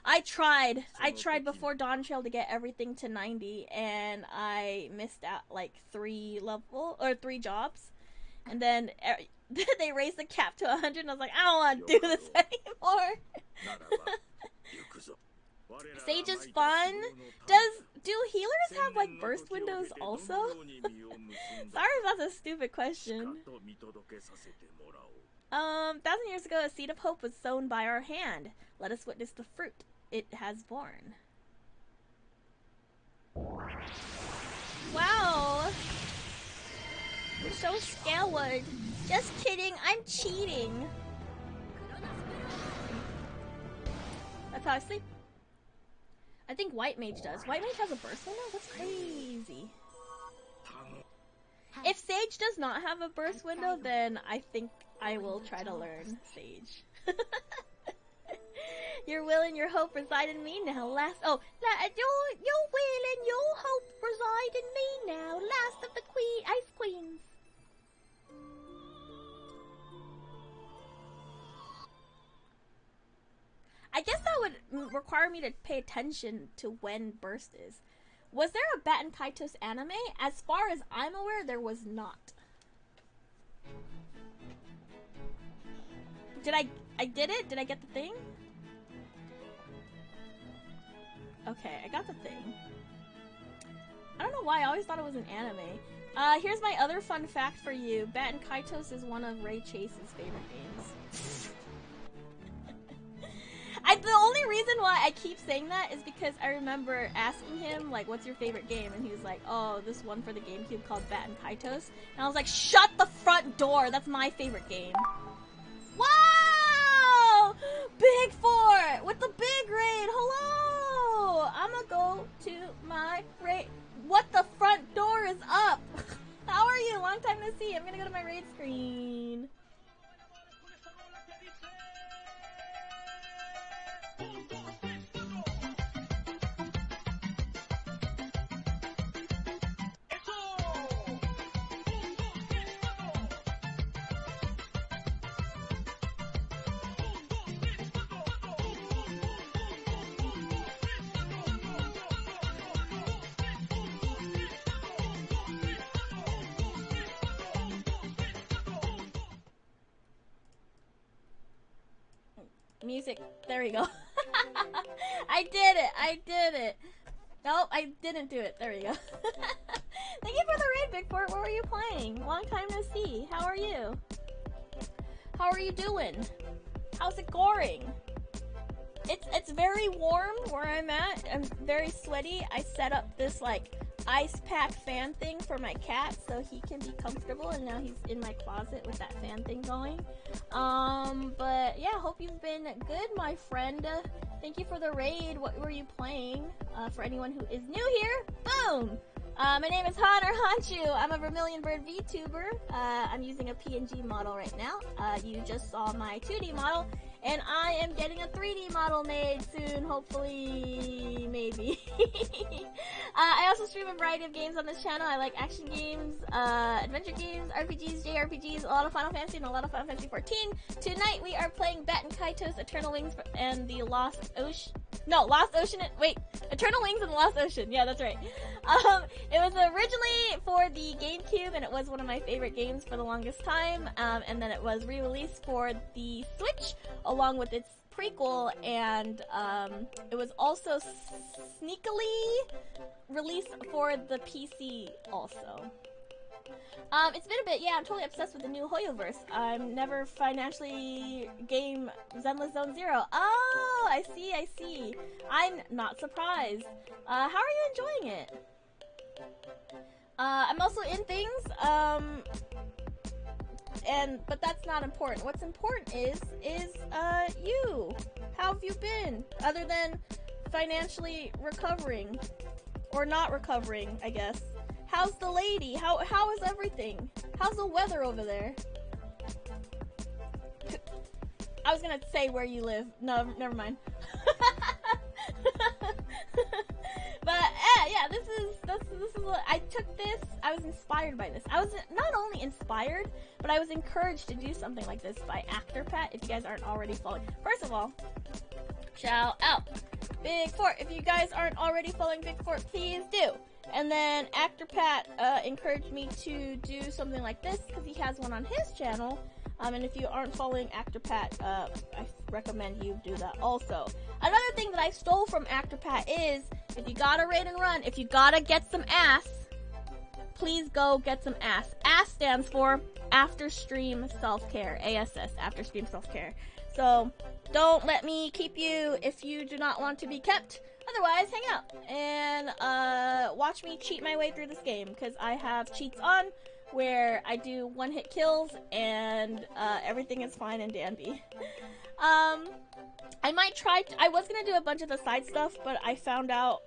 I tried before Dawn Trail to get everything to 90, and I missed out like 3 jobs, and then they raised the cap to 100, and I was like, I don't want to do this anymore. Sage is fun. Do healers have like burst windows also? Sorry if that's a stupid question. 1,000 years ago, a seed of hope was sown by our hand. Let us witness the fruit it has borne. Wow. You're so scared. Just kidding, I'm cheating. That's how I sleep. I think White Mage does. White Mage has a burst window? That's crazy. If Sage does not have a burst window, then I think I will try to learn Sage. Your will and your hope reside in me now. Your will and your hope reside in me now. Last of the Ice Queens. I guess that would require me to pay attention to when burst is. Was there a Baten Kaitos anime? As far as I'm aware, there was not. I did it? Did I get the thing? Okay, I got the thing. I don't know why, I always thought it was an anime. Here's my other fun fact for you. Baten Kaitos is one of Ray Chase's favorite games. The only reason why I keep saying that is because I remember asking him, like, what's your favorite game? And he was like, oh, this one for the GameCube called Baten Kaitos. And I was like, shut the front door! That's my favorite game. Wow! Big Fort! With the big raid! Hello! I'ma go to my raid. What, the front door is up? How are you? Long time no see. I'm gonna go to my raid screen. Music. There we go. I did it. Nope, I didn't do it. There we go. Thank you for the raid, Big Fort. What were you playing? Long time no see. How are you? How are you doing? How's it going? It's very warm where I'm at. I'm very sweaty. I set up this like ice pack fan thing for my cat so he can be comfortable, and now he's in my closet with that fan thing going. But yeah, hope you've been good, my friend. Thank you for the raid. What were you playing? For anyone who is new here, boom! My name is Hunter Hanchu. I'm a Vermilion Bird VTuber. I'm using a PNG model right now. You just saw my 2D model, and I am getting a 3D model made soon, hopefully, maybe. I also stream a variety of games on this channel. I like action games, adventure games, RPGs, JRPGs, a lot of Final Fantasy, and a lot of Final Fantasy 14. Tonight we are playing Baten Kaitos, Eternal Wings, and the Lost Ocean. No, Lost Ocean. Wait, Eternal Wings and the Lost Ocean. Yeah, that's right. It was originally for the GameCube, and it was one of my favorite games for the longest time. And then it was re-released for the Switch, along with its prequel, and it was also sneakily released for the PC also. It's been a bit, yeah, I'm totally obsessed with the new Hoyoverse. I'm never financially game Zenless Zone Zero. Oh, I see. I'm not surprised. How are you enjoying it? I'm also in things, but that's not important. What's important is you. How have you been? Other than financially recovering. Or not recovering, I guess. How's the lady? How is everything? How's the weather over there? I was gonna say where you live. No, never mind. But yeah, this is what I took this. I was inspired by this. I was not only inspired, but I was encouraged to do something like this by ActorPat. If you guys aren't already following, first of all, shout out Big Fort. If you guys aren't already following Big Fort, please do. And then ActorPat encouraged me to do something like this because he has one on his channel. And if you aren't following ActorPat, I recommend you do that also. Another thing that I stole from ActorPat is, if you gotta raid and run, if you gotta get some ass, please go get some ass. ASS stands for After Stream Self-Care. ASS, After Stream Self-Care. So, don't let me keep you if you do not want to be kept. Otherwise, hang out and watch me cheat my way through this game, because I have cheats on. where I do one-hit kills and everything is fine and dandy. I might try. I was gonna do a bunch of the side stuff, but I found out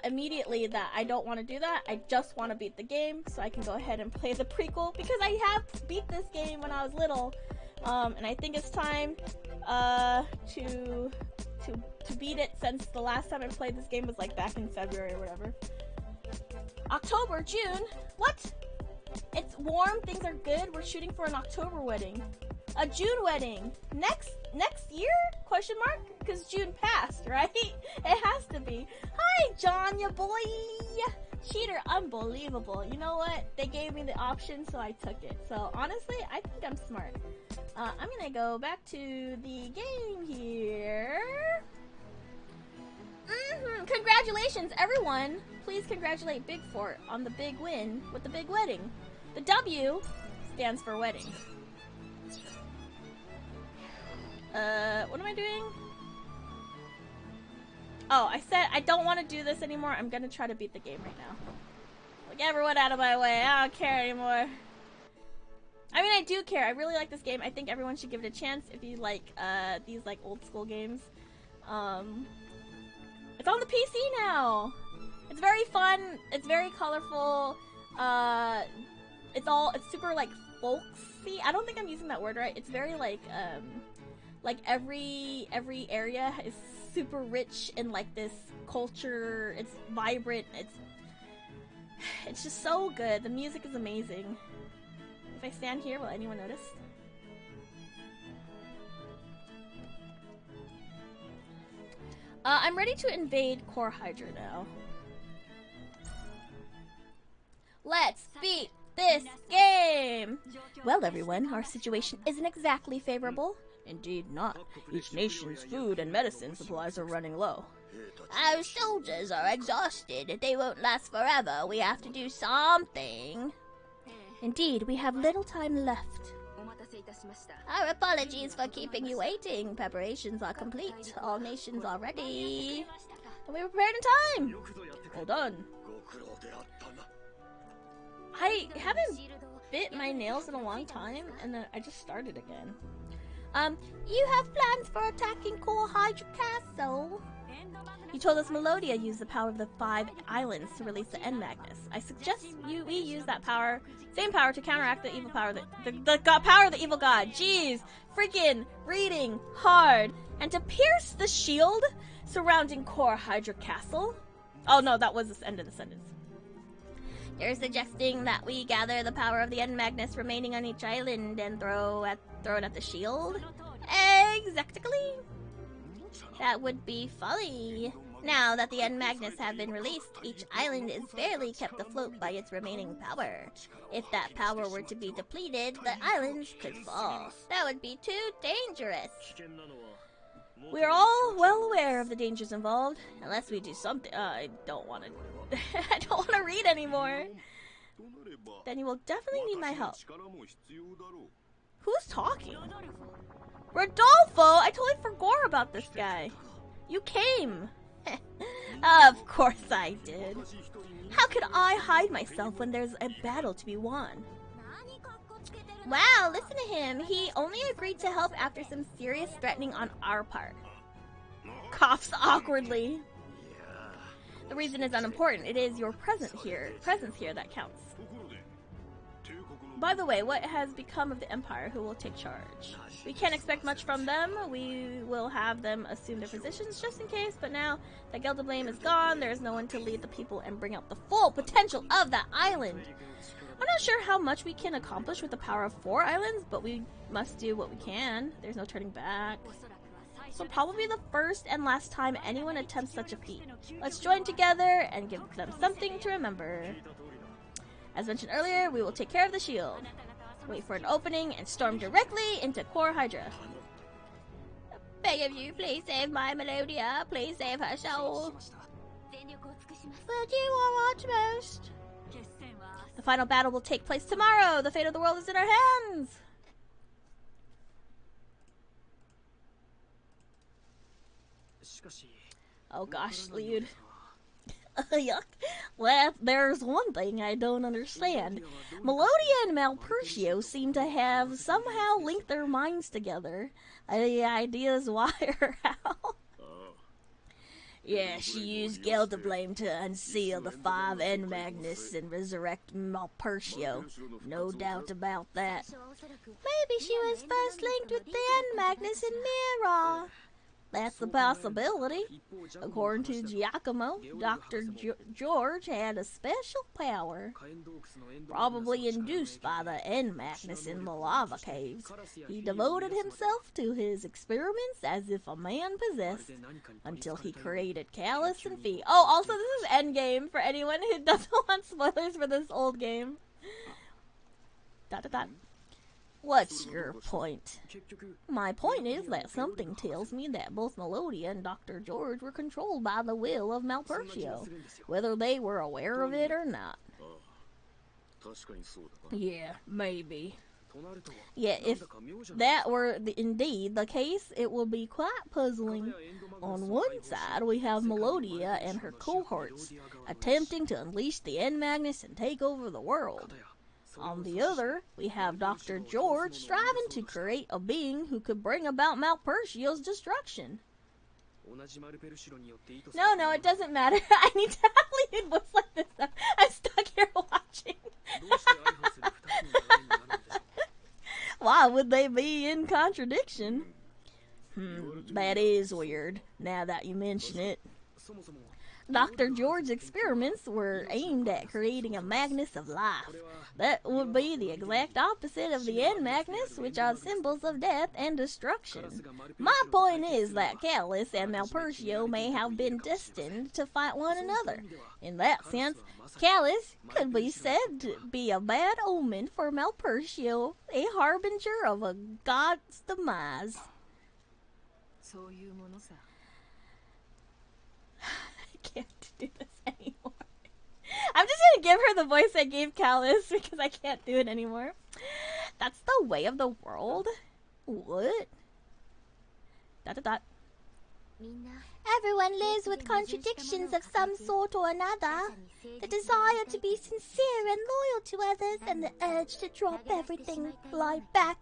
immediately that I don't want to do that. I just want to beat the game so I can go ahead and play the prequel because I have beat this game when I was little, and I think it's time to beat it since the last time I played this game was like back in February or whatever. October, June? What? It's warm, things are good, we're shooting for an October wedding. A June wedding. Next year? Question mark? Because June passed, right? It has to be. Hi, John, ya boy! Cheater, unbelievable. You know what? They gave me the option, so I took it. So, honestly, I think I'm smart. I'm gonna go back to the game here. Congratulations, everyone! Please congratulate Bigfort on the big win with the big wedding. The W stands for wedding. What am I doing? Oh, I said I don't want to do this anymore. I'm gonna try to beat the game right now. Like, everyone out of my way. I don't care anymore. I mean, I do care. I really like this game. I think everyone should give it a chance if you like, these, like, old school games. It's on the PC now! It's very fun. It's very colorful. It's super, like, folksy. I don't think I'm using that word right. It's very, like every area is super rich in, like, this culture. It's vibrant. It's just so good. The music is amazing. If I stand here, will anyone notice? I'm ready to invade Core Hydra now. Let's beat this game! Well, everyone, our situation isn't exactly favorable. Indeed not. Each nation's food and medicine supplies are running low. Our soldiers are exhausted. They won't last forever. We have to do something. Indeed, we have little time left. Our apologies for keeping you waiting. Preparations are complete. All nations are ready. And we were prepared in time. Well done. I haven't bit my nails in a long time, and then I just started again. You have plans for attacking Core Hydra Castle? You told us Melodia used the power of the 5 islands to release the End Magnus. I suggest we use that power, same power, to counteract the evil power, the power of the evil god. Jeez, freaking reading hard, and to pierce the shield surrounding Core Hydra Castle. Oh no, that was the end of the sentence. You're suggesting that we gather the power of the End Magnus remaining on each island and throw it at the shield? Exactly. That would be folly. Now that the End Magnus have been released, each island is barely kept afloat by its remaining power. If that power were to be depleted, the islands could fall. That would be too dangerous. We are all well aware of the dangers involved. Unless we do something. I don't want to. I don't want to read anymore. Then you will definitely need my help. Who's talking? Rodolfo! I totally forgot about this guy. You came. Of course I did. How could I hide myself when there's a battle to be won? Wow, listen to him. He only agreed to help after some serious threatening on our part. Coughs awkwardly. The reason is unimportant. It is your presence here that counts. By the way, what has become of the Empire? Who will take charge? We can't expect much from them. We will have them assume their positions just in case, but now that Gelda Blame is gone, there is no one to lead the people and bring out the full potential of that island. I'm not sure how much we can accomplish with the power of 4 islands, but we must do what we can. There's no turning back. So probably the first and last time anyone attempts such a feat. Let's join together and give them something to remember. As mentioned earlier, we will take care of the shield. Wait for an opening and storm directly into Core Hydra. Beg of you, please save my Melodia. Please save her soul. We'll do our utmost. The final battle will take place tomorrow. The fate of the world is in our hands. Oh gosh, Liud. Well, there's one thing I don't understand. Melodia and Malpertio seem to have somehow linked their minds together. Any ideas why or how? Yeah, she used Gelderblame to unseal the 5 End Magnus and resurrect Malpertio. No doubt about that. Maybe she was first linked with the End Magnus in Mira. That's the possibility. According to Giacomo, Dr. George had a special power, probably induced by the End Magnus in the lava caves. He devoted himself to his experiments as if a man possessed, until he created Callus and Fee. Oh, also this is Endgame for anyone who doesn't want spoilers for this old game. Dot dot dot. What's your point? My point is that something tells me that both Melodia and Dr. George were controlled by the will of Malpertio, whether they were aware of it or not. Yeah, maybe. Yeah, if that were indeed the case, it would be quite puzzling. On one side, we have Melodia and her cohorts attempting to unleash the End Magnus and take over the world. On the other, we have Dr. George striving to create a being who could bring about Malpertio's destruction. No, it doesn't matter. I need to leave voice like this. I'm stuck here watching. Why would they be in contradiction? That is weird, now that you mention it. Dr. George's experiments were aimed at creating a Magnus of life. That would be the exact opposite of the End Magnus, which are symbols of death and destruction. My point is that Callus and Malpertio may have been destined to fight one another. In that sense, Callus could be said to be a bad omen for Malpertio, a harbinger of a god's demise. Can't do this anymore. I'm just gonna give her the voice I gave Callus because I can't do it anymore. That's the way of the world? What? Dot dot dot. Everyone lives with contradictions of some sort or another. The desire to be sincere and loyal to others, and the urge to drop everything, lie back,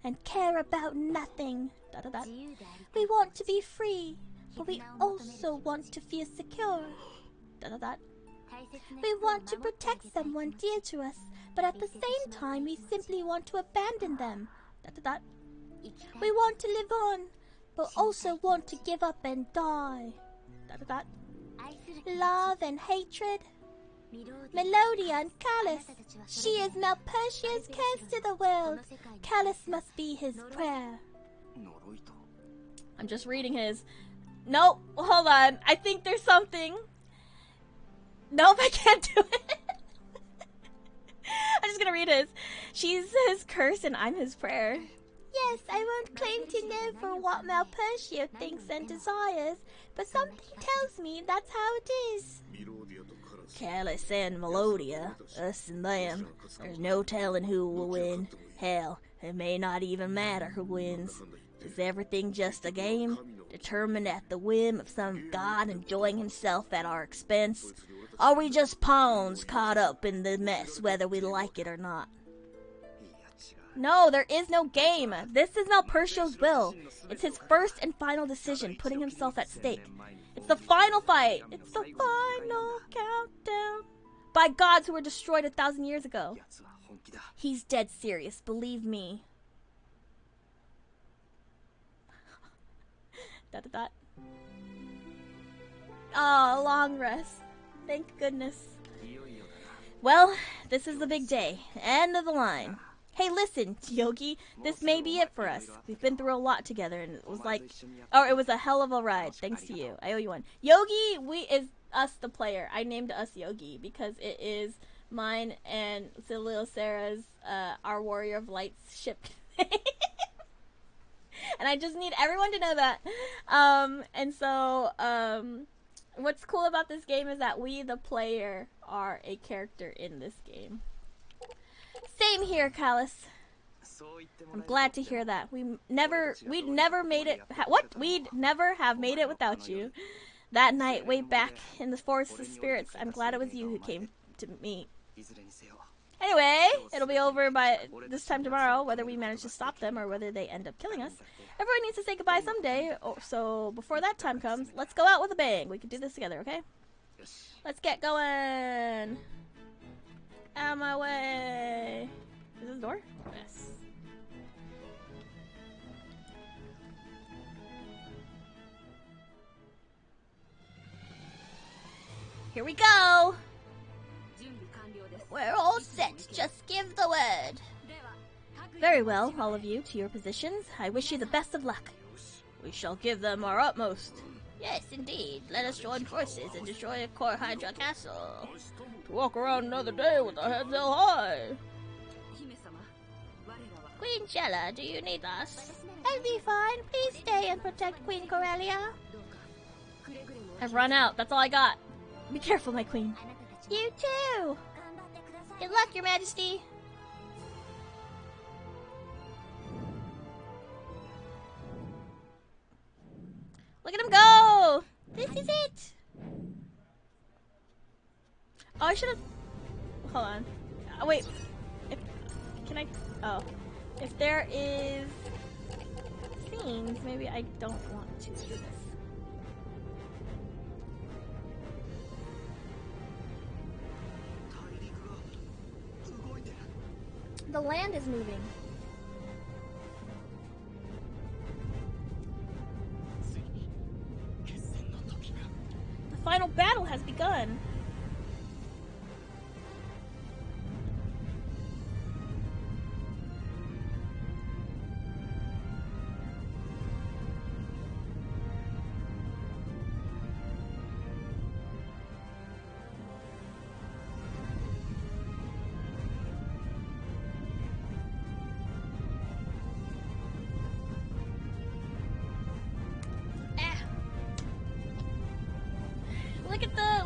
and care about nothing. Dot dot dot. We want to be free, but we also want to feel secure. Dot dot dot. We want to protect someone dear to us, but at the same time we simply want to abandon them. Dot dot dot. We want to live on, but also want to give up and die. Dot dot dot. Love and hatred. Melodia and Callus. She is Malpertio's curse to the world. Callus must be his prayer. I'm just reading his. Nope, hold on. I think there's something. Nope, I can't do it. I'm just gonna read his. She's his curse and I'm his prayer. Yes, I won't claim to know for what Malpertio thinks and desires, but something tells me that's how it is. Callus and Melodia, us and them. There's no telling who will win. Hell, it may not even matter who wins. Is everything just a game, determined at the whim of some god enjoying himself at our expense? Are we just pawns caught up in the mess, whether we like it or not? No, there is no game. This is Malpertio's will. It's his first and final decision, putting himself at stake. It's the final fight. It's the final countdown. By gods who were destroyed 1,000 years ago. He's dead serious, believe me. Dot dot dot. Oh, long rest. Thank goodness. Well, this is the big day. End of the line. Hey, listen, Yogi, this may be it for us. We've been through a lot together, and it was it was a hell of a ride, thanks to you. I owe you one. Yogi, is us the player. I named us Yogi because it is mine and Celio Sarah's, our Warrior of Light's ship. And I just need everyone to know that. What's cool about this game is that we, the player, are a character in this game. Same here, Callus. I'm glad to hear that. We'd never made it. We'd never have made it without you. That night, way back in the forest of spirits, I'm glad it was you who came to me. Anyway, it'll be over by this time tomorrow, whether we manage to stop them or whether they end up killing us. Everyone needs to say goodbye someday, so before that time comes, let's go out with a bang. We can do this together, okay? Let's get going. Out of my way. Is this a door? Yes. Here we go. We're all set. Just give the word. Very well, all of you, to your positions. I wish you the best of luck. We shall give them our utmost. Yes, indeed. Let us join forces and destroy Core Hydra Castle. To walk around another day with our heads held high. Queen Jella, do you need us? I'll be fine. Please stay and protect Queen Corellia. I've run out. That's all I got. Be careful, my queen. You too. Good luck, Your Majesty. Look at him go! This is it. Oh, I should have... Hold on. Wait. Can I... Oh. If there is... scenes, maybe I don't want to do this. The land is moving. The final battle has begun.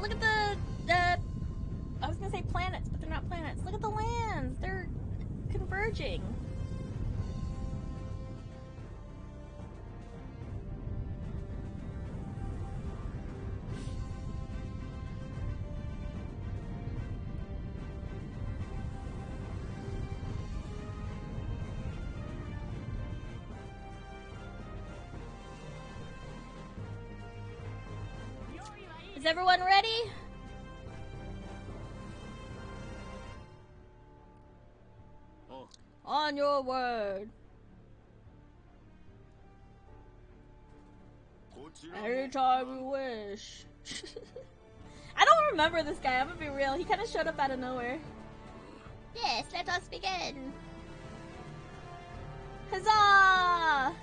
Look at the I was gonna say planets, but they're not planets. Look at the lands. They're converging. Is everyone ready? On your word. Anytime you wish. I don't remember this guy, I'm gonna be real. He kind of showed up out of nowhere. Yes, let us begin. Huzzah!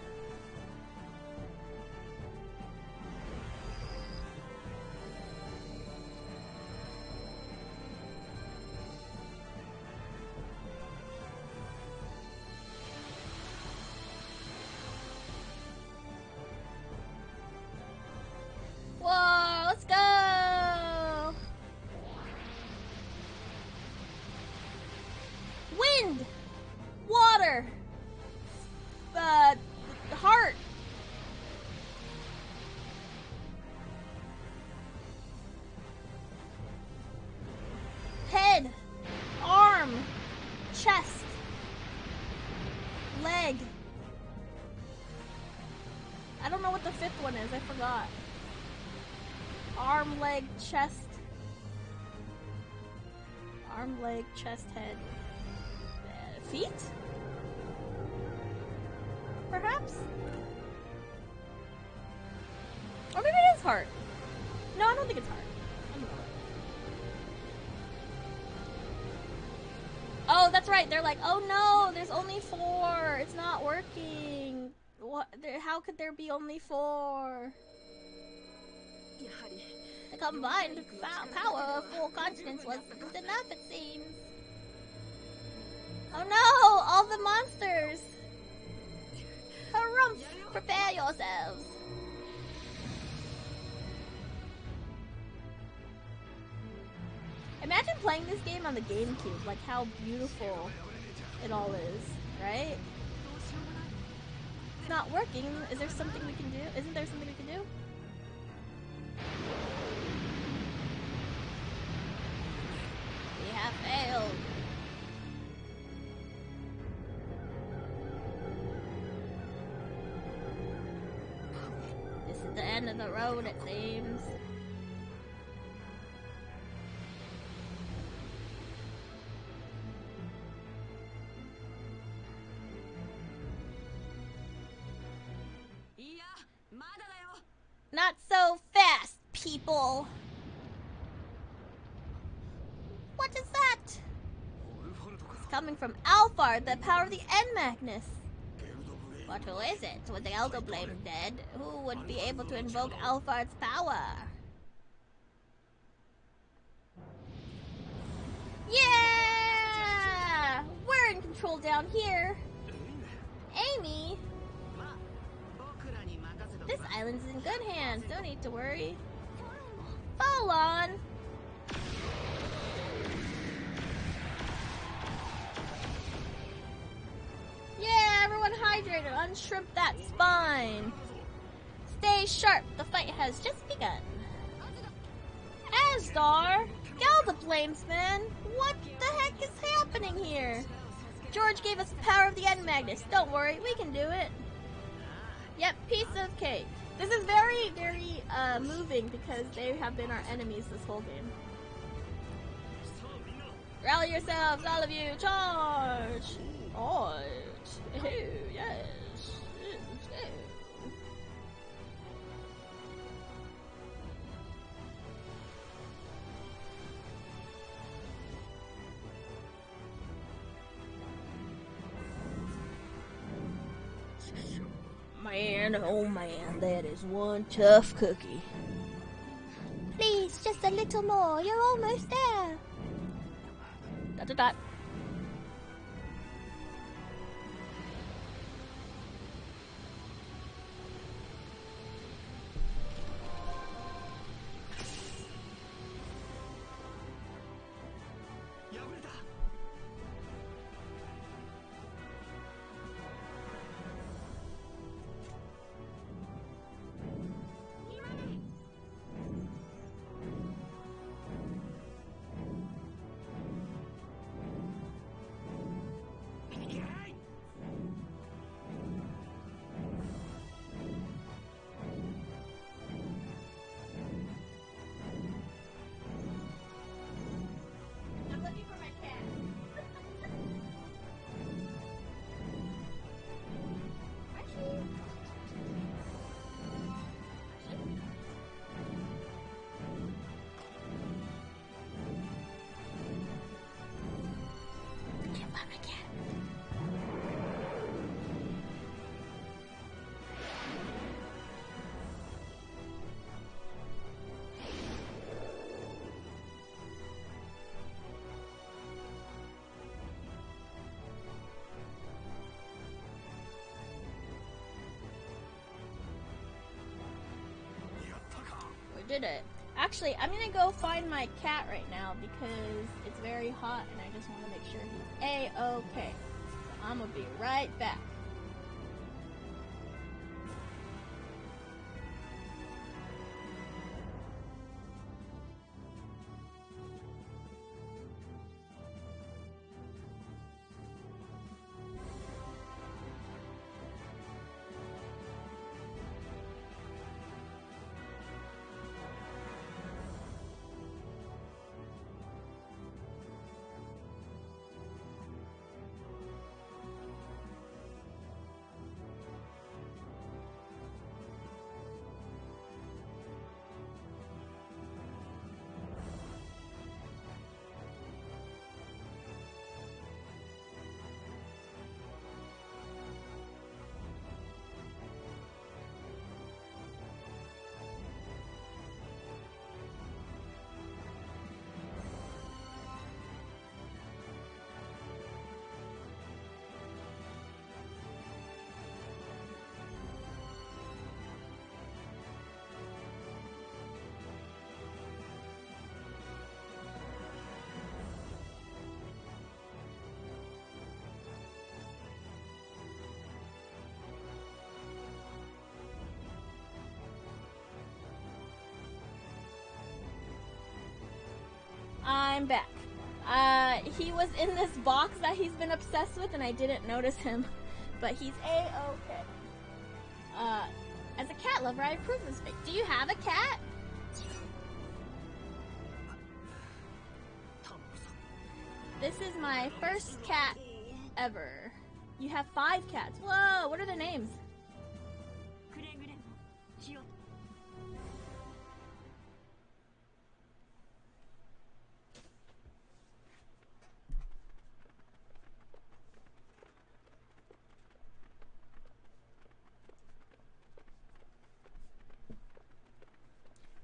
Whoa, let's go! Wind! Water! Heart! Head! Arm! Chest! Leg! I don't know what the fifth one is, I forgot. Arm, leg, chest. Arm, leg, chest, head. Feet? Perhaps? Or maybe it is heart. No, I don't think it's heart. I don't know. Oh, that's right. They're like, oh no, there's only 4. It's not working. What? How could there be only 4? The combined power of 4 continents was enough, it seems. Oh no! All the monsters! Harumph! Prepare yourselves. Imagine playing this game on the GameCube, like how beautiful it all is, right? It's not working. Is there something we can do? Isn't there something we can do? failed. This is the end of the road, it seems. Not so fast, people! What is that? It's coming from Alphard, the power of the End Magnus. But who is it? With the Elder Blame dead, who would be able to invoke Alphard's power? Yeah! We're in control down here. Amy? This island's in good hands. Don't need to worry. Fall on! Yeah, everyone hydrated. Unshrimp that spine. Stay sharp. The fight has just begun. Asdar? Galda Blamesman? What the heck is happening here? George gave us the power of the End Magnus. Don't worry, we can do it. Yep, piece of cake. This is very, very moving because they have been our enemies this whole game. Rally yourselves, all of you, charge! Right. Oh, yes. Man, oh man, that is one tough cookie. Please, just a little more. You're almost there. Dot dot dot. Did it. Actually, I'm gonna go find my cat right now because it's very hot and I just want to make sure he's A-okay. So I'm gonna be right back. I'm back. He was in this box that he's been obsessed with, and I didn't notice him. But he's A-okay. As a cat lover, I approve of this pic. Do you have a cat? This is my first cat ever. You have 5 cats. Whoa, what are their names?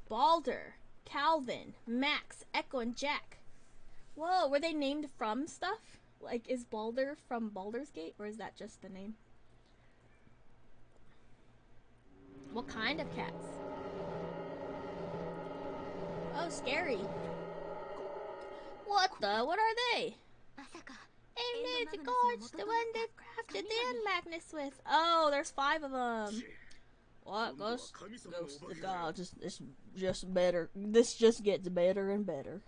Balder, Calvin, Max, Echo, and Jack. Whoa, were they named from stuff? Like, is Balder from Baldur's Gate, or is that just the name? What kind of cats? Oh, scary. What the? What are they? Aim near the gorge, the one they've crafted the end Magnus with. Oh, there's 5 of them. What? Ghost the god. This just better. This just gets better and better.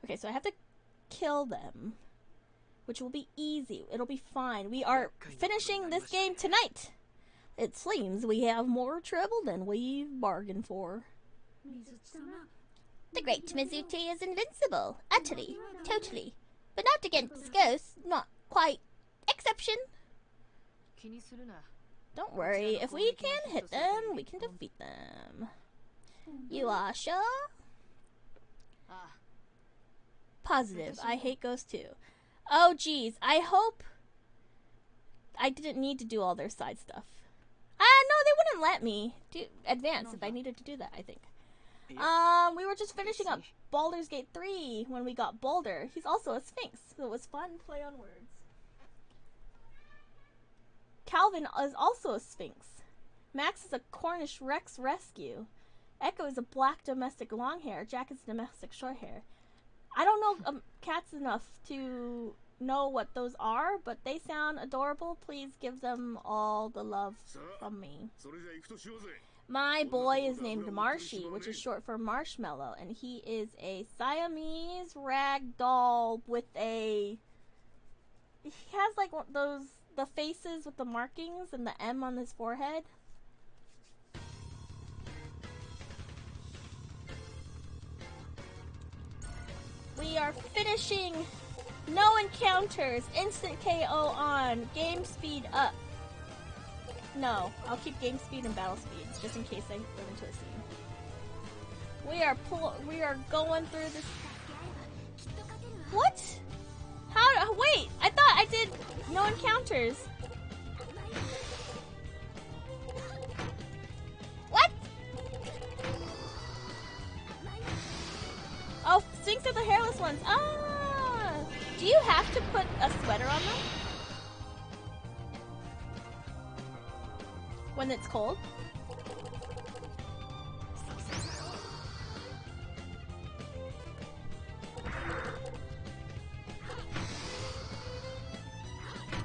Okay, so I have to kill them, which will be easy. It'll be fine. We are finishing this game tonight. It seems we have more trouble than we've bargained for. The great Mizuti is invincible. Utterly. Totally. But not against ghosts. Not quite. Exception. Don't worry. If we can hit them, we can defeat them. You are sure? Positive. I hate ghosts too. Oh, geez. I hope I didn't need to do all their side stuff. No, they wouldn't let me do advance if I needed to do that, I think. We were just finishing up Baldur's Gate 3 when we got Balder. He's also a Sphinx, so it was fun play on words. Calvin is also a Sphinx. Max is a Cornish Rex rescue. Echo is a black domestic long hair. Jack is a domestic short hair. I don't know cats enough to know what those are, but they sound adorable. Please give them all the love from me. My boy is named Marshy, which is short for Marshmallow, and he is a Siamese rag doll with a... He has like the faces with the markings and the M on his forehead. We are finishing. No encounters. Instant KO on. Game speed up. No, I'll keep game speed and battle speeds just in case I run into a scene. We are going through this. What? How? Wait, I thought I did no encounters. What? Oh, Sphinx are the hairless ones. Ah! Do you have to put a sweater on them? When it's cold?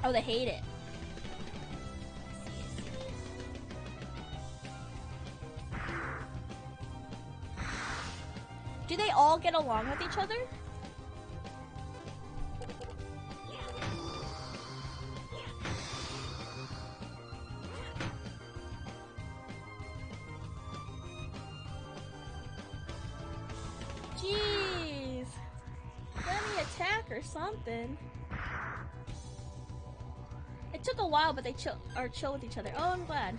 Oh, they hate it. Do they all get along with each other? Jeez. Let me attack or something. It took a while, but they chill with each other. Oh, I'm glad.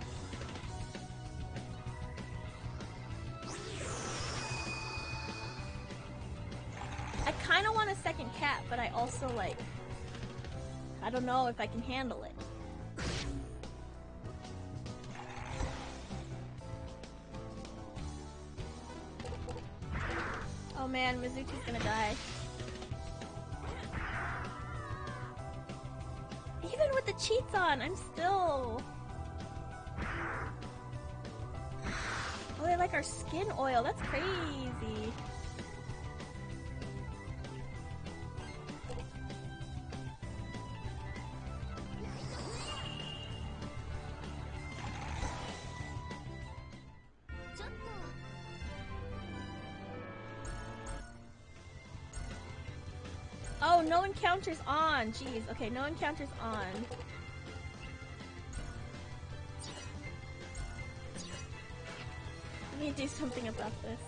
I kind of want a second cat, but I also like... I don't know if I can handle it. Oh man, Mizuki's gonna die. Even with the cheats on, I'm still... Oh, they like our skin oil. That's crazy. no encounters on. Jeez. Okay, no encounters on. Let me do something about this.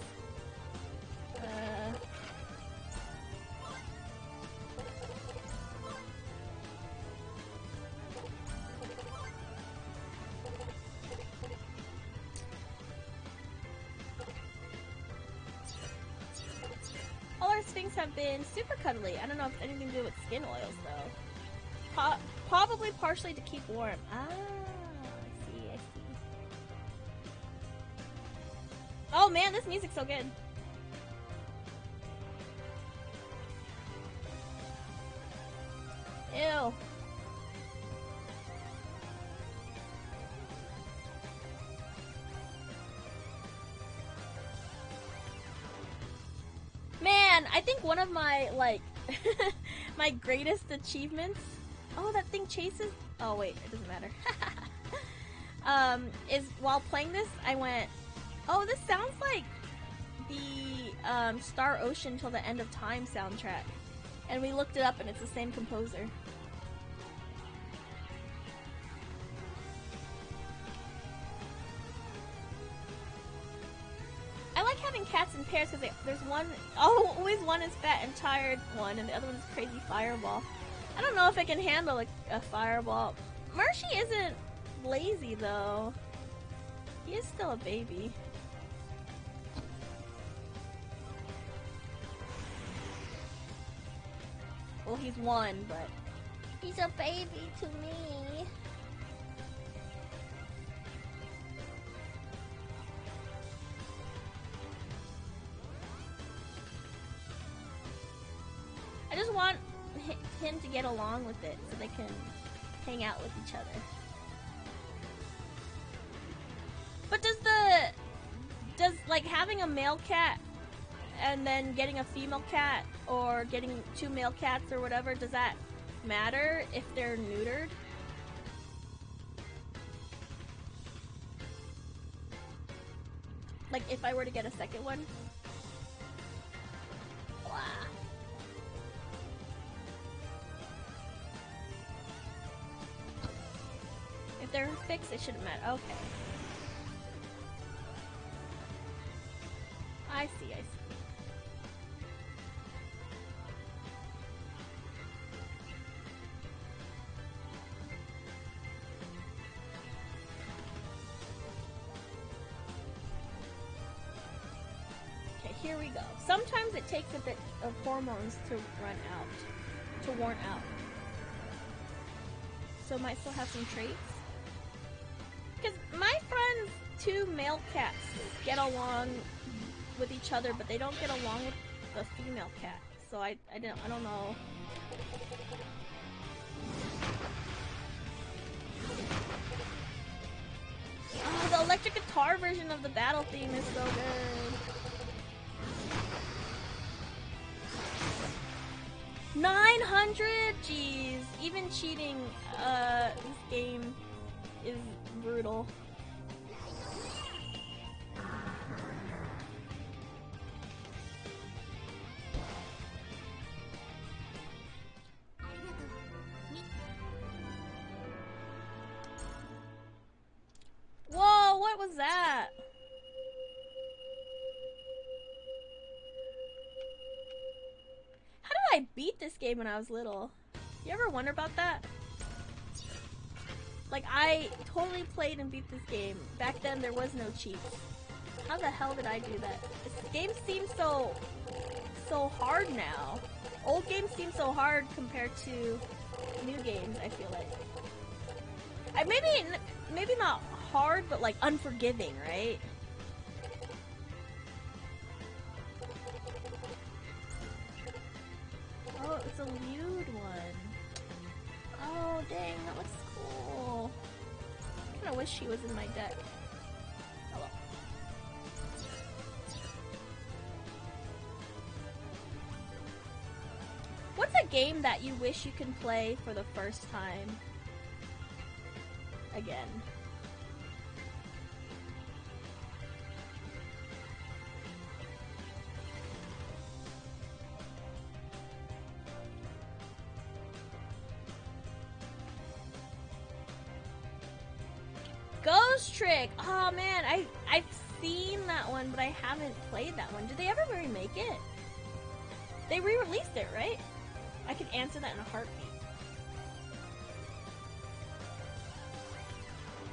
All our Sphinx have been super cuddly. I don't know if it's anything to do with skin oils, though. Probably partially to keep warm. Ah, I see, I see. Oh man, this music's so good. Ew. Man, I think one of my, like, my greatest achievements... Oh, that thing chases... Oh, wait, it doesn't matter. Is while playing this, I went, oh, this sounds like the Star Ocean Till the End of Time soundtrack. And we looked it up, and it's the same composer. I like having cats in pairs because there's one, always one is fat and tired one, and the other one's crazy fireball. I don't know if I can handle a fireball. Mercy isn't lazy though. He is still a baby. Well, he's one, but he's a baby to me. I just want him to get along with it so they can hang out with each other. But does like having a male cat and then getting a female cat or getting two male cats or whatever, does that matter if they're neutered? Like if I were to get a second one? Wow. If they're fixed, it shouldn't matter. Okay. I see, I see. Okay, here we go. Sometimes it takes a bit of hormones to run out, to worn out. So might still have some traits. Because my friend's two male cats get along with each other, but they don't get along with the female cat. So I don't know. Oh, the electric guitar version of the battle theme is so good. 900? Jeez. Even cheating, this game is brutal. Whoa, what was that? How did I beat this game when I was little? You ever wonder about that? Like, I totally played and beat this game. Back then, there was no cheats. How the hell did I do that? This game seems so hard now. Old games seem so hard compared to new games, I feel like. Maybe not hard, but like unforgiving, right? Oh, it's a lewd one. Oh, dang, that looks cool. I kinda wish she was in my deck. Oh well. What's a game that you wish you can play for the first time again? Ghost Trick! Oh man, I've seen that one, but I haven't played that one. Did they ever remake it? They re-released it, right? I can answer that in a heartbeat.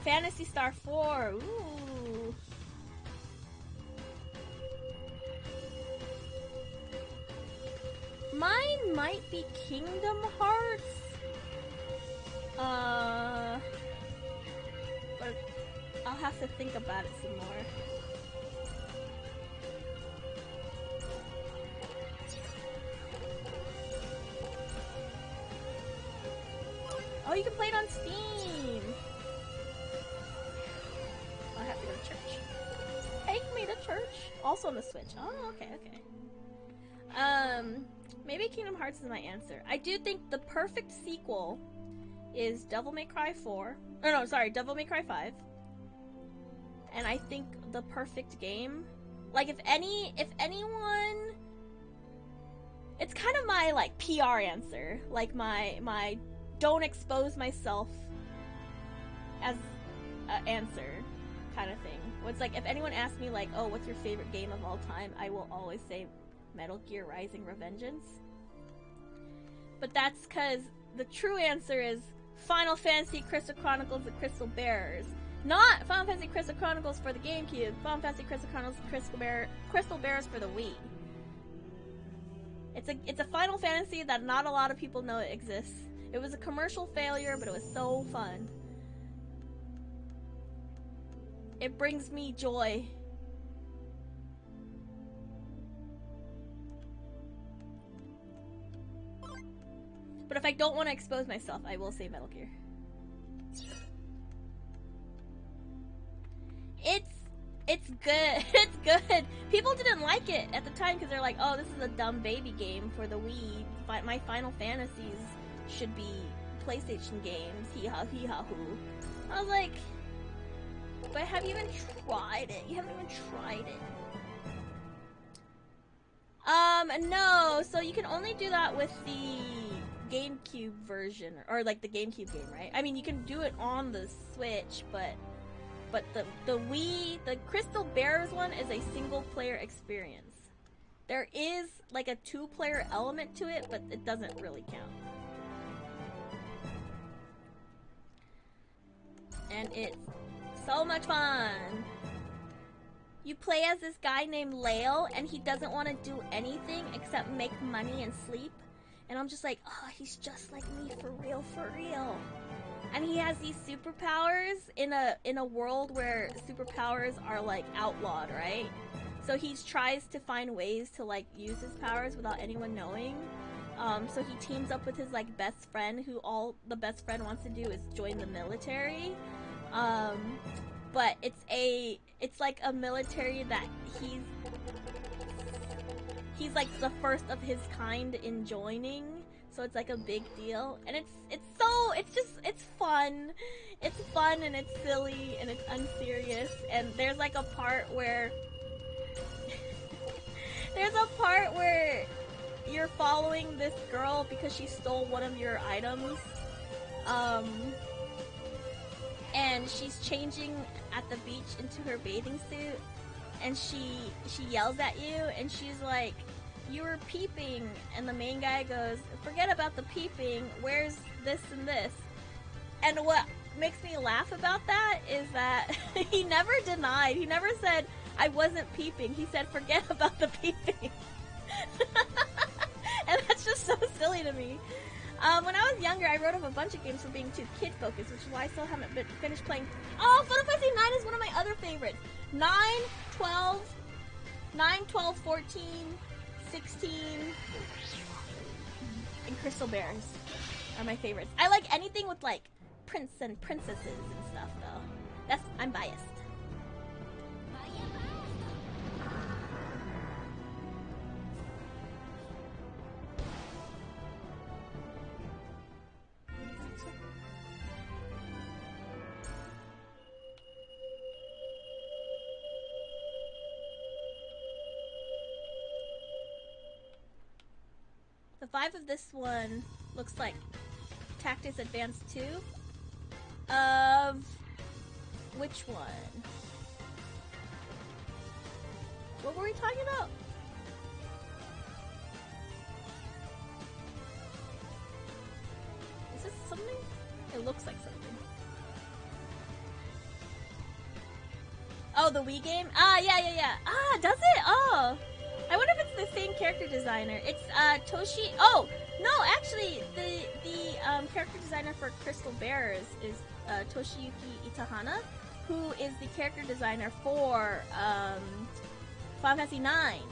Phantasy Star 4, ooh. Mine might be Kingdom Hearts. But I'll have to think about it some more. Oh, you can play it on Steam. I'll have to go to church. Take me to church. Also on the Switch. Oh, okay, okay. Maybe Kingdom Hearts is my answer. I do think the perfect sequel is Devil May Cry 4. Oh no, sorry, Devil May Cry 5. And I think the perfect game, like if anyone, it's kind of my like PR answer, like my don't expose myself as an answer kind of thing. It's like if anyone asks me like, oh, what's your favorite game of all time, I will always say Metal Gear Rising: Revengeance. But that's because the true answer is Final Fantasy Crystal Chronicles: The Crystal Bearers. Not Final Fantasy Crystal Chronicles for the GameCube, Final Fantasy Crystal Chronicles Crystal Bearers for the Wii. It's a Final Fantasy that not a lot of people know it exists. It was a commercial failure, but it was so fun. It brings me joy. But if I don't want to expose myself, I will say Metal Gear. It's good. It's good. People didn't like it at the time because they're like, oh, this is a dumb baby game for the Wii. My Final Fantasies should be PlayStation games. Hee ha hee ha hoo. I was like, but have you even tried it? You haven't even tried it. No. So you can only do that with the GameCube version, or like the GameCube game, right? I mean, you can do it on the Switch, but the Wii, the Crystal Bears one is a single player experience. There is like a 2-player element to it, but it doesn't really count. And it's so much fun. You play as this guy named Lael, and he doesn't want to do anything except make money and sleep. And I'm just like, oh, he's just like me, for real, for real. And he has these superpowers in a world where superpowers are like outlawed, right? So he tries to find ways to like use his powers without anyone knowing. So he teams up with his like best friend, who all the best friend wants to do is join the military. But it's like a military that he's like the first of his kind in joining, so it's like a big deal. And it's fun. It's fun and it's silly and it's unserious. And there's like a part where you're following this girl because she stole one of your items. And she's changing at the beach into her bathing suit, and she yells at you, and she's like, you were peeping, and the main guy goes, forget about the peeping, where's this and this? And what makes me laugh about that is that he never denied, he never said, I wasn't peeping, he said, forget about the peeping. And that's just so silly to me. When I was younger, I wrote up a bunch of games for being too kid-focused, which is why I still haven't finished playing. Oh, Final Fantasy 9 is one of my other favorites. 9, 12, 14, 16, and Crystal Bears are my favorites. I like anything with, like, prince and princesses and stuff, though. I'm biased. The 5 of this one looks like Tactics Advance 2 of Which one? What were we talking about? Is this something? It looks like something. Oh, the Wii game? Ah, yeah. Ah, does it? Oh. I wonder if it's the same character designer. It's Toshi. Oh, no, actually, the character designer for Crystal Bears is Toshiyuki Itahana, who is the character designer for Final Fantasy IX.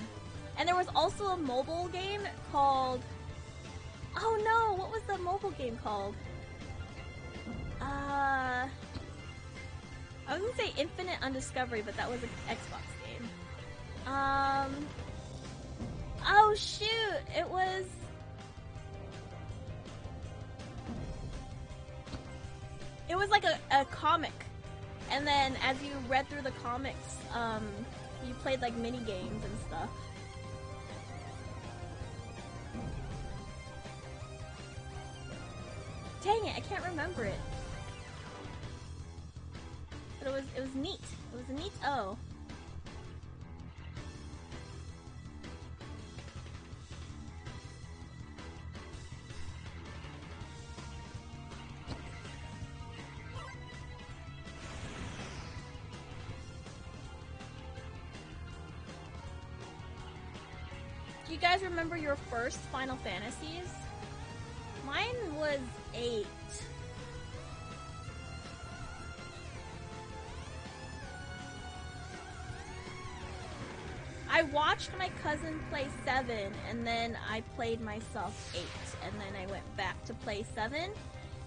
And there was also a mobile game called. Oh no, what was the mobile game called? I was gonna say Infinite Undiscovery, but that was an Xbox game. Oh shoot, it was. It was like a comic, and then as you read through the comics, you played like mini games and stuff. Dang it, I can't remember it. But it was neat. It was a neat O. Do you guys remember your first Final Fantasies? Mine was 8. I watched my cousin play 7, and then I played myself 8, and then I went back to play 7,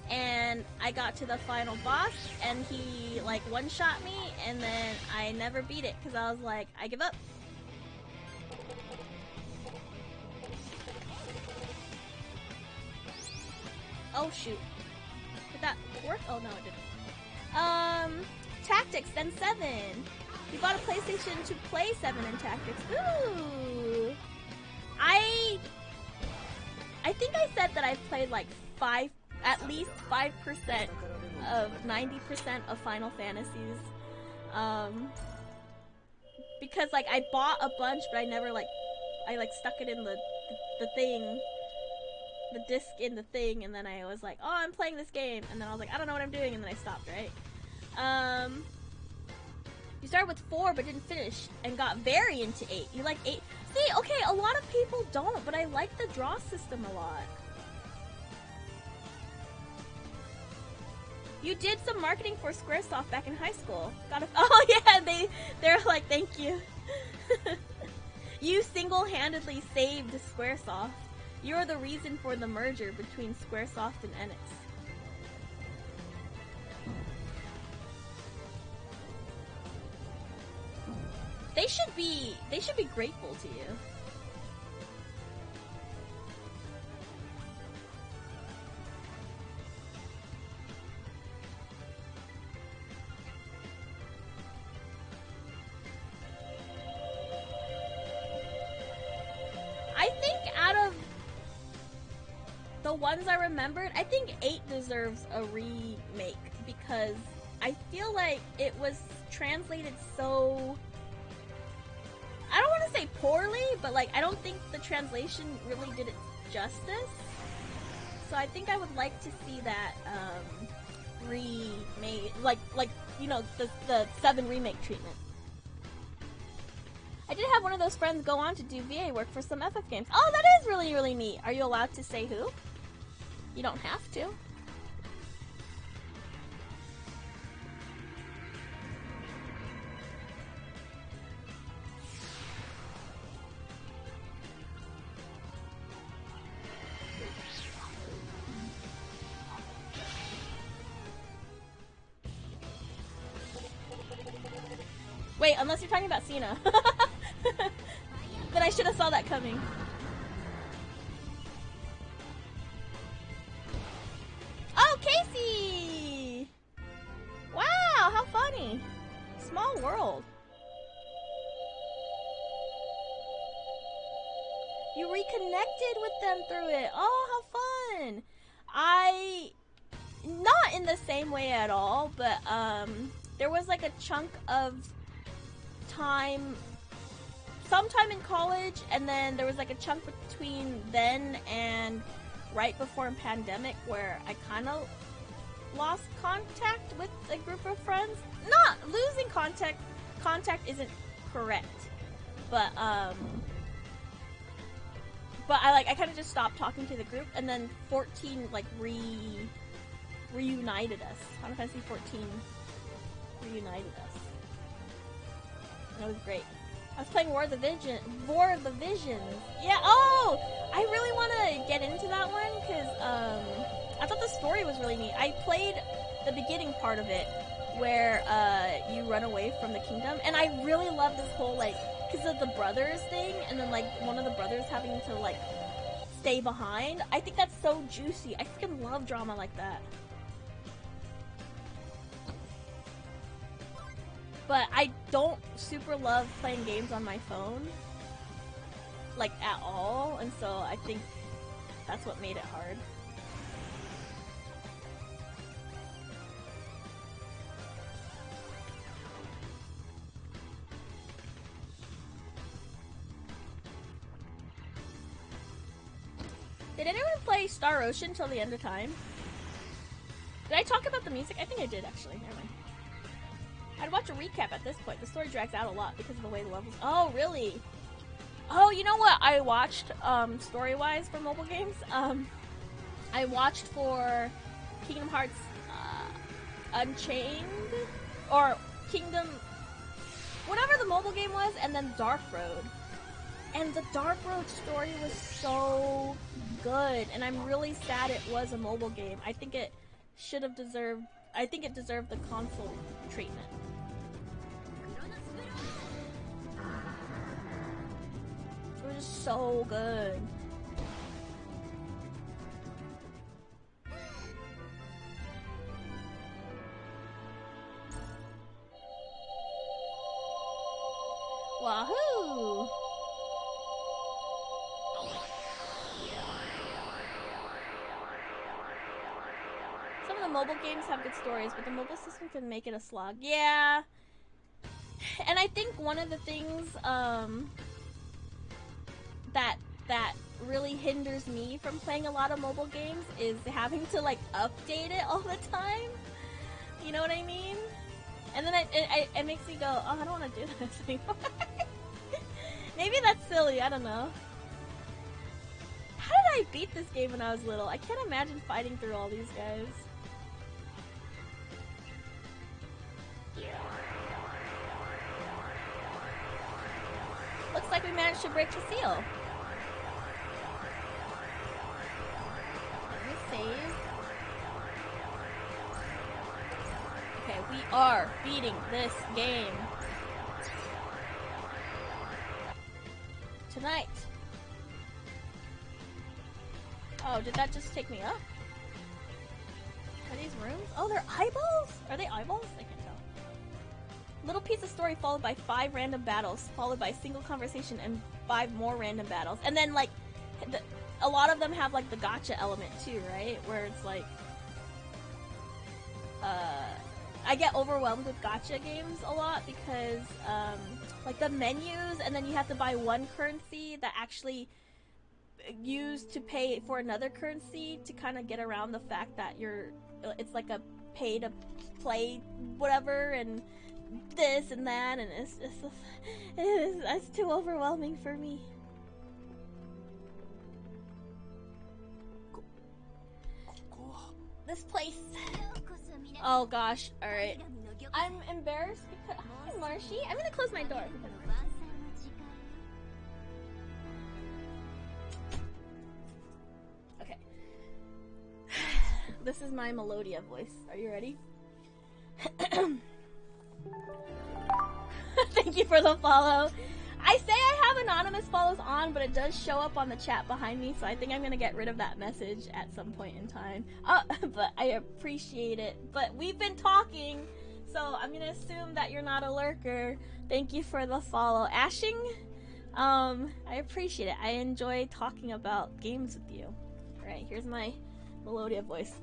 and I got to the final boss, and he like one-shot me, and then I never beat it, because I was like, I give up. Oh shoot. Did that work? Oh no, it didn't. Tactics, then 7. You bought a PlayStation to play 7 in Tactics. Ooh. I think I said that I've played like at least 5% of 90% of Final Fantasies. Because like I bought a bunch, but I never I stuck it in the thing, the disc in the thing, and then I was like, oh, I'm playing this game, and then I was like, I don't know what I'm doing, and then I stopped, right? You started with 4 but didn't finish and got very into 8. You like 8? See, okay, a lot of people don't, but I like the draw system a lot. You did some marketing for Squaresoft back in high school. Oh yeah, they're like, thank you. You single-handedly saved Squaresoft. You're the reason for the merger between Squaresoft and Enix. They should be grateful to you. I think out of the ones I remembered, I think 8 deserves a remake because I feel like it was translated so... I don't want to say poorly, but like I don't think the translation really did it justice. So I think I would like to see that remade, like you know, the 7 remake treatment. I did have one of those friends go on to do VA work for some FF games. Oh, that is really, really neat. Are you allowed to say who? You don't have to. Wait, unless you're talking about Cena. Then I should have saw that coming. Oh, Casey! Wow, how funny. Small world. You reconnected with them through it. Oh, how fun. Not in the same way at all, but there was like a chunk of time sometime in college, and then there was like a chunk between then and right before a pandemic where I kind of lost contact with a group of friends. Not losing contact isn't correct, but I kind of just stopped talking to the group, and then 14 like reunited us. Final Fantasy 14 reunited us. That was great. I was playing War of the Visions. Yeah. Oh, I really want to get into that one because I thought the story was really neat. I played the beginning part of it where you run away from the kingdom, and I really love this whole like because of the brothers thing, and then like one of the brothers having to like stay behind. I think that's so juicy. I freaking love drama like that. But I don't super love playing games on my phone, like at all, and so I think that's what made it hard. Did anyone play Star Ocean till the end of time? Did I talk about the music? I think I did, actually. Never mind. I'd watch a recap at this point. The story drags out a lot because of the way the levels... Oh, really? Oh, you know what I watched, story-wise for mobile games? I watched for Kingdom Hearts, Unchained? Or Kingdom... Whatever the mobile game was, and then Dark Road. And the Dark Road story was so good, and I'm really sad it was a mobile game. I think it should have deserved... I think it deserved the console treatment. It was so good. Wahoo! Some of the mobile games have good stories, but the mobile system can make it a slog. Yeah. And I think one of the things that really hinders me from playing a lot of mobile games is having to like update it all the time. You know what I mean? And then it makes me go, oh, I don't want to do this anymore. Maybe that's silly, I don't know. How did I beat this game when I was little? I can't imagine fighting through all these guys. Looks like we managed to break the seal. Let me save. Okay, we are beating this game. Tonight. Oh, did that just take me up? Are these rooms? Oh, they're eyeballs? Are they eyeballs? I can't tell. Little piece of story followed by 5 random battles, followed by a single conversation and 5 more random battles. And then, like, a lot of them have, like, the gacha element, too, right? Where it's, like, I get overwhelmed with gacha games a lot because, like, the menus, and then you have to buy one currency that actually used to pay for another currency to kind of get around the fact that it's like a pay to play whatever, and this and that, and it's too overwhelming for me. This place. Oh gosh, alright. I'm embarrassed because... Hi, Marshy. I'm gonna close my door. Okay. This is my Melodia voice. Are you ready? Thank you for the follow. I say I have anonymous follows on, but it does show up on the chat behind me, so I think I'm gonna get rid of that message at some point in time. But I appreciate it. But we've been talking, so I'm gonna assume that you're not a lurker. Thank you for the follow. Ashing, I appreciate it. I enjoy talking about games with you. Alright, here's my Melodia voice.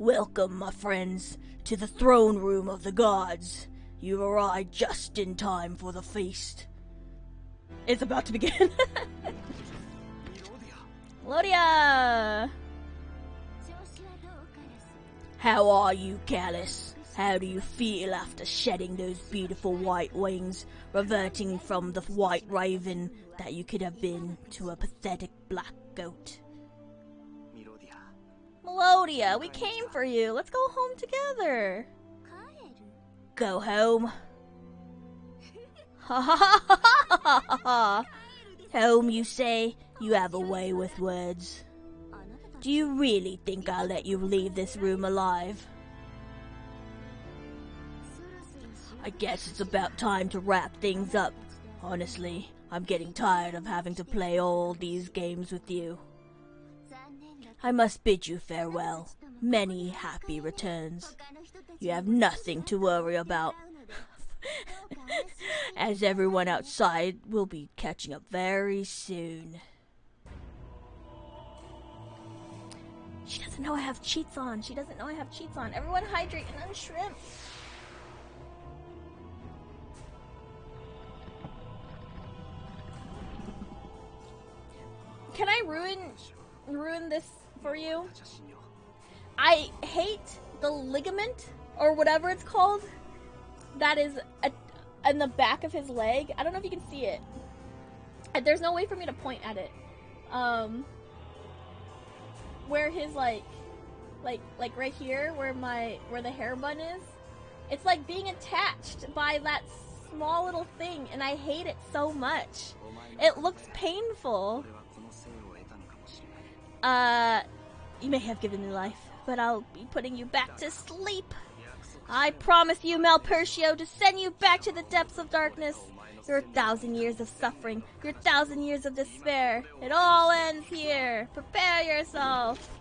Welcome, my friends, to the throne room of the gods. You've arrived just in time for the feast. It's about to begin. Melodia! How are you, Callus? How do you feel after shedding those beautiful white wings, reverting from the white raven that you could have been to a pathetic black goat? Melodia, we came for you. Let's go home together. Go home? Ha ha ha ha ha ha! Home, you say? You have a way with words. Do you really think I'll let you leave this room alive? I guess it's about time to wrap things up. Honestly, I'm getting tired of having to play all these games with you. I must bid you farewell. Many happy returns. You have nothing to worry about, as everyone outside will be catching up very soon. She doesn't know I have cheats on. Everyone hydrate and then shrimp. Can I ruin this for you? I hate the ligament or whatever it's called that is in the back of his leg. I don't know if you can see it. There's no way for me to point at it. Where his like right here where the hair bun is, it's like being attached by that small little thing, and I hate it so much. It looks painful. You may have given me life, but I'll be putting you back to sleep. I promise you, Malpertio, to send you back to the depths of darkness. Your 1,000 years of suffering, your 1,000 years of despair, it all ends here. Prepare yourself.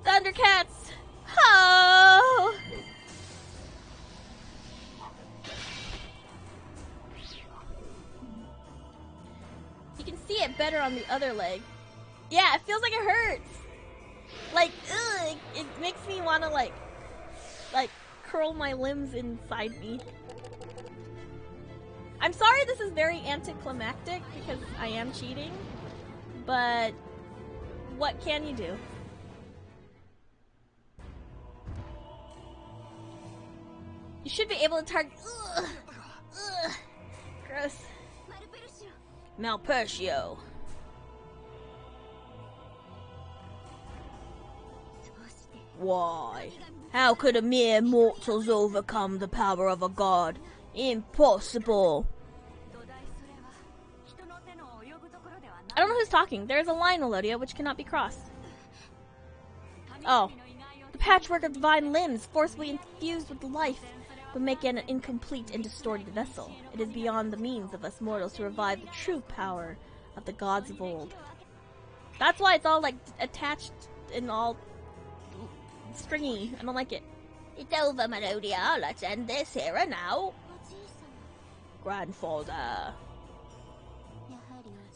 Thundercats! Ho! You can see it better on the other leg. Yeah, it feels like it hurts. Like, ugh, it makes me want to like curl my limbs inside me. I'm sorry this is very anticlimactic because I am cheating, but what can you do? You should be able to target. Ugh, ugh, gross. Malpertio. Why? How could a mere mortals overcome the power of a god? Impossible. I don't know who's talking. There is a line, Melodia, which cannot be crossed. Oh. The patchwork of divine limbs, forcibly infused with life, but make an incomplete and distorted vessel. It is beyond the means of us mortals to revive the true power of the gods of old. That's why it's all like attached and all stringy. I don't like it. It's over, Melodia. Let's end this here and now. Grandfather.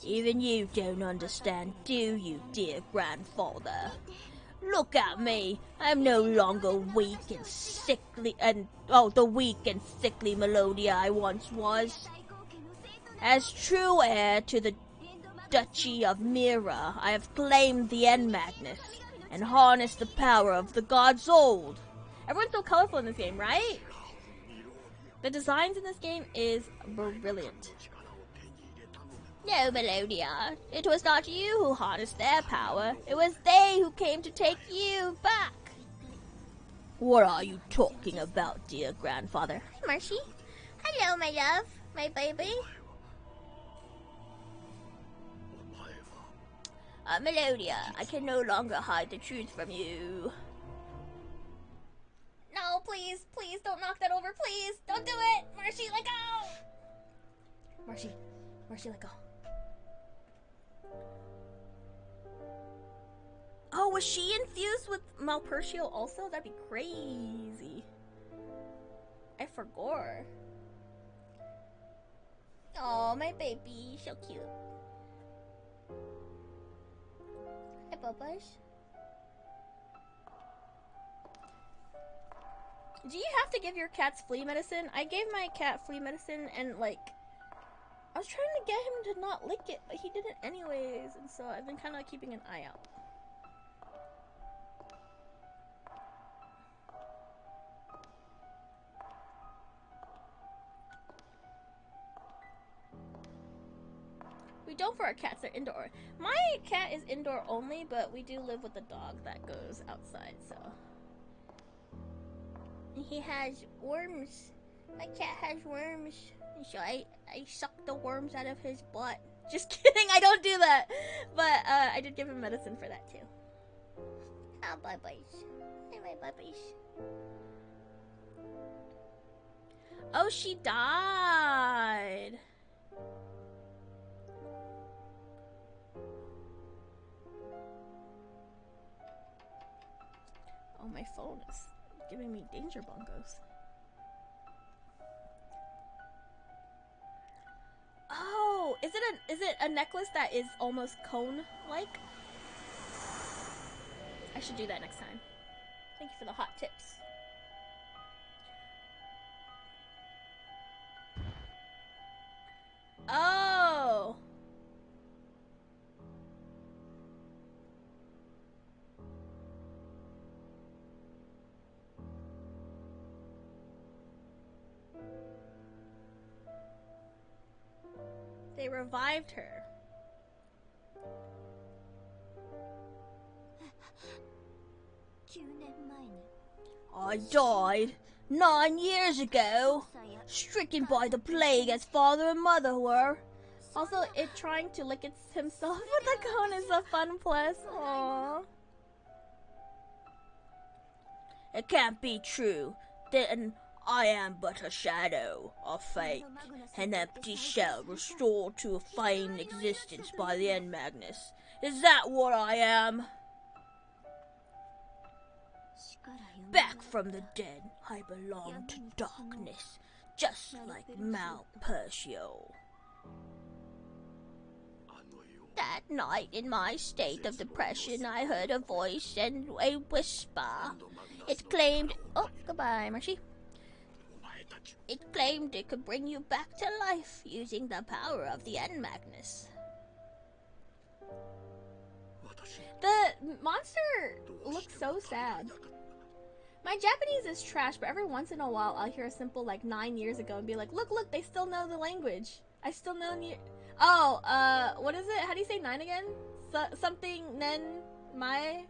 Even you don't understand, do you, dear grandfather? Look at me. I'm no longer weak and sickly the weak and sickly Melodia I once was. As true heir to the Duchy of Mira, I have claimed the End Magnus and harnessed the power of the gods old. Everyone's so colorful in this game, right? The designs in this game is brilliant. No, Melodia, it was not you who harnessed their power. It was they who came to take you back. What are you talking about, dear grandfather? Marshy? Hello, my love. My baby. Melodia, I can no longer hide the truth from you. No, please, please don't knock that over, please. Don't do it. Marshy, let go. Marshy, let go. Oh, was she infused with Malpertio also? That'd be crazy. I forgot. Oh, my baby, so cute. Hi, Bubba's. Do you have to give your cats flea medicine? I gave my cat flea medicine and like I was trying to get him to not lick it, but he did it anyways, and so I've been kind of keeping an eye out. We don't for our cats, they're indoor. My cat is indoor only, but we do live with a dog that goes outside, so. He has worms. My cat has worms. And so I suck the worms out of his butt. Just kidding, I don't do that. But I did give him medicine for that too. Oh, bye-byes. Hey, my puppies. Oh, she died. Oh, my phone is giving me danger bunkos. Oh, is it a necklace that is almost cone-like? I should do that next time. Thank you for the hot tips. Oh. They revived her. I died 9 years ago, stricken by the plague as father and mother were. Also, it trying to lick himself with the cone is a fun plus. Aww. It can't be true. Then I am but a shadow of fate, an empty shell restored to a feigned existence by the end Magnus. Is that what I am? Back from the dead, I belong to darkness, just like Malpercio. That night, in my state of depression, I heard a voice and a whisper. It claimed... Oh, goodbye, Marshy. It claimed it could bring you back to life using the power of the end Magnus. The monster looks so sad. My Japanese is trash, but every once in a while I'll hear a simple like 9 years ago and be like, look, they still know the language. I still know what is it? How do you say 9 again? Something nen mai?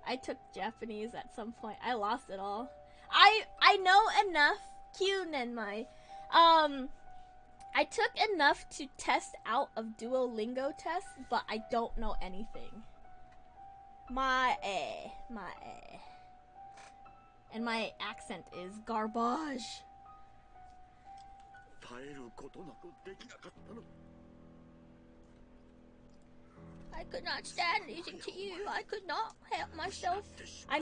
I took Japanese at some point. I lost it all. I know enough. Q nen mai. I took enough to test out of Duolingo tests, but I don't know anything. My. And my accent is garbage. I could not stand losing to you. I could not help myself. I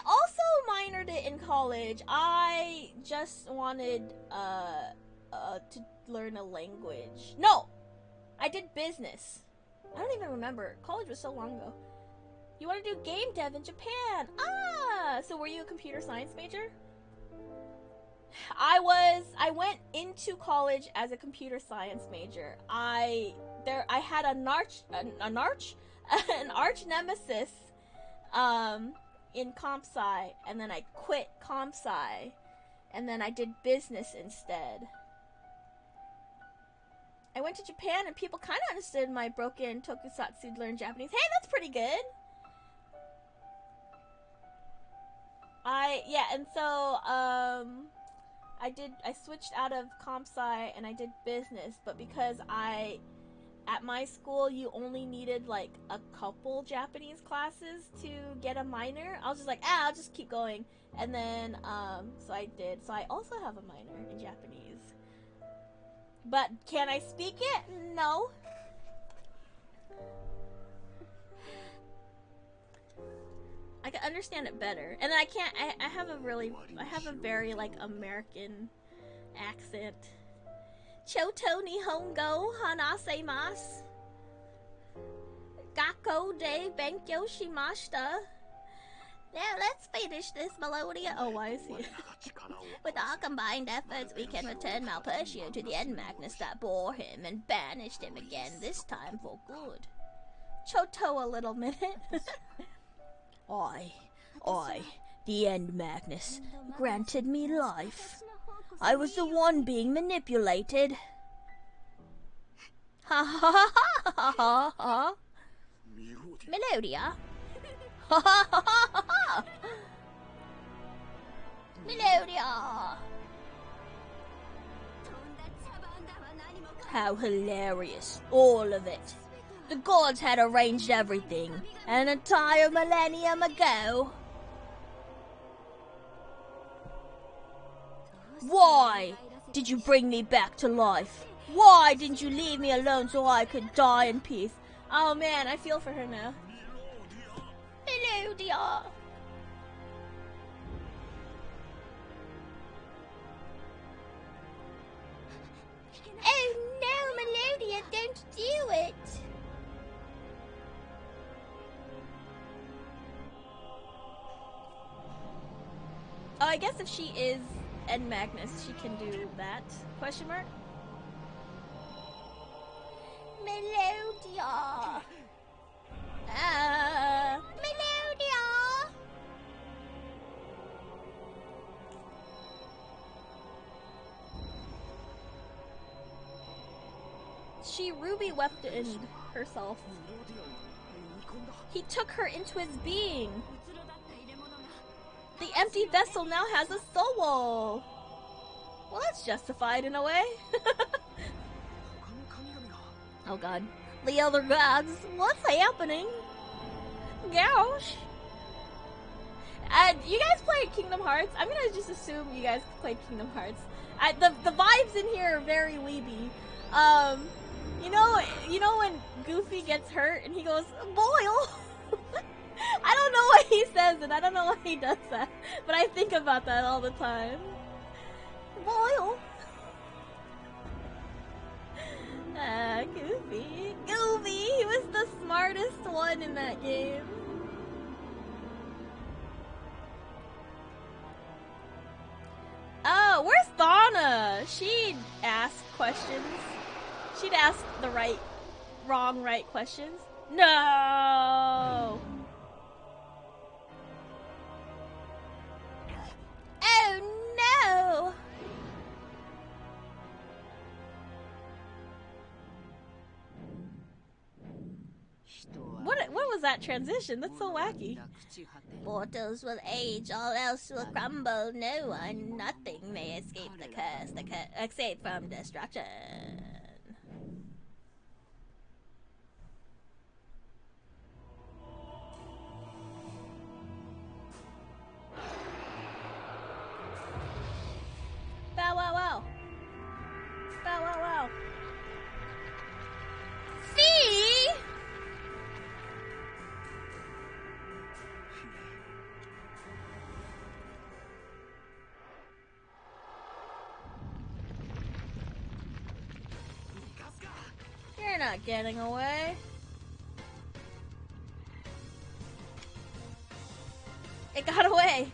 also minored it in college. I just wanted to learn a language. No! I did business. I don't even remember. College was so long ago. You want to do game dev in Japan? Ah! So were you a computer science major? I went into college as a computer science major. I had an arch nemesis in comp sci, and then I quit comp sci, and then I did business instead. I went to Japan and people kind of understood my broken tokusatsu to learn Japanese. Hey, that's pretty good. And so I switched out of comp sci and I did business, but because at my school you only needed like a couple Japanese classes to get a minor, I was just like, I'll just keep going. And then so I did. So I also have a minor in Japanese. But can I speak it? No. I can understand it better. And I can't, I have a very, like, American accent. Choto Nihongo hanasemasu. Gakko de benkyou shimashita. Now let's finish this, Melodia. Oh, why is he? With our combined efforts, we can return Malpercio to the end Magnus that bore him and banished him again, this time for good. Choto a little minute. I, the end Magnus, granted me life. I was the one being manipulated. Ha ha ha ha ha ha. Melodia. Ha ha ha ha ha. Melodia. How hilarious. All of it. The gods had arranged everything an entire millennium ago. Why did you bring me back to life? Why didn't you leave me alone so I could die in peace? Oh man, I feel for her now. Melodia. Oh no, Melodia, don't do it. Oh, I guess if she is Ed Magnus, she can do that. Question mark? Melodia. Melodia. She ruby weaponed herself. He took her into his being. The empty vessel now has a soul. Well, that's justified in a way. Oh god. The other gods, what's happening? Gosh. You guys play Kingdom Hearts? I'm gonna just assume you guys played Kingdom Hearts. The vibes in here are very weeby. You know when Goofy gets hurt and he goes, Boyle! I don't know why he says it, I don't know why he does that, but I think about that all the time. Boyle! Goofy. Goofy! He was the smartest one in that game. Oh, where's Thana? She'd ask questions. She'd ask the right questions. No! Oh no! What was that transition? That's so wacky. Portals will age, all else will crumble. No one, nothing may escape the curse. Escape from destruction. Bow wow wow. Bow wow wow. See? You're not getting away. It got away.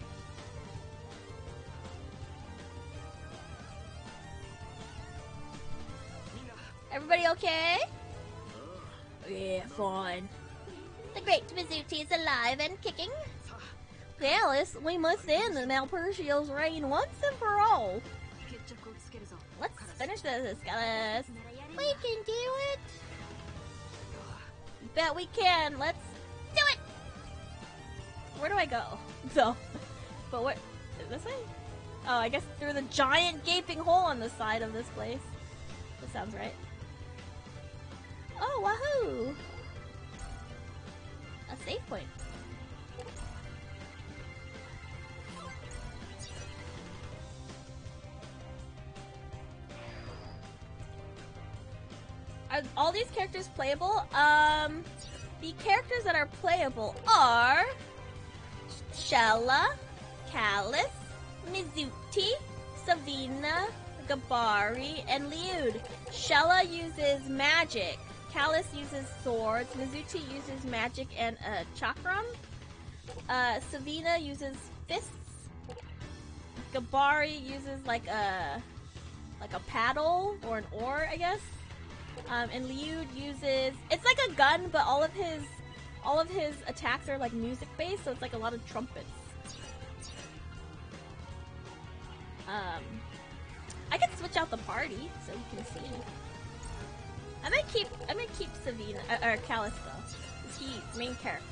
Everybody okay? Yeah, fine. The great Mizuti is alive and kicking. Alice, we must end the Malpercio's reign once and for all. Let's finish this, Gallus. We can do it. Bet we can. Let's do it. Where do I go? So, but what? This way? Oh, I guess through the giant gaping hole on the side of this place. That sounds right. Oh, wahoo! A save point. Are all these characters playable? The characters that are playable are Shella, Callus, Mizuti, Savina, Gabari, and Liud. Shella uses magic. Callus uses swords. Mizuti uses magic and chakram. Savina uses fists. Gabari uses like a paddle or an oar, I guess. And Liud uses, it's like a gun, but all of his attacks are like music based, so it's like a lot of trumpets. I can switch out the party so you can see. I might keep Savina or Callisto, because he's main character.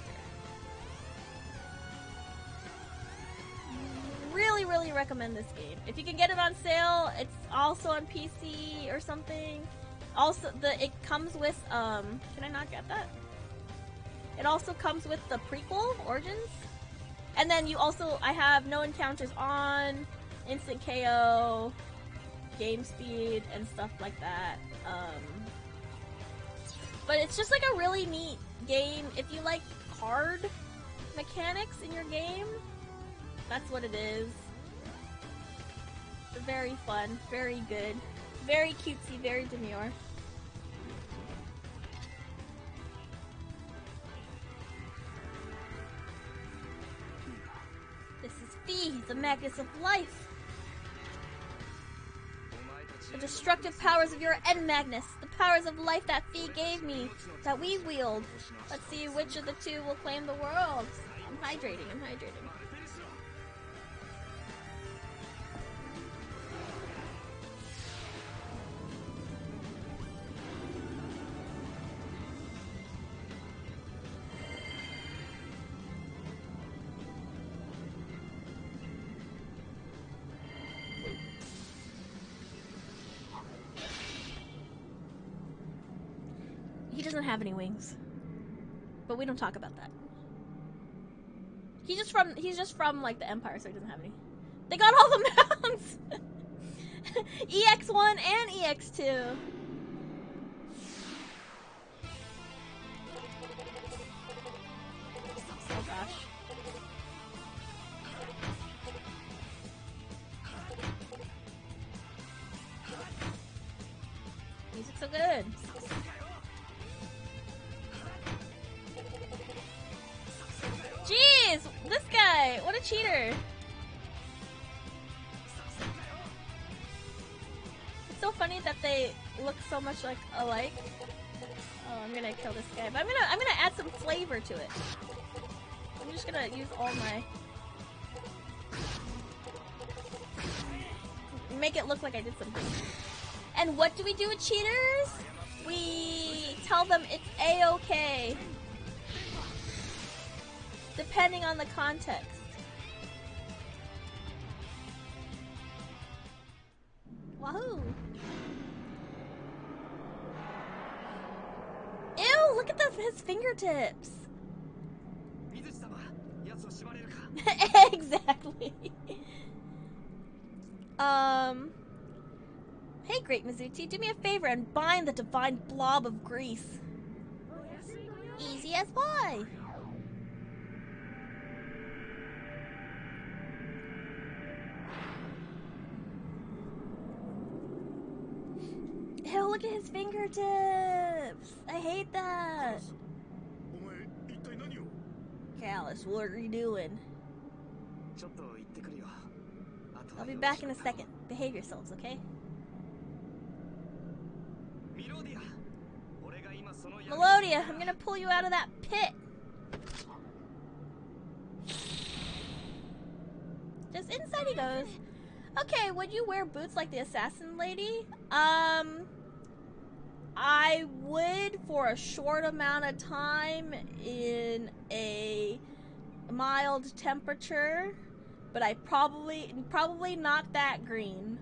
Really, really recommend this game. If you can get it on sale, it's also on PC or something. Also, it comes with can I not get that? It also comes with the prequel Origins, and then I have no encounters on, instant KO, game speed, and stuff like that. But it's just like a really neat game. If you like card mechanics in your game, that's what it is. Very fun, very good, very cutesy, very demure. This is Fee, the Magus of Life. The destructive powers of your end, Magnus. The powers of life that Fee gave me, that we wield. Let's see which of the two will claim the world. I'm hydrating. He doesn't have any wings. But we don't talk about that. He's just from like the Empire, so he doesn't have any. They got all the mounts! EX1 and EX2. Oh gosh. Music's so good. Jeez! This guy! What a cheater! It's so funny that they look so much like alike. Oh, I'm gonna kill this guy, but I'm gonna add some flavor to it. I'm just gonna use all my... make it look like I did something. And what do we do with cheaters? We tell them it's A-okay. Depending on the context. Wahoo! Ew, look at his fingertips! Exactly. Hey, Great Mizuti, do me a favor and bind the divine blob of grease. Easy as pie. Ew, look at his fingertips! I hate that! Callus, what are you doing? I'll be back in a second. Behave yourselves, okay? Melodia, I'm gonna pull you out of that pit! Just inside he goes. Okay, would you wear boots like the assassin lady? I would for a short amount of time in a mild temperature, but I probably not that green.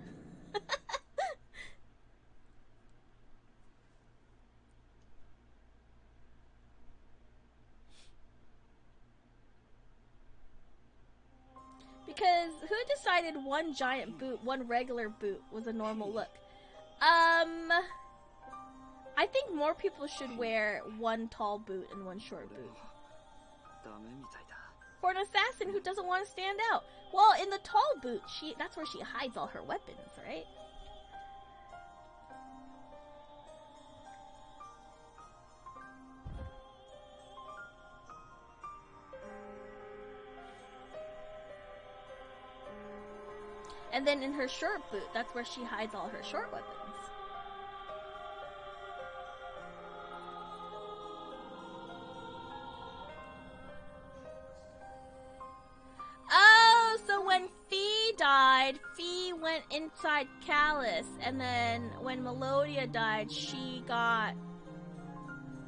Because who decided one giant boot, one regular boot was a normal look? I think more people should wear one tall boot and one short boot. For an assassin who doesn't want to stand out. Well, in the tall boot, that's where she hides all her weapons, right? And then in her short boot, that's where she hides all her short weapons. Oh, so when Fee died, Fee went inside Callus, and then when Melodia died, she got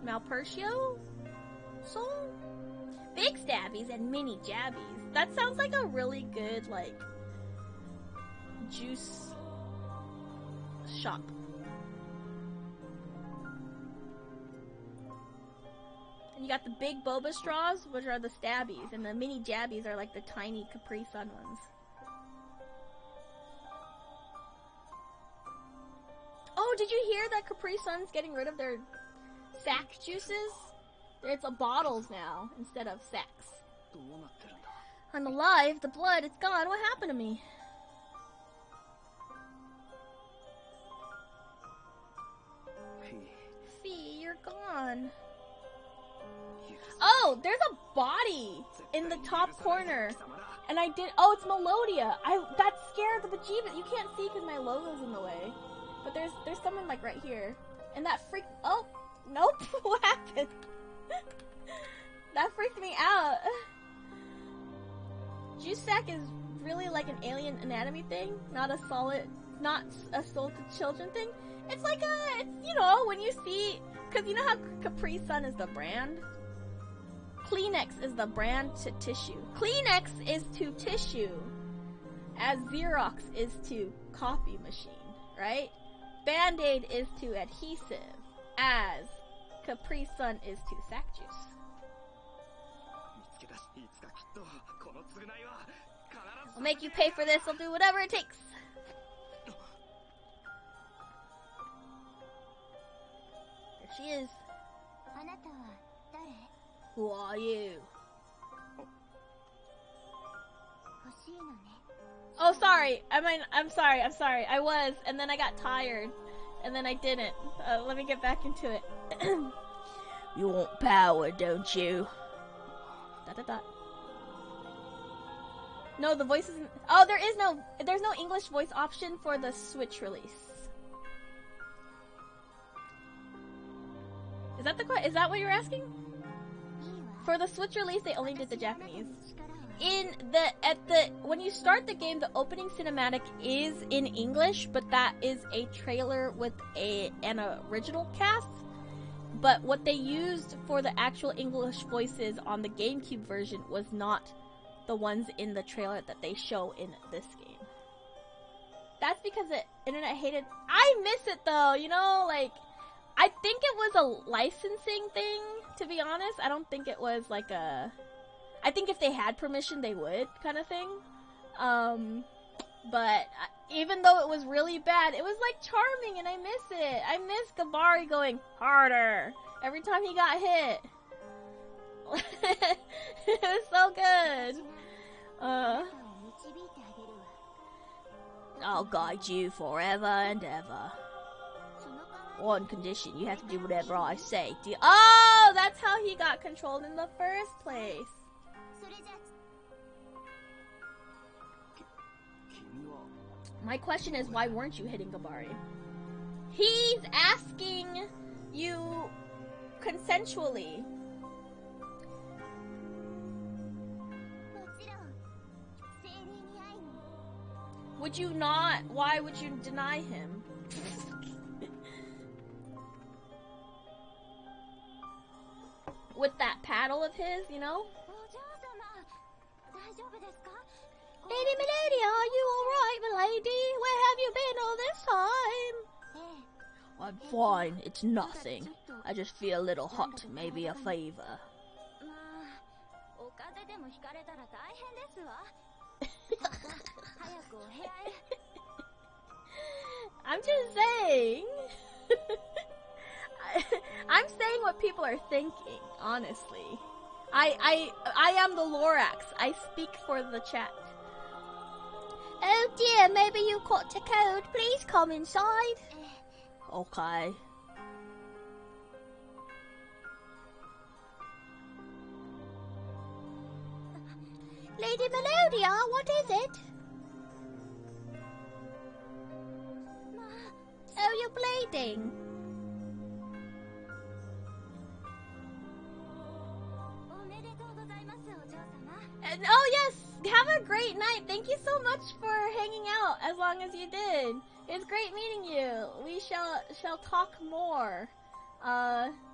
Malpertio soul? Big stabbies and mini jabbies. That sounds like a really good, like, juice shop. And you got the big boba straws, which are the stabbies, and the mini jabbies are like the tiny Capri Sun ones. Oh, did you hear that Capri Sun's getting rid of their sack juices? It's bottles now instead of sacks. I'm alive, the blood, it's gone. What happened to me? Fee, you're gone. Oh, there's a body in the top corner. And I did, oh, it's Melodia. That scared the bejeebus. You can't see because my logo's in the way. But there's someone like right here. And that freaked, oh, nope, what happened? That freaked me out. Juice sack is really like an alien anatomy thing, not a sold to children thing. It's like it's, you know, when you see, because you know how Capri Sun is the brand? Kleenex is the brand to tissue. Kleenex is to tissue, as Xerox is to copy machine, right? Band-Aid is to adhesive, as Capri Sun is to sack juice. I'll make you pay for this. I'll do whatever it takes. There she is. Who are you? Oh, sorry. I'm sorry. I was, and then I got tired, and then I didn't. Let me get back into it. You want power, don't you? ... No, the voice isn't. Oh, there's no English voice option for the Switch release. Is that what you're asking? For the Switch release, they only did the Japanese. When you start the game, the opening cinematic is in English, but that is a trailer with an original cast. But what they used for the actual English voices on the GameCube version was not the ones in the trailer that they show in this game. That's because the internet hated. I miss it though, you know, like, I think it was a licensing thing, to be honest. I don't think it was like I think if they had permission, they would, kind of thing. But even though it was really bad, it was like charming, and I miss it. I miss Gabari going harder every time he got hit. It was so good. I'll guide you forever and ever. On condition, you have to do whatever I say. Oh, that's how he got controlled in the first place. My question is, why weren't you hitting Gabari? He's asking you consensually. Would you not? Why would you deny him? With that paddle of his, you know? Lady Melodia, are you alright, milady? Where have you been all this time? I'm fine, it's nothing. I just feel a little hot, maybe a fever. I'm just saying. I'm saying what people are thinking, honestly. I am the Lorax. I speak for the chat. Oh dear, maybe you caught a cold. Please come inside. Okay. Lady Melodia, what is it? you're bleeding. And, oh yes, have a great night. Thank you so much for hanging out as long as you did. It was great meeting you. We shall talk more.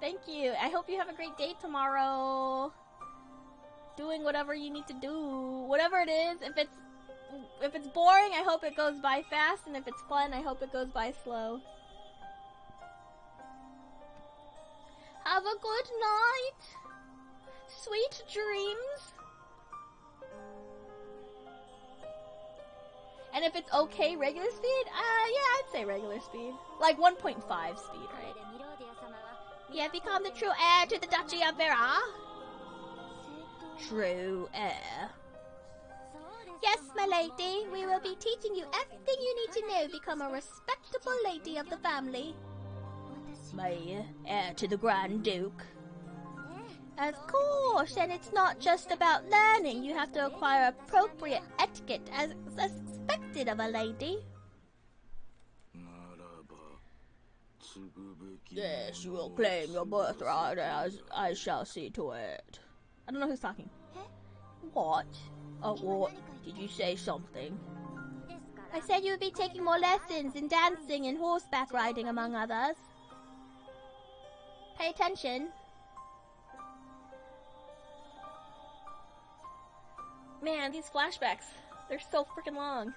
Thank you. I hope you have a great day tomorrow. Doing whatever you need to do. Whatever it is, if it's boring, I hope it goes by fast, and if it's fun, I hope it goes by slow. Have a good night. Sweet dreams. And if it's okay, regular speed? Yeah, I'd say regular speed. Like 1.5 speed, right? You have become the true heir to the Duchy of Vera. True heir. Yes, my lady, we will be teaching you everything you need to know to become a respectable lady of the family. My heir to the Grand Duke. Of course, and it's not just about learning. You have to acquire appropriate etiquette as expected of a lady. Yes, you will claim your birthright as I shall see to it. I don't know who's talking. What? Oh, what? Did you say something? I said you would be taking more lessons in dancing and horseback riding, among others. Pay attention. Man, these flashbacks, they're so freaking long.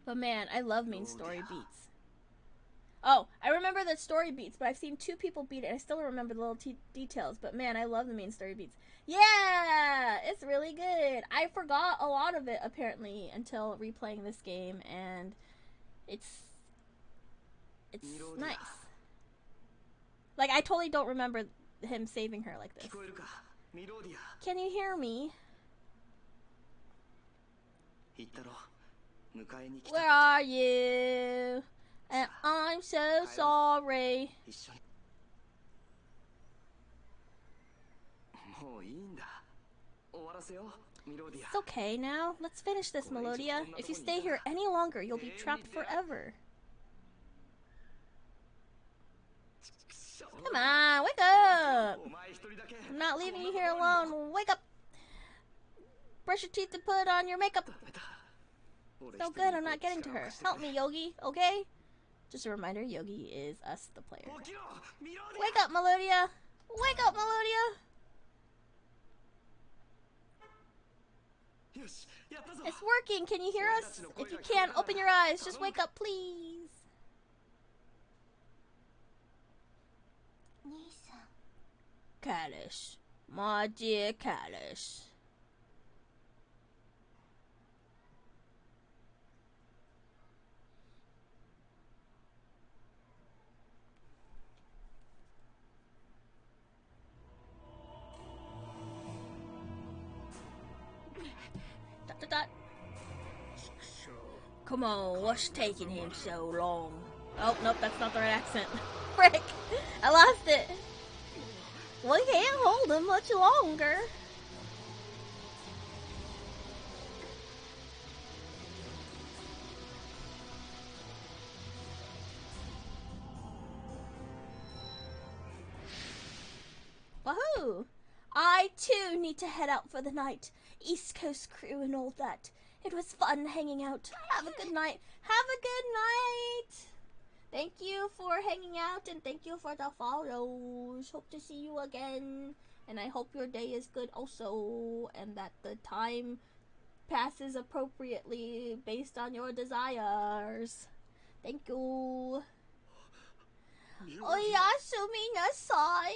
But man, I love main story beats. Oh, I remember the story beats, but I've seen 2 people beat it, and I still don't remember the little details. But man, I love the main story beats. Yeah! It's really good. I forgot a lot of it, apparently, until replaying this game, and it's nice. Like, I totally don't remember him saving her like this. Can you hear me? Where are you? And I'm so sorry. It's okay now. Let's finish this, Melodia. If you stay here any longer, you'll be trapped forever. Come on, wake up! I'm not leaving you here alone. Wake up! Brush your teeth and put on your makeup. So good, I'm not getting to her. Help me, Yogi, okay? Just a reminder, Yogi is us, the player. Wake up, Melodia! Wake up, Melodia! It's working, can you hear us? If you can't, open your eyes. Just wake up, please. Kaitos. My dear Kaitos. Come on, what's taking him so long? Oh, nope, that's not the right accent. Frick! I lost it! We can't hold him much longer. Wahoo! I too need to head out for the night. East Coast crew and all that. It was fun hanging out. Have a good night. Have a good night. Thank you for hanging out and thank you for the follows. Hope to see you again. And I hope your day is good also. And that the time passes appropriately based on your desires. Thank you. Oyasumi nasai.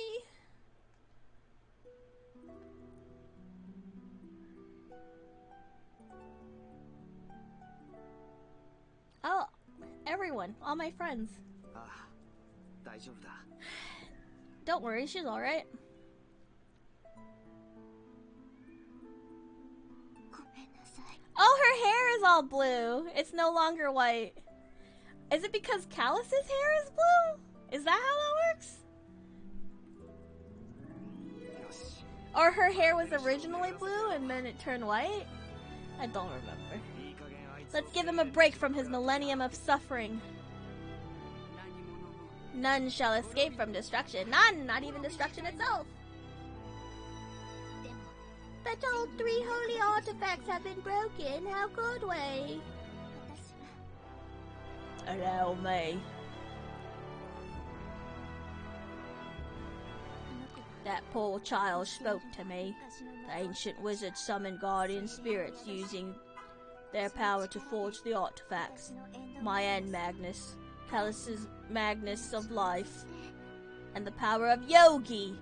Oh, everyone, all my friends. 大丈夫だ。 Don't worry, she's alright. ごめんなさい。 Oh, her hair is all blue. It's no longer white. Is it because Callus's hair is blue? Is that how that works? Or her hair was originally blue and then it turned white? I don't remember. Let's give him a break from his millennium of suffering. None shall escape from destruction. None! Not even destruction itself! でも But all 3 holy artifacts have been broken. How could we? 私は Allow me. あの子が That poor child spoke to me. 昔の The ancient wizards summoned guardian spirits using their power to forge the artifacts. 私のエンド My end Magnus, Callus's Magnus of life, and the power of Yogi,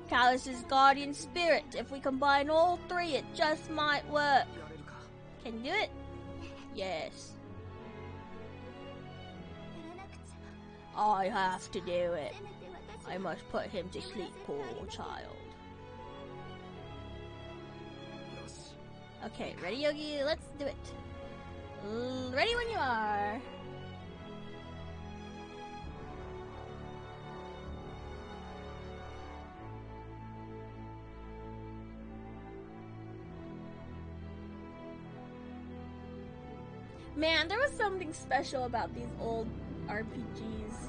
Callus's guardian spirit. If we combine all 3, it just might work. やれるか。 Can you do it? Yes. やらなくちゃ I have to do it. せめて私 I must put him to sleep, poor child. よし。 Okay, ready, Yogi? Let's do it. Ready when you are. Man, there was something special about these old RPGs.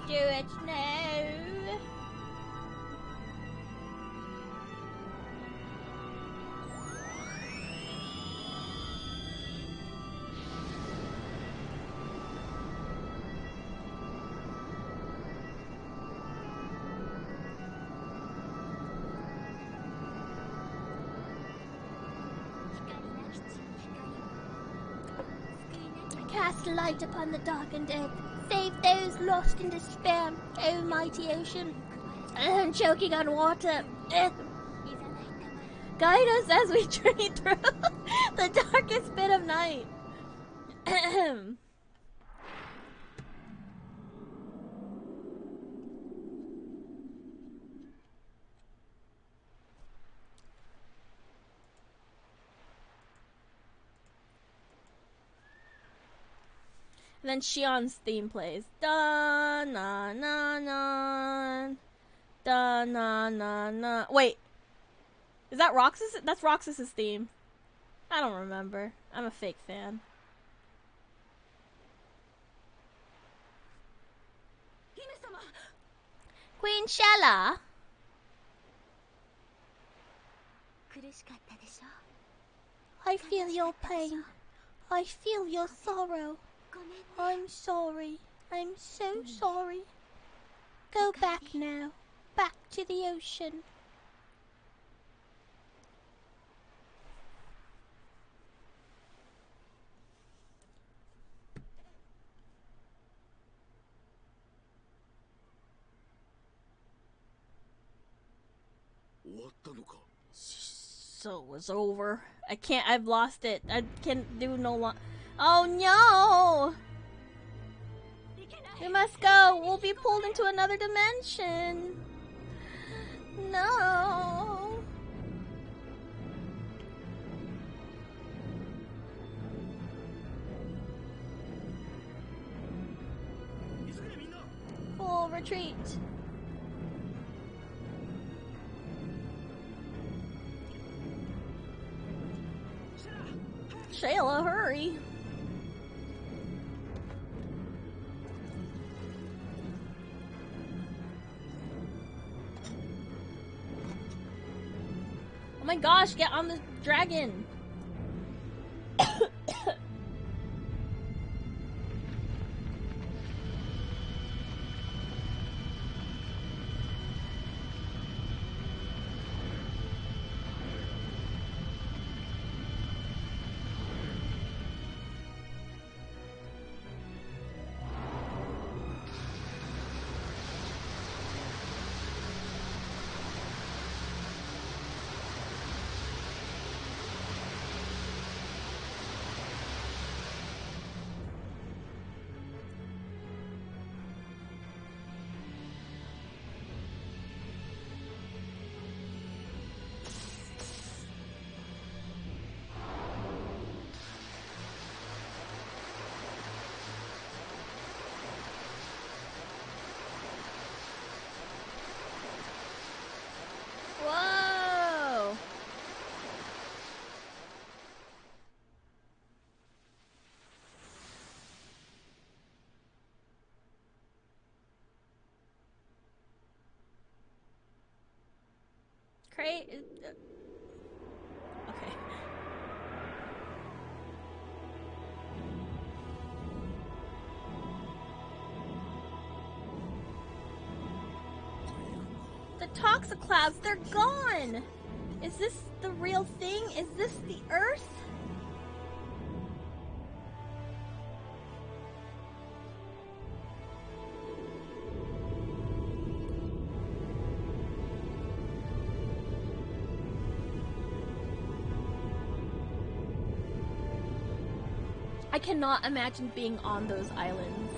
Do it now. Cast light upon the darkened earth. Save those lost in despair. O mighty ocean. I'm choking on water. Guide us as we journey through the darkest bit of night. And then Shion's theme plays. Da na na na. Da na na na. Wait. Is that Roxas? That's Roxas's theme. I don't remember. I'm a fake fan. 姫様 Queen Shella. 苦しかったでしょ I feel your pain. I feel your sorrow. ごめんね I'm sorry. I'm so sorry. Go back now. Back to the ocean. So it was over. I can't. I've lost it. I can't do no long. Oh no! We must go. We'll be pulled into another dimension. No. Full retreat. Shayla, hurry. Oh my gosh, get on the dragon. Okay. The toxic clouds, they're gone! Is this the real thing? Is this the Earth? I cannot imagine being on those islands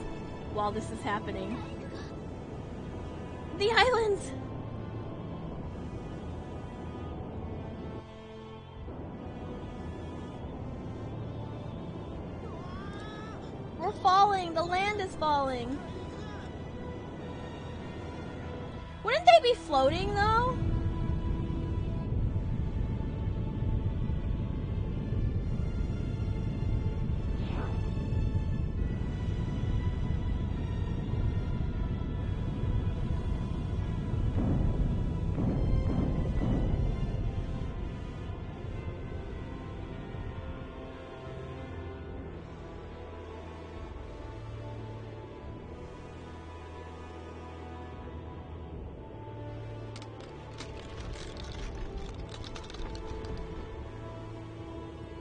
while this is happening. The islands! We're falling! The land is falling! Wouldn't they be floating though?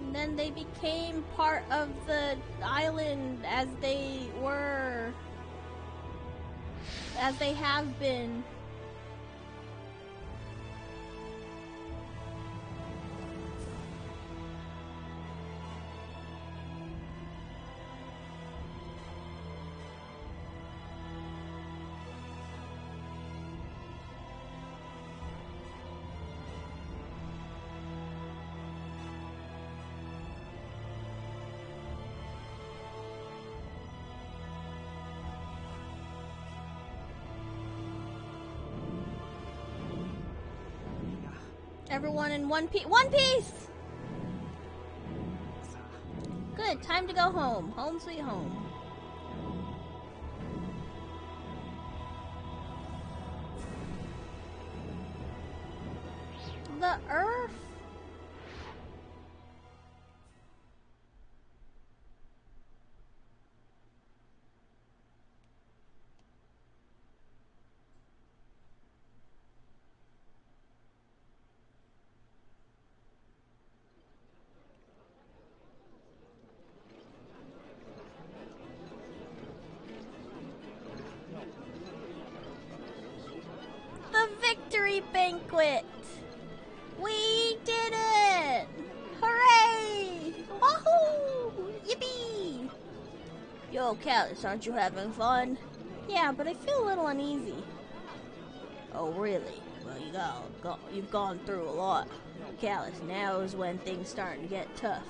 And then they became part of the island as they were, as they have been. Everyone in one piece. One piece! Good, time to go home. Home sweet home. The Earth. The victory banquet! We did it! Hooray! Wahoo! Yippee! Yo, Callus, aren't you having fun? Yeah, but I feel a little uneasy. Oh, really? Well, you've gone through a lot. Callus, now is when things start to get tough.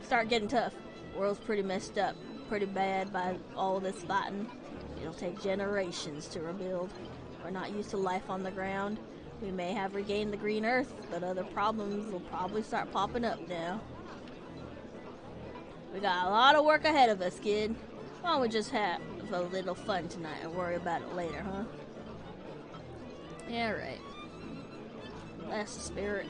Start getting tough. World's pretty messed up. Pretty bad by all this fighting. It'll take generations to rebuild. We're not used to life on the ground. We may have regained the green earth, but other problems will probably start popping up now. We got a lot of work ahead of us, kid. Why don't we just have a little fun tonight and worry about it later, huh? Yeah, right. That's the spirit.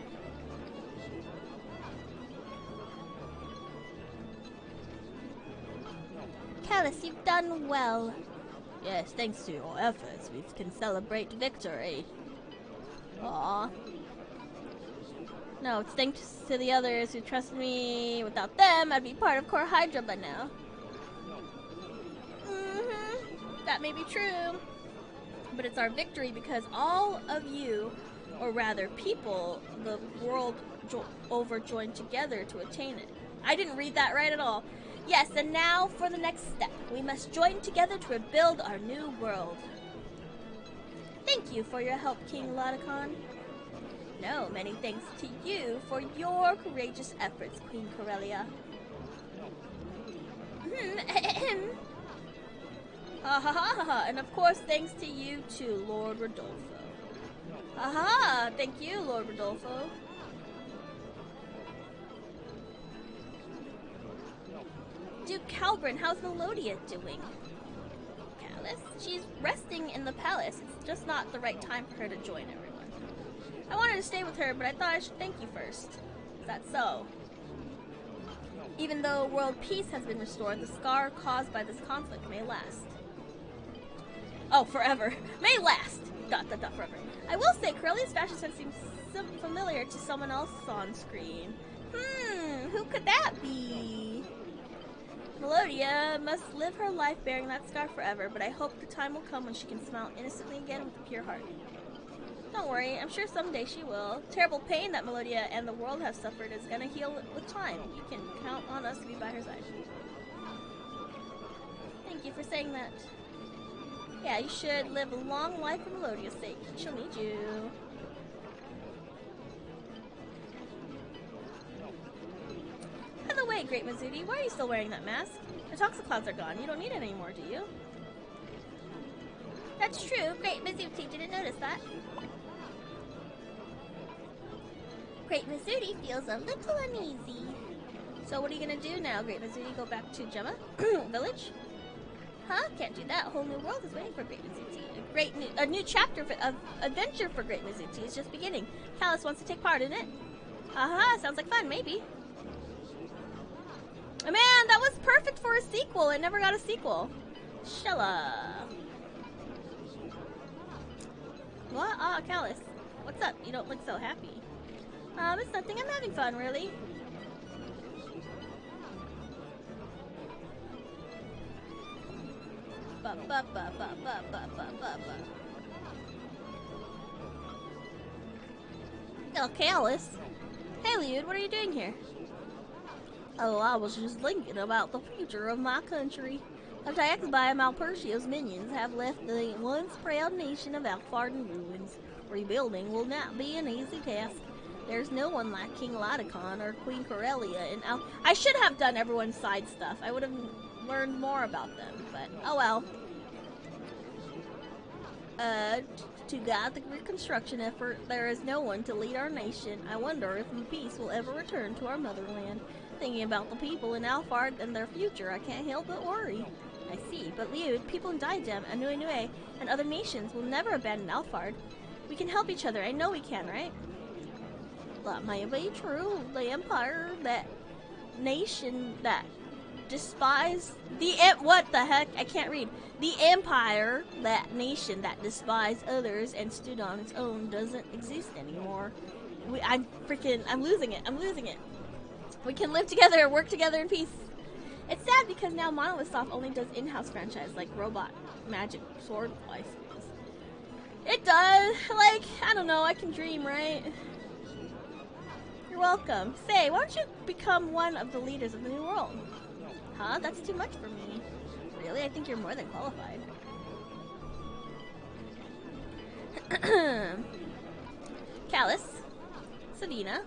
Callus, you've done well. Yes, thanks to your efforts, we can celebrate victory. Aww. No, it's thanks to the others who trusted me. Without them, I'd be part of Core Hydra by now. That may be true. But it's our victory because all of you, or rather people, the world over joined together to attain it. I didn't read that right at all. Yes, and now for the next step. We must join together to rebuild our new world. Thank you for your help, King Lodicon. No, many thanks to you for your courageous efforts, Queen Corellia. Ha ha ha ha, and of course thanks to you too, Lord Rodolfo. Aha, thank you, Lord Rodolfo. Duke Calbrin, how's Melodia doing? Callus? She's resting in the palace. It's just not the right time for her to join everyone. I wanted to stay with her, but I thought I should thank you first. Is that so? Even though world peace has been restored, the scar caused by this conflict may last. Oh, forever. May last. ... forever. I will say, Corellia's fashion sense seems familiar to someone else on screen. Who could that be? Melodia must live her life bearing that scar forever, but I hope the time will come when she can smile innocently again with a pure heart. Don't worry, I'm sure someday she will. Terrible pain that Melodia and the world have suffered is gonna heal with time. You can count on us to be by her side. Thank you for saying that. Yeah, you should live a long life for Melodia's sake. She'll need you. By the way, Great Mizuti, why are you still wearing that mask? The toxic clouds are gone. You don't need it anymore, do you? That's true. Great Mizuti didn't notice that. Great Mizuti feels a little uneasy. So what are you gonna do now, Great Mizuti? Go back to Gemma village? Huh? Can't do that. A whole new world is waiting for Great Mizuti. A new chapter of adventure for Great Mizuti is just beginning. Callus wants to take part in it. Aha, sounds like fun, maybe. Oh, man, that was perfect for a sequel. It never got a sequel. Shella. What? Ah, Callus. What's up? You don't look so happy. It's nothing. I'm having fun, really. Ba ba ba ba ba ba ba ba ba. Oh, Callus. Hey, Liud, what are you doing here? Oh, I was just thinking about the future of my country. Attacks by Malpertio's minions have left the once proud nation of Alfard in ruins. Rebuilding will not be an easy task. There's no one like King Laticon or Queen Corellia in I should have done everyone's side stuff. I would have learned more about them, but oh well. To guide the reconstruction effort, there is no one to lead our nation. I wonder if peace will ever return to our motherland. Thinking about the people in Alfard and their future, I can't help but worry. I see, but Liud, people in Diadem, Anue, and other nations will never abandon Alfard. We can help each other. I know we can, right? That may be true. The Empire, that nation that despise what the heck? I can't read. The Empire, that nation that despised others and stood on its own, doesn't exist anymore. I'm losing it. I'm losing it. We can live together, work together in peace. It's sad because now Monolith Soft only does in-house franchise like robot magic sword license. It does. Like, I don't know. I can dream, right? You're welcome. Say, why don't you become one of the leaders of the new world? Huh? That's too much for me. Really? I think you're more than qualified. Callus. Savina.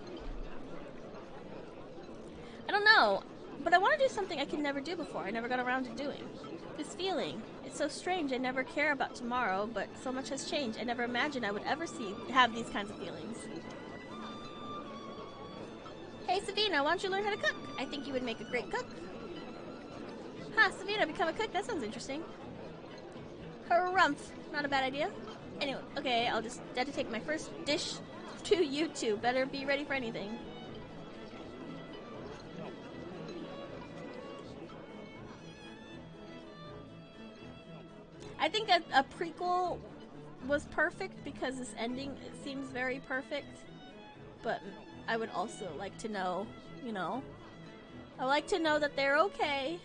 I don't know, but I want to do something I could never do before. I never got around to doing. This feeling. It's so strange. I never care about tomorrow, but so much has changed. I never imagined I would ever have these kinds of feelings. Hey, Savina, why don't you learn how to cook? I think you would make a great cook. Huh, Savina, become a cook? That sounds interesting. Harumph. Not a bad idea. Anyway, okay, I'll just have to take my first dish to YouTube. Better be ready for anything. I think a prequel was perfect because this ending, it seems very perfect. But I would also like to know, you know, I like to know that they're okay.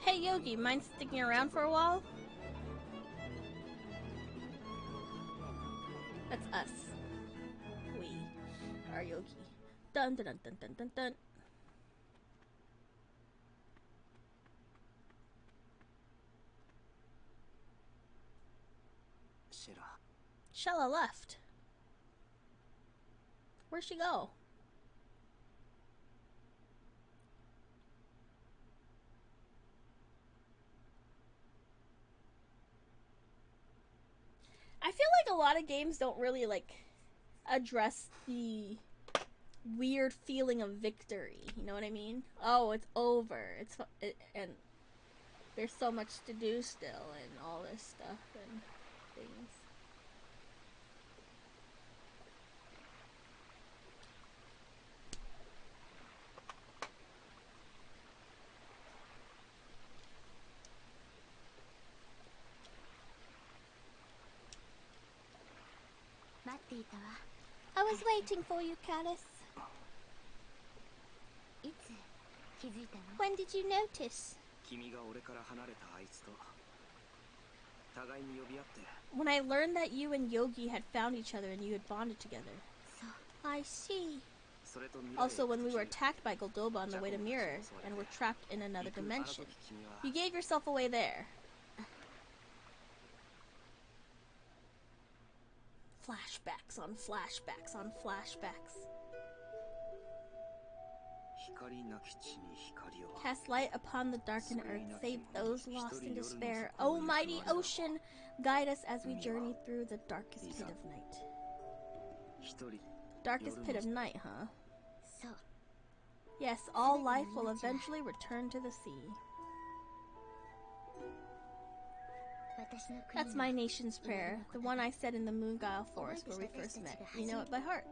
Hey Yogi, mind sticking around for a while? That's us. We are Yogi. Dun dun dun dun dun dun dun. Shella left. Where'd she go? a lot of games don't really like address the weird feeling of victory. You know what I mean? Oh, it's over. And there's so much to do still, and all this stuff and things. I was waiting for you, Callus. When did you notice? When I learned that you and Yogi had found each other and you had bonded together. I see. Also, when we were attacked by Goldoba on the way to Mirror and were trapped in another dimension, you gave yourself away there. Flashbacks on flashbacks on flashbacks. Cast light upon the darkened earth, save those lost in despair. O mighty ocean, guide us as we journey through the darkest pit of night. Darkest pit of night, huh? Yes, all life will eventually return to the sea. That's my nation's prayer, the one I said in the Moonguile Forest where we first met. You know it by heart.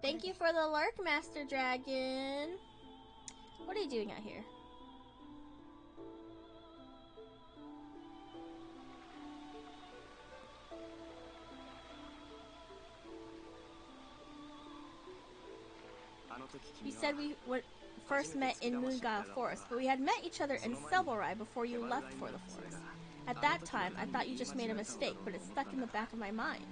Thank you for the lurk, Master Dragon. What are you doing out here? You said we first met in Moonguile Forest, but we had met each other in Selvarai before you left for the forest. At that time, I thought you just made a mistake, but it stuck in the back of my mind.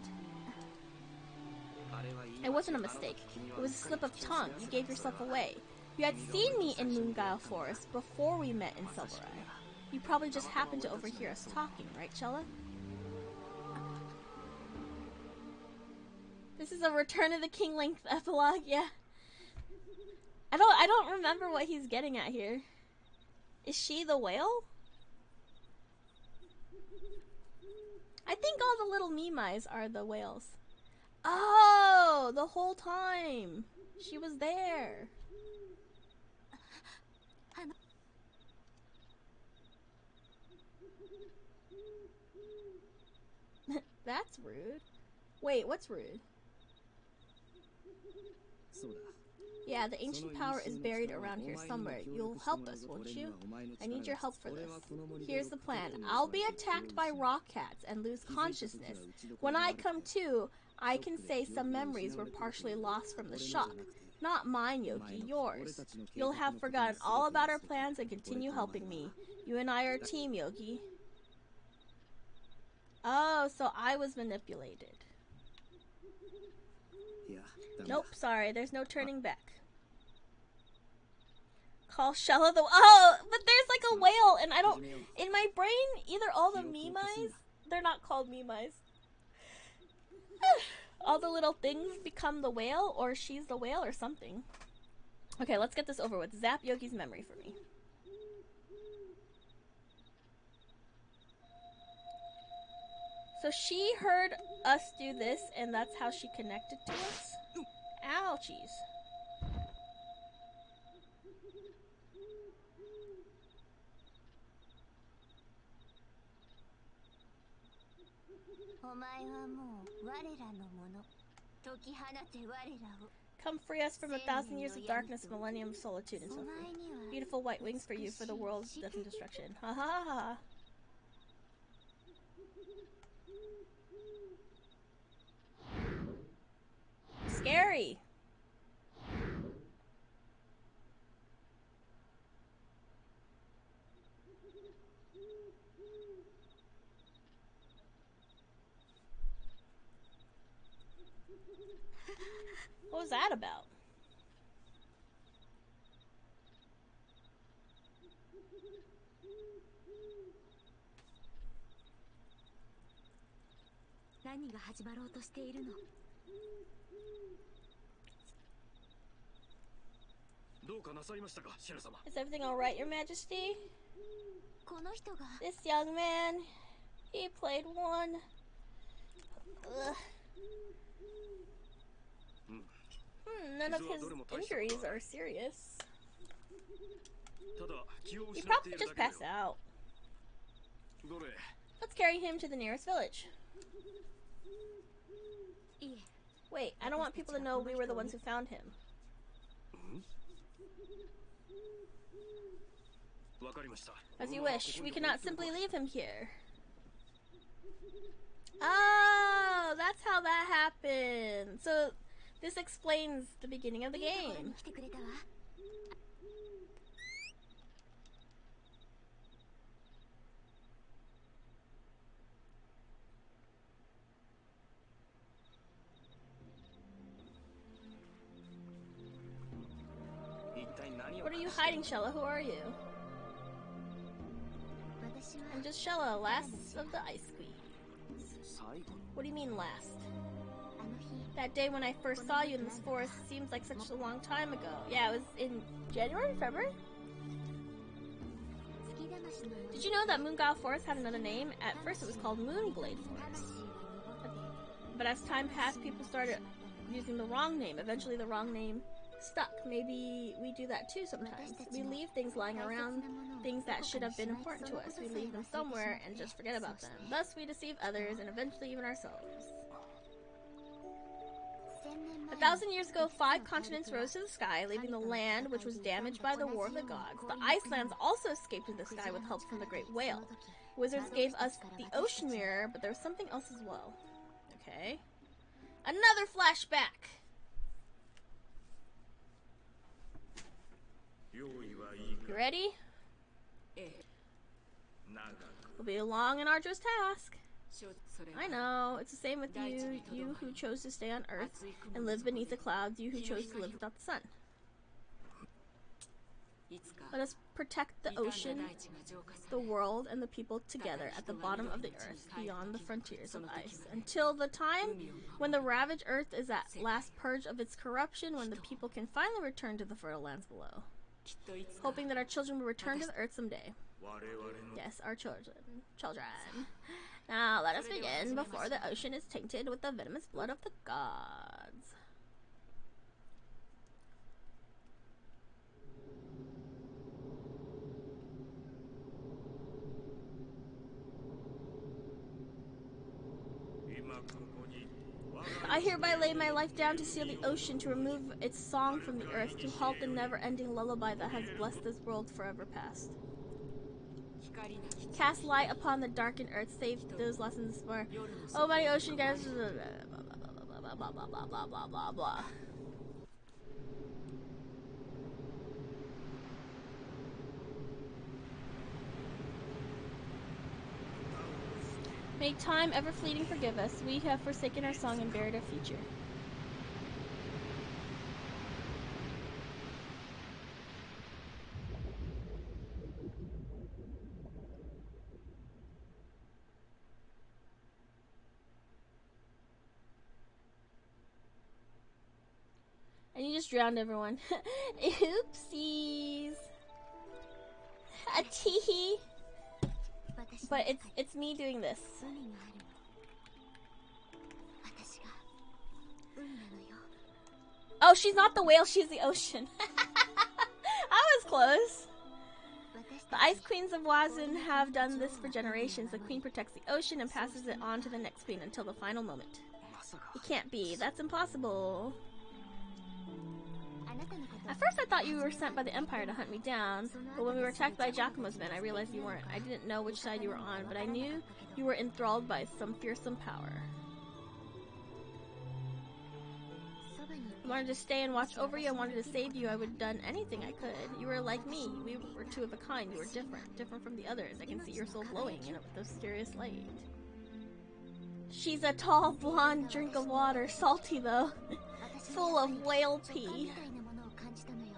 It wasn't a mistake. It was a slip of tongue. You gave yourself away. You had seen me in Moonguile Forest before we met in Selvarai. You probably just happened to overhear us talking, right, Chella? This is a Return of the King length epilogue, yeah. I don't remember what he's getting at here. Is she the whale? I think all the little Mimais are the whales. Oh, the whole time. She was there. That's rude. Wait, what's rude? Yeah, the ancient power is buried around here somewhere. You'll help us, won't you? I need your help for this. Here's the plan. I'll be attacked by rock cats and lose consciousness. When I come to, I can say some memories were partially lost from the shock. Not mine, Yogi, yours. You'll have forgotten all about our plans and continue helping me. You and I are a team, Yogi. Oh, so I was manipulated. Nope, sorry, there's no turning back. Call Shella the... Oh, but there's like a whale, and I don't... In my brain, either all the Mimais... They're not called Mimais. All the little things become the whale, or she's the whale, or something. Okay, let's get this over with. Zap Yogi's memory for me. So she heard us do this, and that's how she connected to us? Ouchies. Come free us from 1,000 years of darkness, millennium of solitude, and so forth. Beautiful white wings for you for the world's death and destruction. Ha ha ha. Scary. What was that about? Is everything alright, Your Majesty? この人が This young man, he played one. Ugh. None of his injuries are serious. He probably just passed out. Let's carry him to the nearest village. いえ Wait, I don't want people to know we were the ones who found him. As you wish, we cannot simply leave him here. Oh, that's how that happened. So, this explains the beginning of the いいところ game. に来てくれたわ What are you hiding, Shella? Who are you? 私は I'm just Shella, last of the Ice Queens. What do you mean last? あの日 That day when I first saw you in this forest seems like such a long time ago. Yeah, it was in January, February? 月魂の Did you know that Moongao Forest had another name? At first it was called Moonglade Forest. 魂が濁って But as time passed, people started using the wrong name. Eventually the wrong name stuck. Maybe we do that too sometimes. We leave things lying around, things that should have been important to us. We leave them somewhere and just forget about them. Thus we deceive others and eventually even ourselves. 1000年前 1,000 years ago, 5 continents rose to the sky, leaving the land which was damaged by the War of the Gods. The Icelands also escaped to the sky with help from the Great Whale. Wizards gave us the Ocean Mirror, but there was something else as well. Okay. Another flashback! You ready? It'll be a long and arduous task. I know, it's the same with you, you who chose to stay on Earth and live beneath the clouds, you who chose to live without the sun. Let us protect the ocean, the world, and the people together at the bottom of the earth, beyond the frontiers of ice, until the time when the ravaged earth is at last purged of its corruption, when the people can finally return to the fertile lands below. Hoping that our children will return to the earth someday. Yes, our children. Now let us begin before the ocean is tainted with the venomous blood of the gods. I hereby lay my life down to seal the ocean, to remove its song from the earth, to halt the never-ending lullaby that has blessed this world forever past. Cast light upon the darkened earth, save those lost in despair. Oh, mighty ocean, guys. Blah, blah, blah, blah, blah, blah, blah, blah. May time ever fleeting forgive us. We have forsaken our song and buried our future. And you just drowned everyone. Oopsies. A teehee. But it's me doing this. 海がある私が海なのよ Oh, she's not the whale, she's the ocean. I was close. 私 The た ice queens of Wazin have done this for generations. The queen protects the ocean and passes it on to the next queen until the final moment. It can't be. That's impossible. あなたのこと At first I thought you were sent by the Empire to hunt me down, but when we were attacked by Giacomo's men, I realized you weren't. I didn't know which side you were on, but I knew you were enthralled by some fearsome power. そばにい I wanted to stay and watch over you. I wanted to save you. I would have done anything I could. You were like me. We were two of a kind. You were different from the others. I can see your soul glowing in a mysterious light. She's a tall, blonde drink of water. Salty, though. Full of whale み pee. たいなものを感じたのよ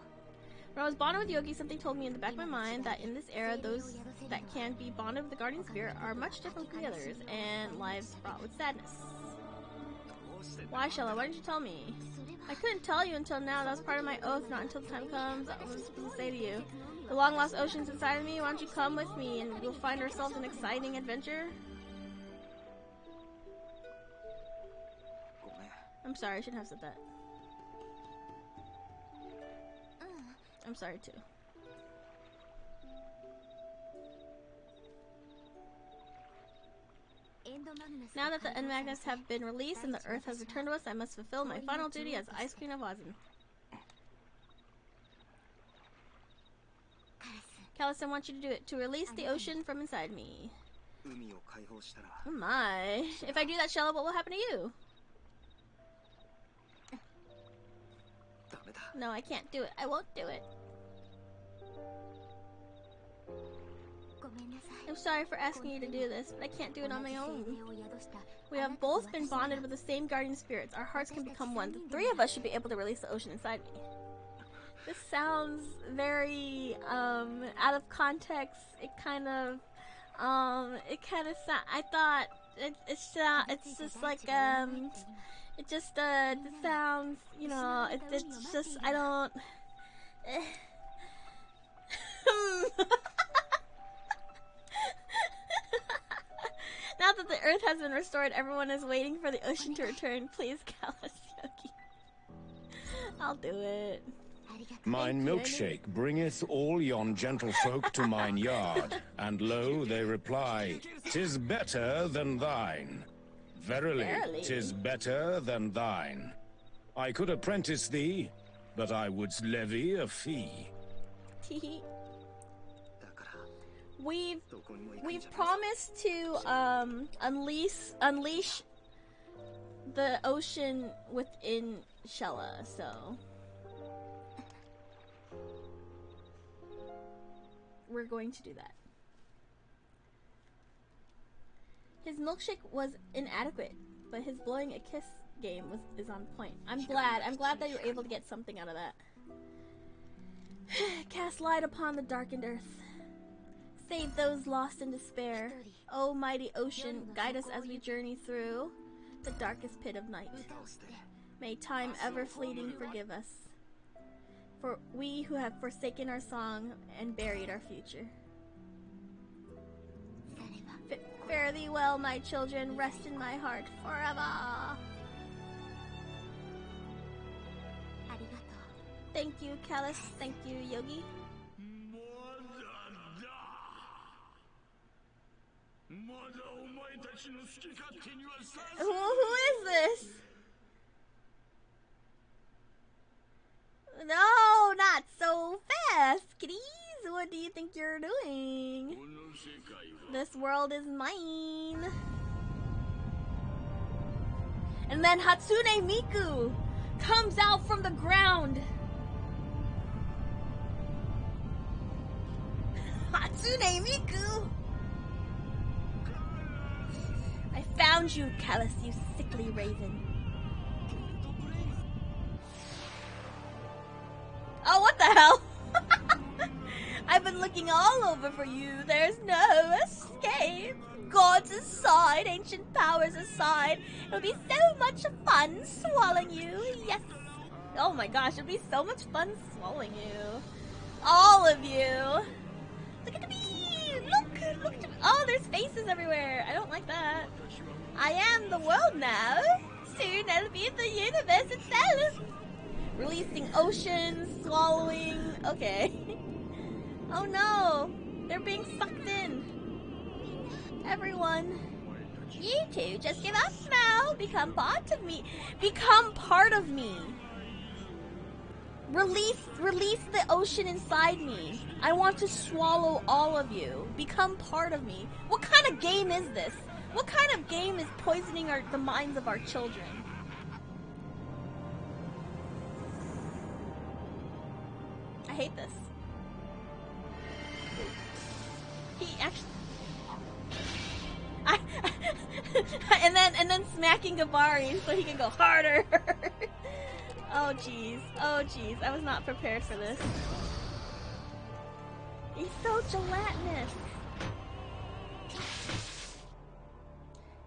When I was bonded with Yogi, something told me in the back of my mind that in this era, those that can be bonded with the guardian spirit are much different from the others, and lives fraught with sadness. Why, Shella? Why didn't you tell me? それは I couldn't tell you until now. That was part of my oath. Not until the time comes. That was supposed to say to you. The long lost ocean's inside of me. Why don't you come with me and we'll find ourselves an exciting adventure? I'm sorry, I shouldn't have said that. I'm sorry too. Now that the end magnets have been released and the Earth has returned to us, I must fulfill my final duty as Ice Queen of Wazen. Callus, I want you to do it. To release the ocean from inside me. Oh my. If I do that, Shella, what will happen to you? No, I can't do it. I won't do it. I'm sorry for asking you to do this, but I can't do it on my own. We have both been bonded with the same guardian spirits. Our hearts can become one. The three of us should be able to release the ocean inside me. This sounds very, out of context. It kind of sounds, I thought, it's just like, it just, it sounds, you know, it's just, I don't, Now that the Earth has been restored, everyone is waiting for the ocean to return. Please, Callus Yogi. I'll do it. Mine milkshake bringeth all yon gentlefolk to mine yard, and lo, they reply, "'Tis better than thine. Verily, 'tis better than thine. I could apprentice thee, but I would levy a fee." We've promised to unleash the ocean within Shella, so we're going to do that. His milkshake was inadequate, but his blowing a kiss game is on point. I'm glad that you're able to get something out of that. Cast light upon the darkened earth. Save those lost in despair. O mighty ocean, guide us as we journey through the darkest pit of night. May time ever fleeting forgive us, for we who have forsaken our song and buried our future. Fare thee well, my children, rest in my heart forever. Thank you, Callus. Thank you, Yogi. Who is this? No, not so fast, kiddies. What do you think you're doing? This world is mine. And then Hatsune Miku comes out from the ground. Hatsune Miku! I found you, Callus, you sickly raven. Oh, what the hell? I've been looking all over for you. There's no escape. Gods aside, ancient powers aside, it'll be so much fun swallowing you. Yes. Oh my gosh, it'll be so much fun swallowing you. All of you. Look at me. Look at me. Oh, there's faces everywhere. I don't like that. I am the world now. Soon I'll be the universe itself. Releasing oceans, swallowing. Okay. Oh no. They're being sucked in. Everyone. You two just give up now. Become part of me. Become part of me. Release the ocean inside me. I want to swallow all of you. Become part of me. What kind of game is this? What kind of game is poisoning the minds of our children? I hate this. He actually... and then smacking Gabari so he can go harder. Oh jeez. Oh jeez. I was not prepared for this. He's so gelatinous.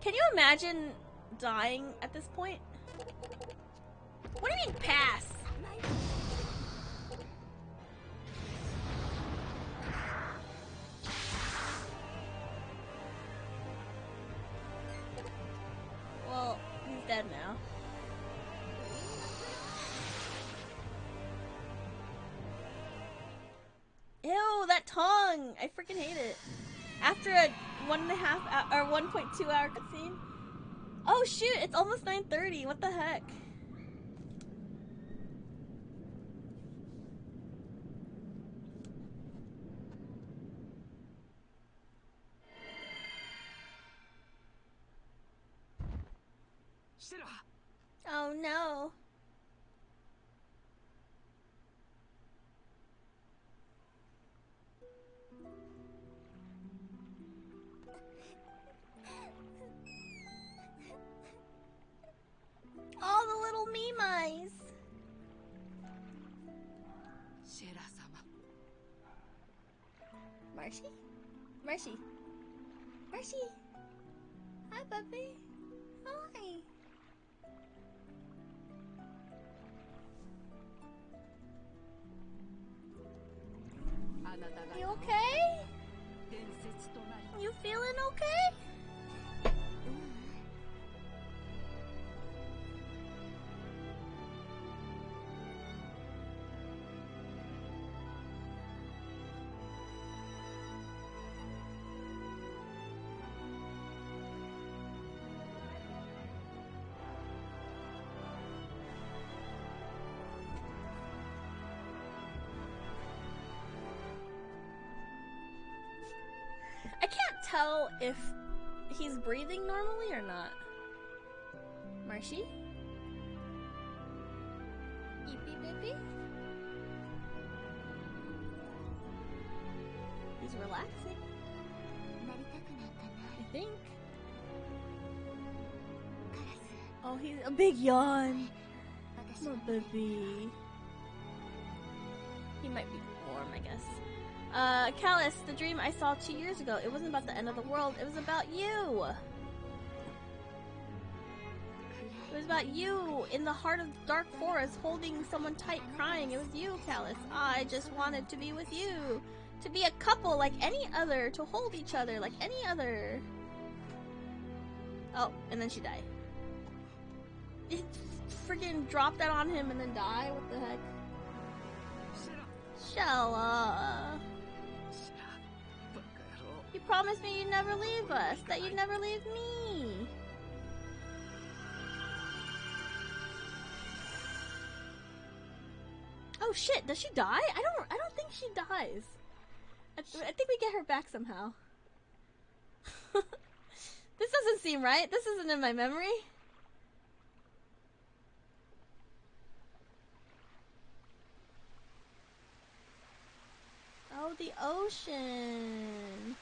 Can you imagine dying at this point? What do you mean pass? dead now. Ew, that tongue! I freaking hate it. After a 1.5 or 1.2 hour cutscene. Oh shoot, it's almost 9:30. What the heck? Oh no. All the little Mimais. Marshy? Marshy. Marshy. Hi, puppy. Hi. You okay? You feeling okay? I can't tell if he's breathing normally or not. Marshy? Eepy baby? He's relaxing. I think. Oh, he's a big yawn. My baby. He might be warm, I guess. Callus, the dream I saw 2 years ago, it wasn't about the end of the world, it was about you! It was about you in the heart of the dark forest, holding someone tight, crying. It was you, Callus. I just wanted to be with you. To be a couple like any other, to hold each other like any other. Oh, and then she died. It freaking dropped that on him and then die? What the heck? Shella. You promised me you'd never leave us, that you'd never leave me. Oh shit, does she die? I don't think she dies. I think we get her back somehow. This doesn't seem right. This isn't in my memory. Oh, the ocean.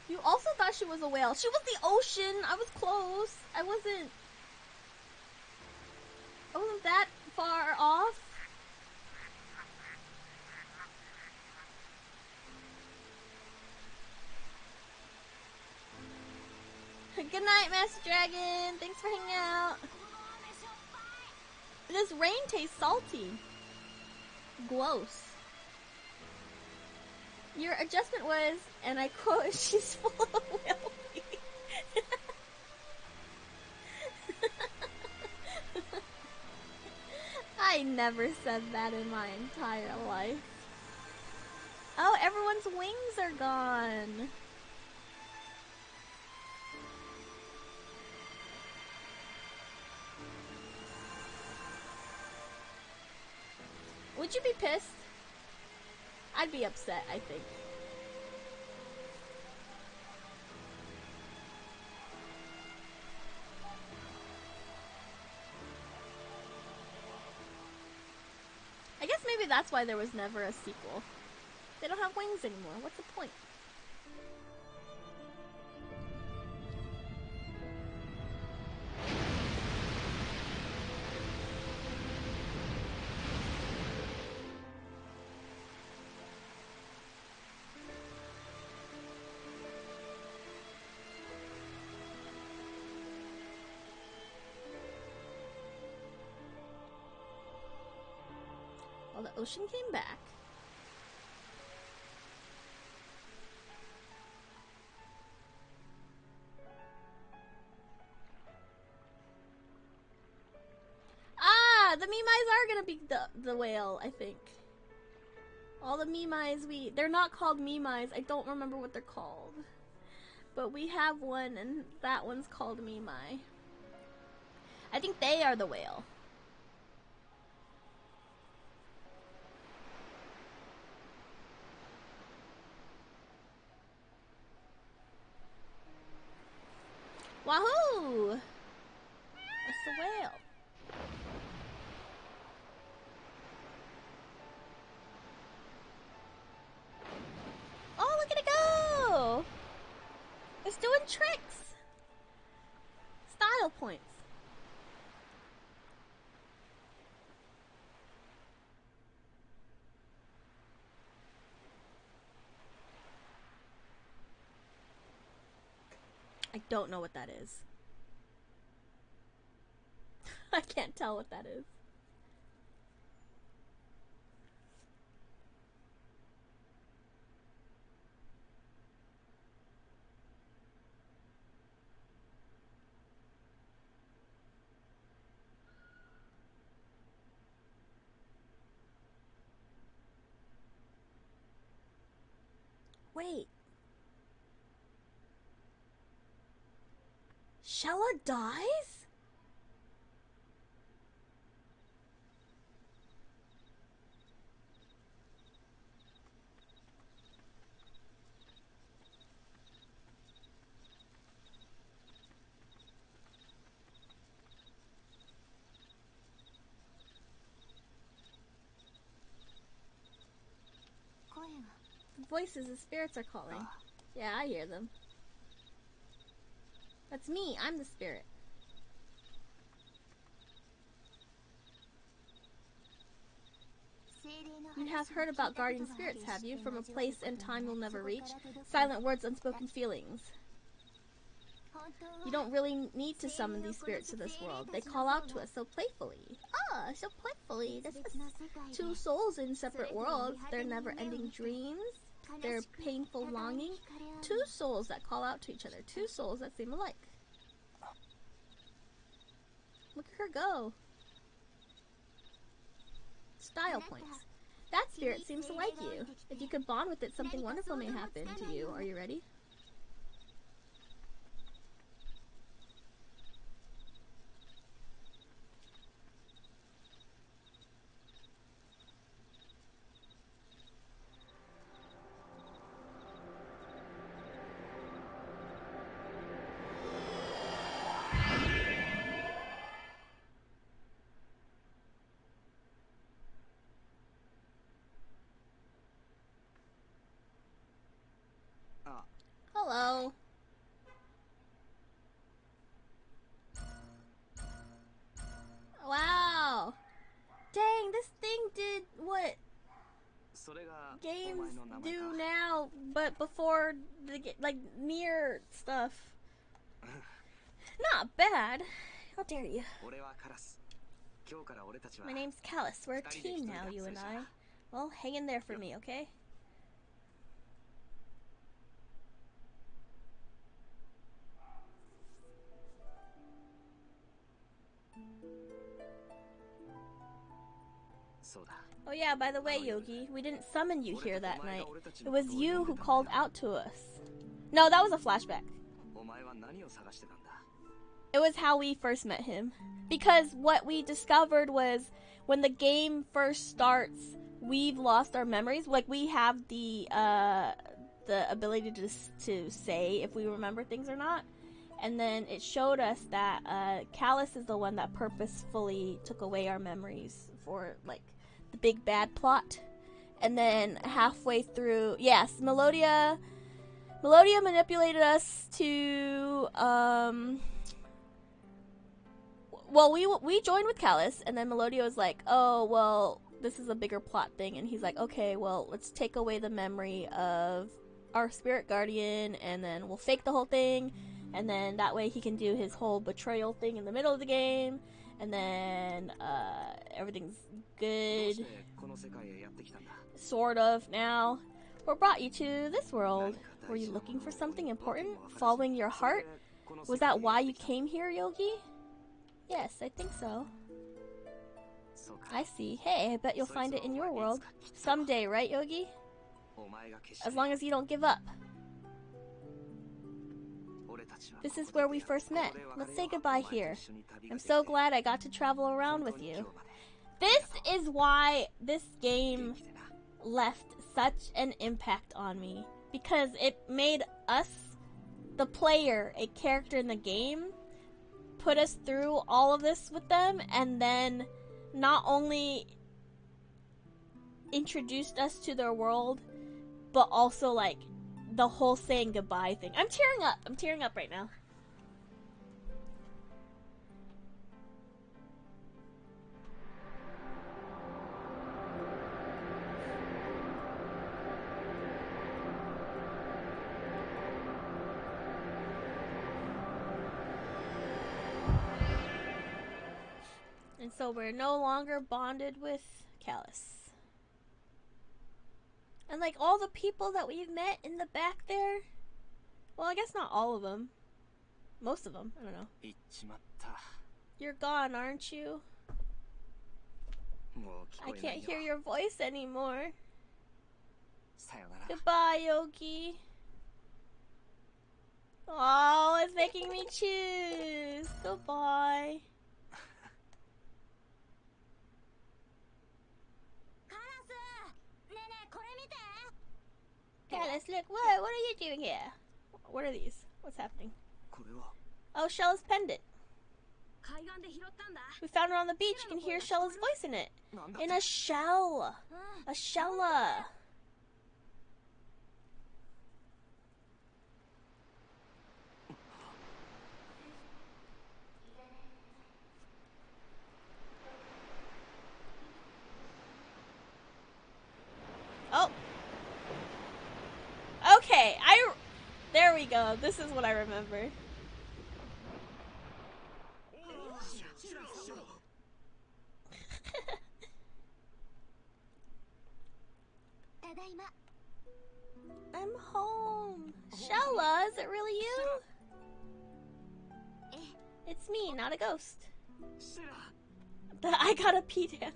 You also thought she was a whale. She was the ocean. I was close. I wasn't that far off. Good night, Master Dragon. Thanks for hanging out. This rain tastes salty. Gross. Your adjustment was, and I quote, she's full of whaley. I never said that in my entire life. Oh, everyone's wings are gone. Would you be pissed? I'd be upset, I think. I guess maybe that's why there was never a sequel. They don't have wings anymore. What's the point? Well, the ocean came back. the Mimais are gonna be the whale, I think. All the Mimais they're not called Mimais. I don't remember what they're called. But we have one, and that one's called Mimai. I think they are the whale. Wahoo! That's the whale. Oh, look at it go! It's doing tricks! Style points. I don't know what that is. I can't tell what that is. Wait. Shella dies? The voices, the spirits are calling. Yeah, I hear them. That's me, I'm the spirit. You have heard about guardian spirits, have you? From a place and time you'll never reach. Silent words, unspoken feelings. You don't really need to summon these spirits to this world. They call out to us so playfully. Ah, so playfully. This is two souls in separate worlds. Their never-ending dreams. Their painful longing. Two souls that call out to each other. Two souls that seem alike. Look at her go. Style points. That spirit seems to like you. If you could bond with it, something wonderful may happen to you. Are you ready? Hello. Wow. Dang, this thing did what games do now, but before the near stuff. Not bad. How dare you? My name's Callus. We're a team now, you and I. Well, hang in there for me, okay? Oh yeah, by the way, Yogi, we didn't summon you here that night. It was you who called out to us. No, that was a flashback. It was how we first met him. Because what we discovered was when the game first starts, we've lost our memories. Like, we have the ability to say if we remember things or not. And then it showed us that Callus is the one that purposefully took away our memories for, like, the big bad plot. And then halfway through, yes, Melodia manipulated us to, well, we joined with Callus, and then Melodia was like, oh, well, this is a bigger plot thing, and he's like, okay, well, let's take away the memory of our spirit guardian, and then we'll fake the whole thing, and then that way he can do his whole betrayal thing in the middle of the game, and then everything's good, sort of, now. What brought you to this world? Were you looking for something important? Following your heart? Was that why you came here, Yogi? Yes, I think so. I see. Hey, I bet you'll find it in your world. Someday, right, Yogi? As long as you don't give up. This is where we first met. Let's say goodbye here. I'm so glad I got to travel around with you. This is why this game left such an impact on me. Because it made us, the player, a character in the game, put us through all of this with them, and then not only introduced us to their world, but also like the whole saying goodbye thing. I'm tearing up. I'm tearing up right now. And so we're no longer bonded with Callus. And like all the people that we've met in the back there, well, I guess not all of them. Most of them, I don't know. You're gone, aren't you? I can't hear your voice anymore. Goodbye, Yogi. Oh, it's making me choose. Goodbye. Callus, look, what are you doing here? What are these? What's happening? Oh, Shella's pendant. We found it on the beach. You can hear Shella's voice in it. In a shell. A Shella. Oh. Okay, there we go. This is what I remember. I'm home. Shella, is it really you? It's me, not a ghost. I got a pee dance.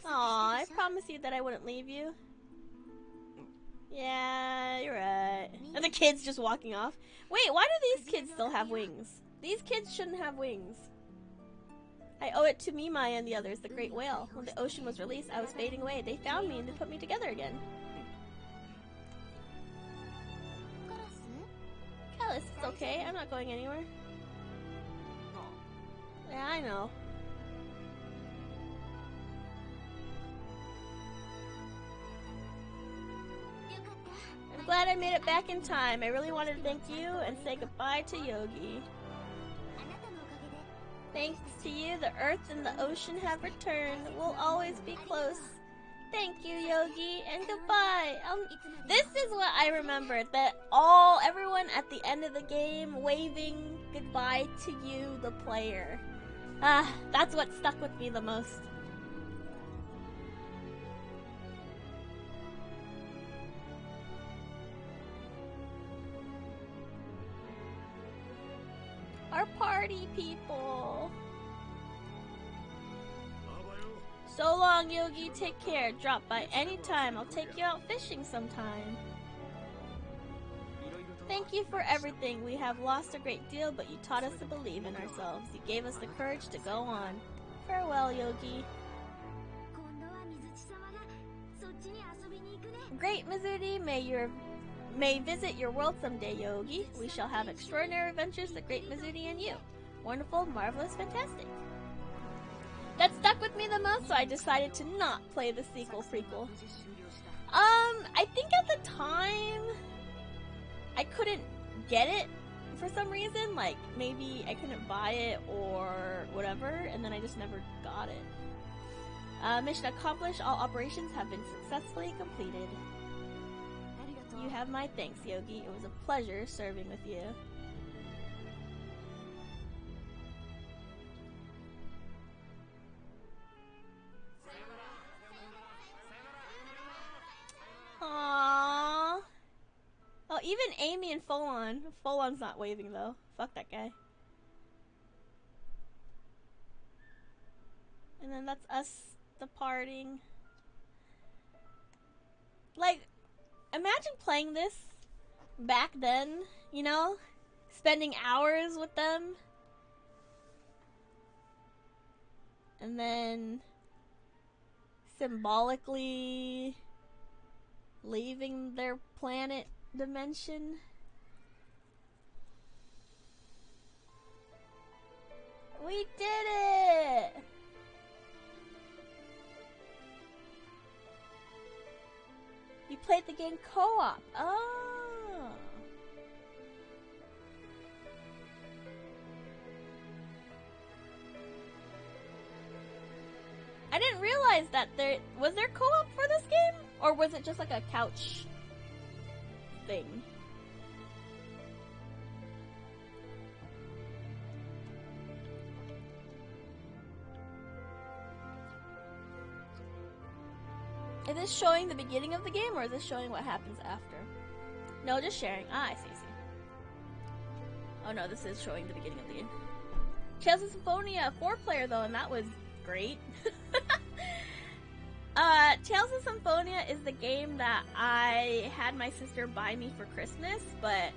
Aw, I promised you that I wouldn't leave you. Yeah, you're right. And the kid's just walking off. Wait, why do these kids still have wings? These kids shouldn't have wings. I owe it to Mimai and the others, the great whale. When the ocean was released, I was fading away. They found me and they put me together again. Callus, it's okay. I'm not going anywhere. Yeah, I know. I'm glad I made it back in time. I really wanted to thank you and say goodbye to Yogi. Thanks to you, the earth and the ocean have returned. We'll always be close. Thank you, Yogi, and goodbye. This is what I remember, that everyone at the end of the game waving goodbye to you, the player. That's what stuck with me the most. Our party people. So long, Yogi. Take care. Drop by anytime. I'll take you out fishing sometime. Thank you for everything. We have lost a great deal, but you taught us to believe in ourselves. You gave us the courage to go on. Farewell, Yogi. Great, Mizuri. May visit your world someday, Yogi. We shall have extraordinary adventures, the great Mizuri and you. Wonderful, marvelous, fantastic. That stuck with me the most, so I decided to not play the sequel prequel. I think at the time, I couldn't get it for some reason. Like, maybe I couldn't buy it or whatever, and then I just never got it. Mission accomplished. All operations have been successfully completed. You have my thanks, Yogi. It was a pleasure serving with you. Aww. Oh, even Amy and Folon. Folon's not waving though. Fuck that guy. And then that's us departing. Like, imagine playing this back then, you know? Spending hours with them. And then symbolically leaving their planet dimension. We did it! You played the game co-op. Oh. I didn't realize that there was co-op for this game, or was it just like a couch thing? Is this showing the beginning of the game, or is this showing what happens after? No, just sharing. Ah, I see. Oh no, this is showing the beginning of the game. Tales of Symphonia, 4-player though, and that was great. Tales of Symphonia is the game that I had my sister buy me for Christmas, but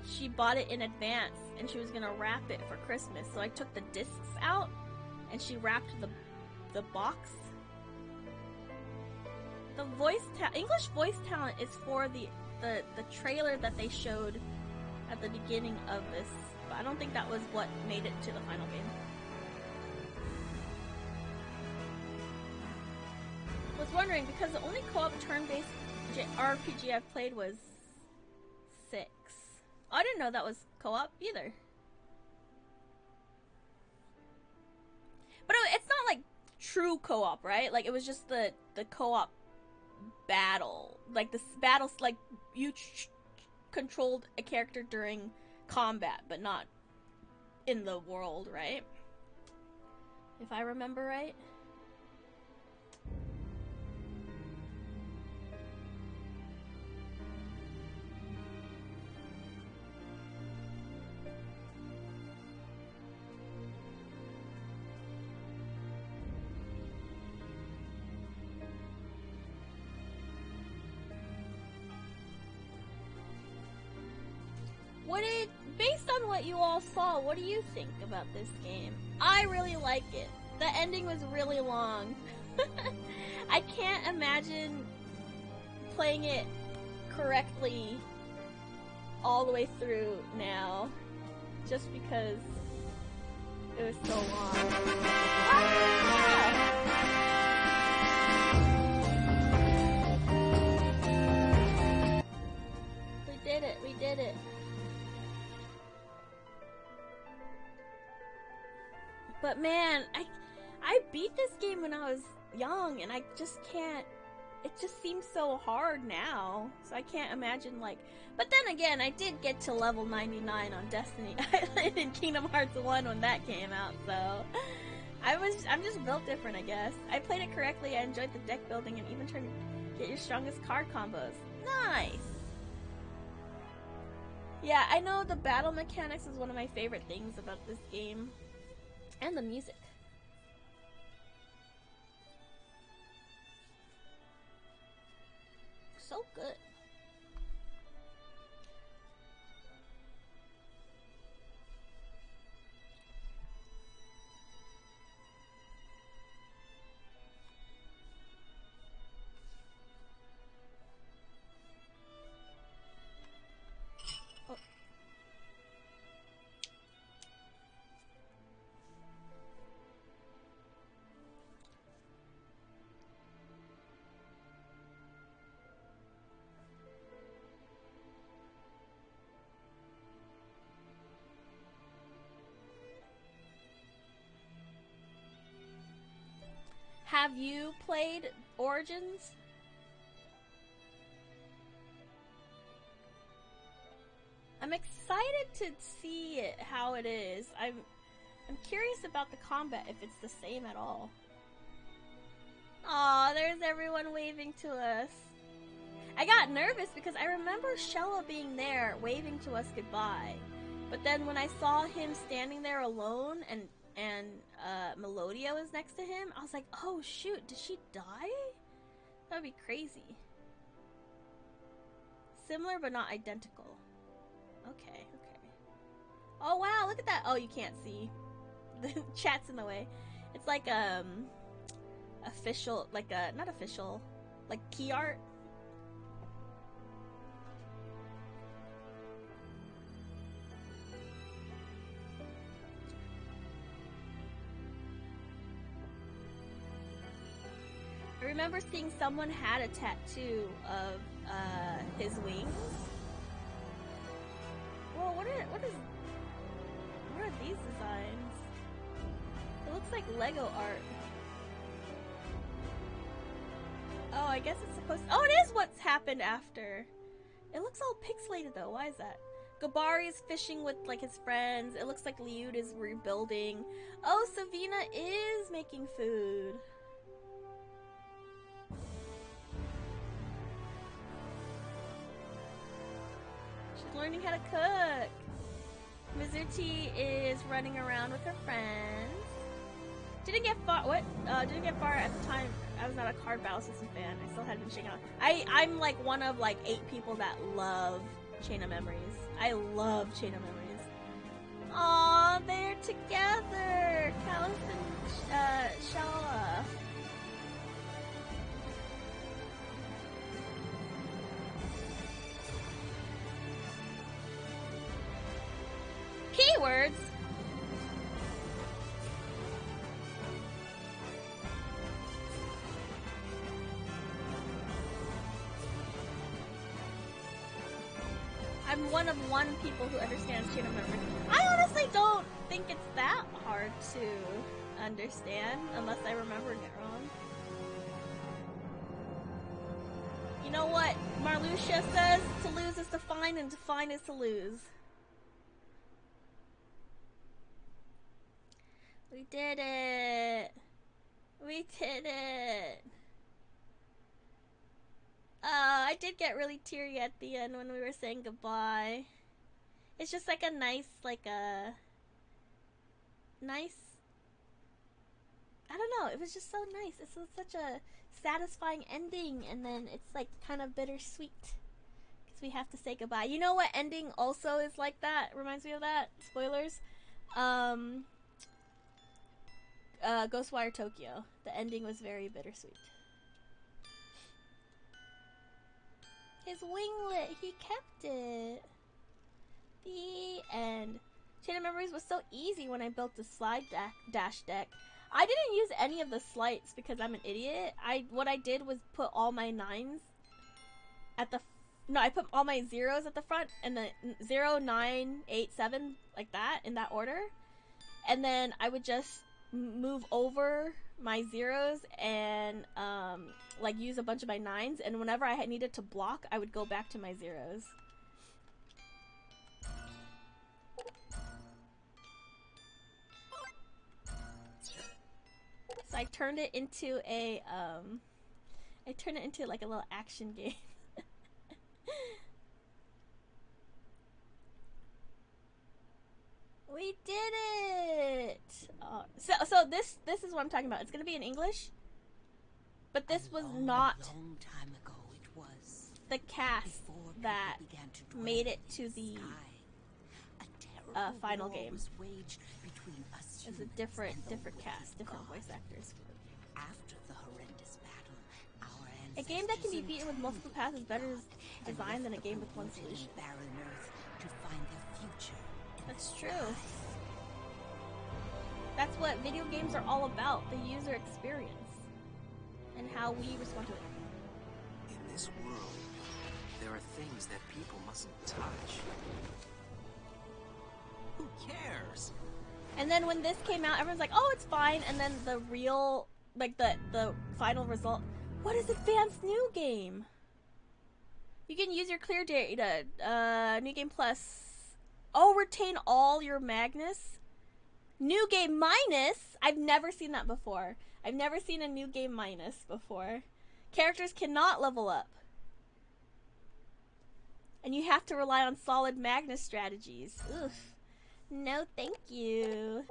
she bought it in advance and she was gonna wrap it for Christmas. So I took the discs out and she wrapped the box. The English voice talent is for the trailer that they showed at the beginning of this, but I don't think that was what made it to the final game. I was wondering because the only co-op turn-based RPG I've played was 6. Oh, I didn't know that was co-op either. But it's not like true co-op, right? Like it was just the co-op battle, like this battles, like you controlled a character during combat, but not in the world, right? If I remember right. Based on what you all saw, what do you think about this game? I really like it. The ending was really long. I can't imagine playing it correctly all the way through now, just because it was so long. Ah! We did it. But man, I beat this game when I was young, and I just can't. It just seems so hard now, so I can't imagine like. But then again, I did get to level 99 on Destiny Island in Kingdom Hearts 1 when that came out, so I'm just built different, I guess. I played it correctly. I enjoyed the deck building and even trying to get your strongest card combos. Nice. Yeah, I know the battle mechanics is one of my favorite things about this game. And the music. So good. Have you played Origins? I'm excited to see it, how it is. I'm curious about the combat, if it's the same at all. Aw, there's everyone waving to us. I got nervous because I remember Shella being there, waving to us goodbye. But then when I saw him standing there alone and and Melodia was next to him, I was like, oh shoot, did she die? That would be crazy. Similar but not identical. Okay, okay. Oh wow, look at that. Oh, you can't see. The chat's in the way. It's like official, like not official, like key art. I remember seeing someone had a tattoo of his wings. Whoa, what are these designs? It looks like Lego art. Oh, I guess it's supposed to, oh, it is what's happened after. It looks all pixelated though. Why is that? Gabari is fishing with like his friends. It looks like Liud is rebuilding. Oh, Savina is making food. She's learning how to cook. Mizurti is running around with her friends. Didn't get far. What? Didn't get far at the time. I was not a card battle system fan. I still hadn't been shaken out. I'm like one of like 8 people that love Chain of Memories. I love Chain of Memories. Aww, they're together. Callus and Shala. Keywords. I'm one of 1 people who understands Chain of Memories. I honestly don't think it's that hard to understand, unless I remembered it wrong. You know what Marluxia says? To lose is to find, and to find is to lose. We did it! We did it! I did get really teary at the end when we were saying goodbye. It's just like a nice, nice, I don't know, it was just so nice. It's such a satisfying ending, and then it's like kind of bittersweet because we have to say goodbye. You know what ending also is like that? Reminds me of that? Spoilers. Ghostwire Tokyo. The ending was very bittersweet. His winglet, he kept it. The end. Chain of Memories was so easy when I built the slide dash deck. I didn't use any of the slights because I'm an idiot. What I did was put all my 9s at the I put all my 0s at the front, and the 0, 9, 8, 7, like that, in that order. And then I would just move over my 0s and like use a bunch of my 9s, and whenever I needed to block, I would go back to my 0s. So I turned it into a like a little action game. We did it! So this is what I'm talking about. It's gonna be in English, but this was not a long time ago it was, the cast that made it to the final game. It's a different cast, different voice actors. After the horrendous battle, a game that can be beaten with multiple paths is better designed than a game with one solution. Barren Earth to find their future. That's true. That's what video games are all about, the user experience and how we respond to it. In this world, there are things that people mustn't touch. Who cares? And then when this came out, everyone's like, oh, it's fine. And then the real, like the final result, what is Advanced New Game? You can use your clear data, New Game Plus. Oh, retain all your Magnus? New Game Minus? I've never seen that before. I've never seen a New Game Minus before. Characters cannot level up. And you have to rely on solid Magnus strategies. Oof. No, thank you.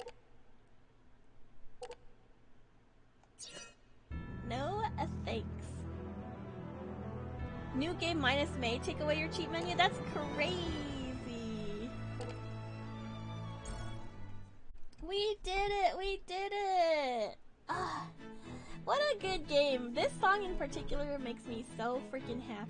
No thanks. New game minus May take away your cheat menu? That's crazy. We did it! We did it! Ah, what a good game. This song in particular makes me so freaking happy.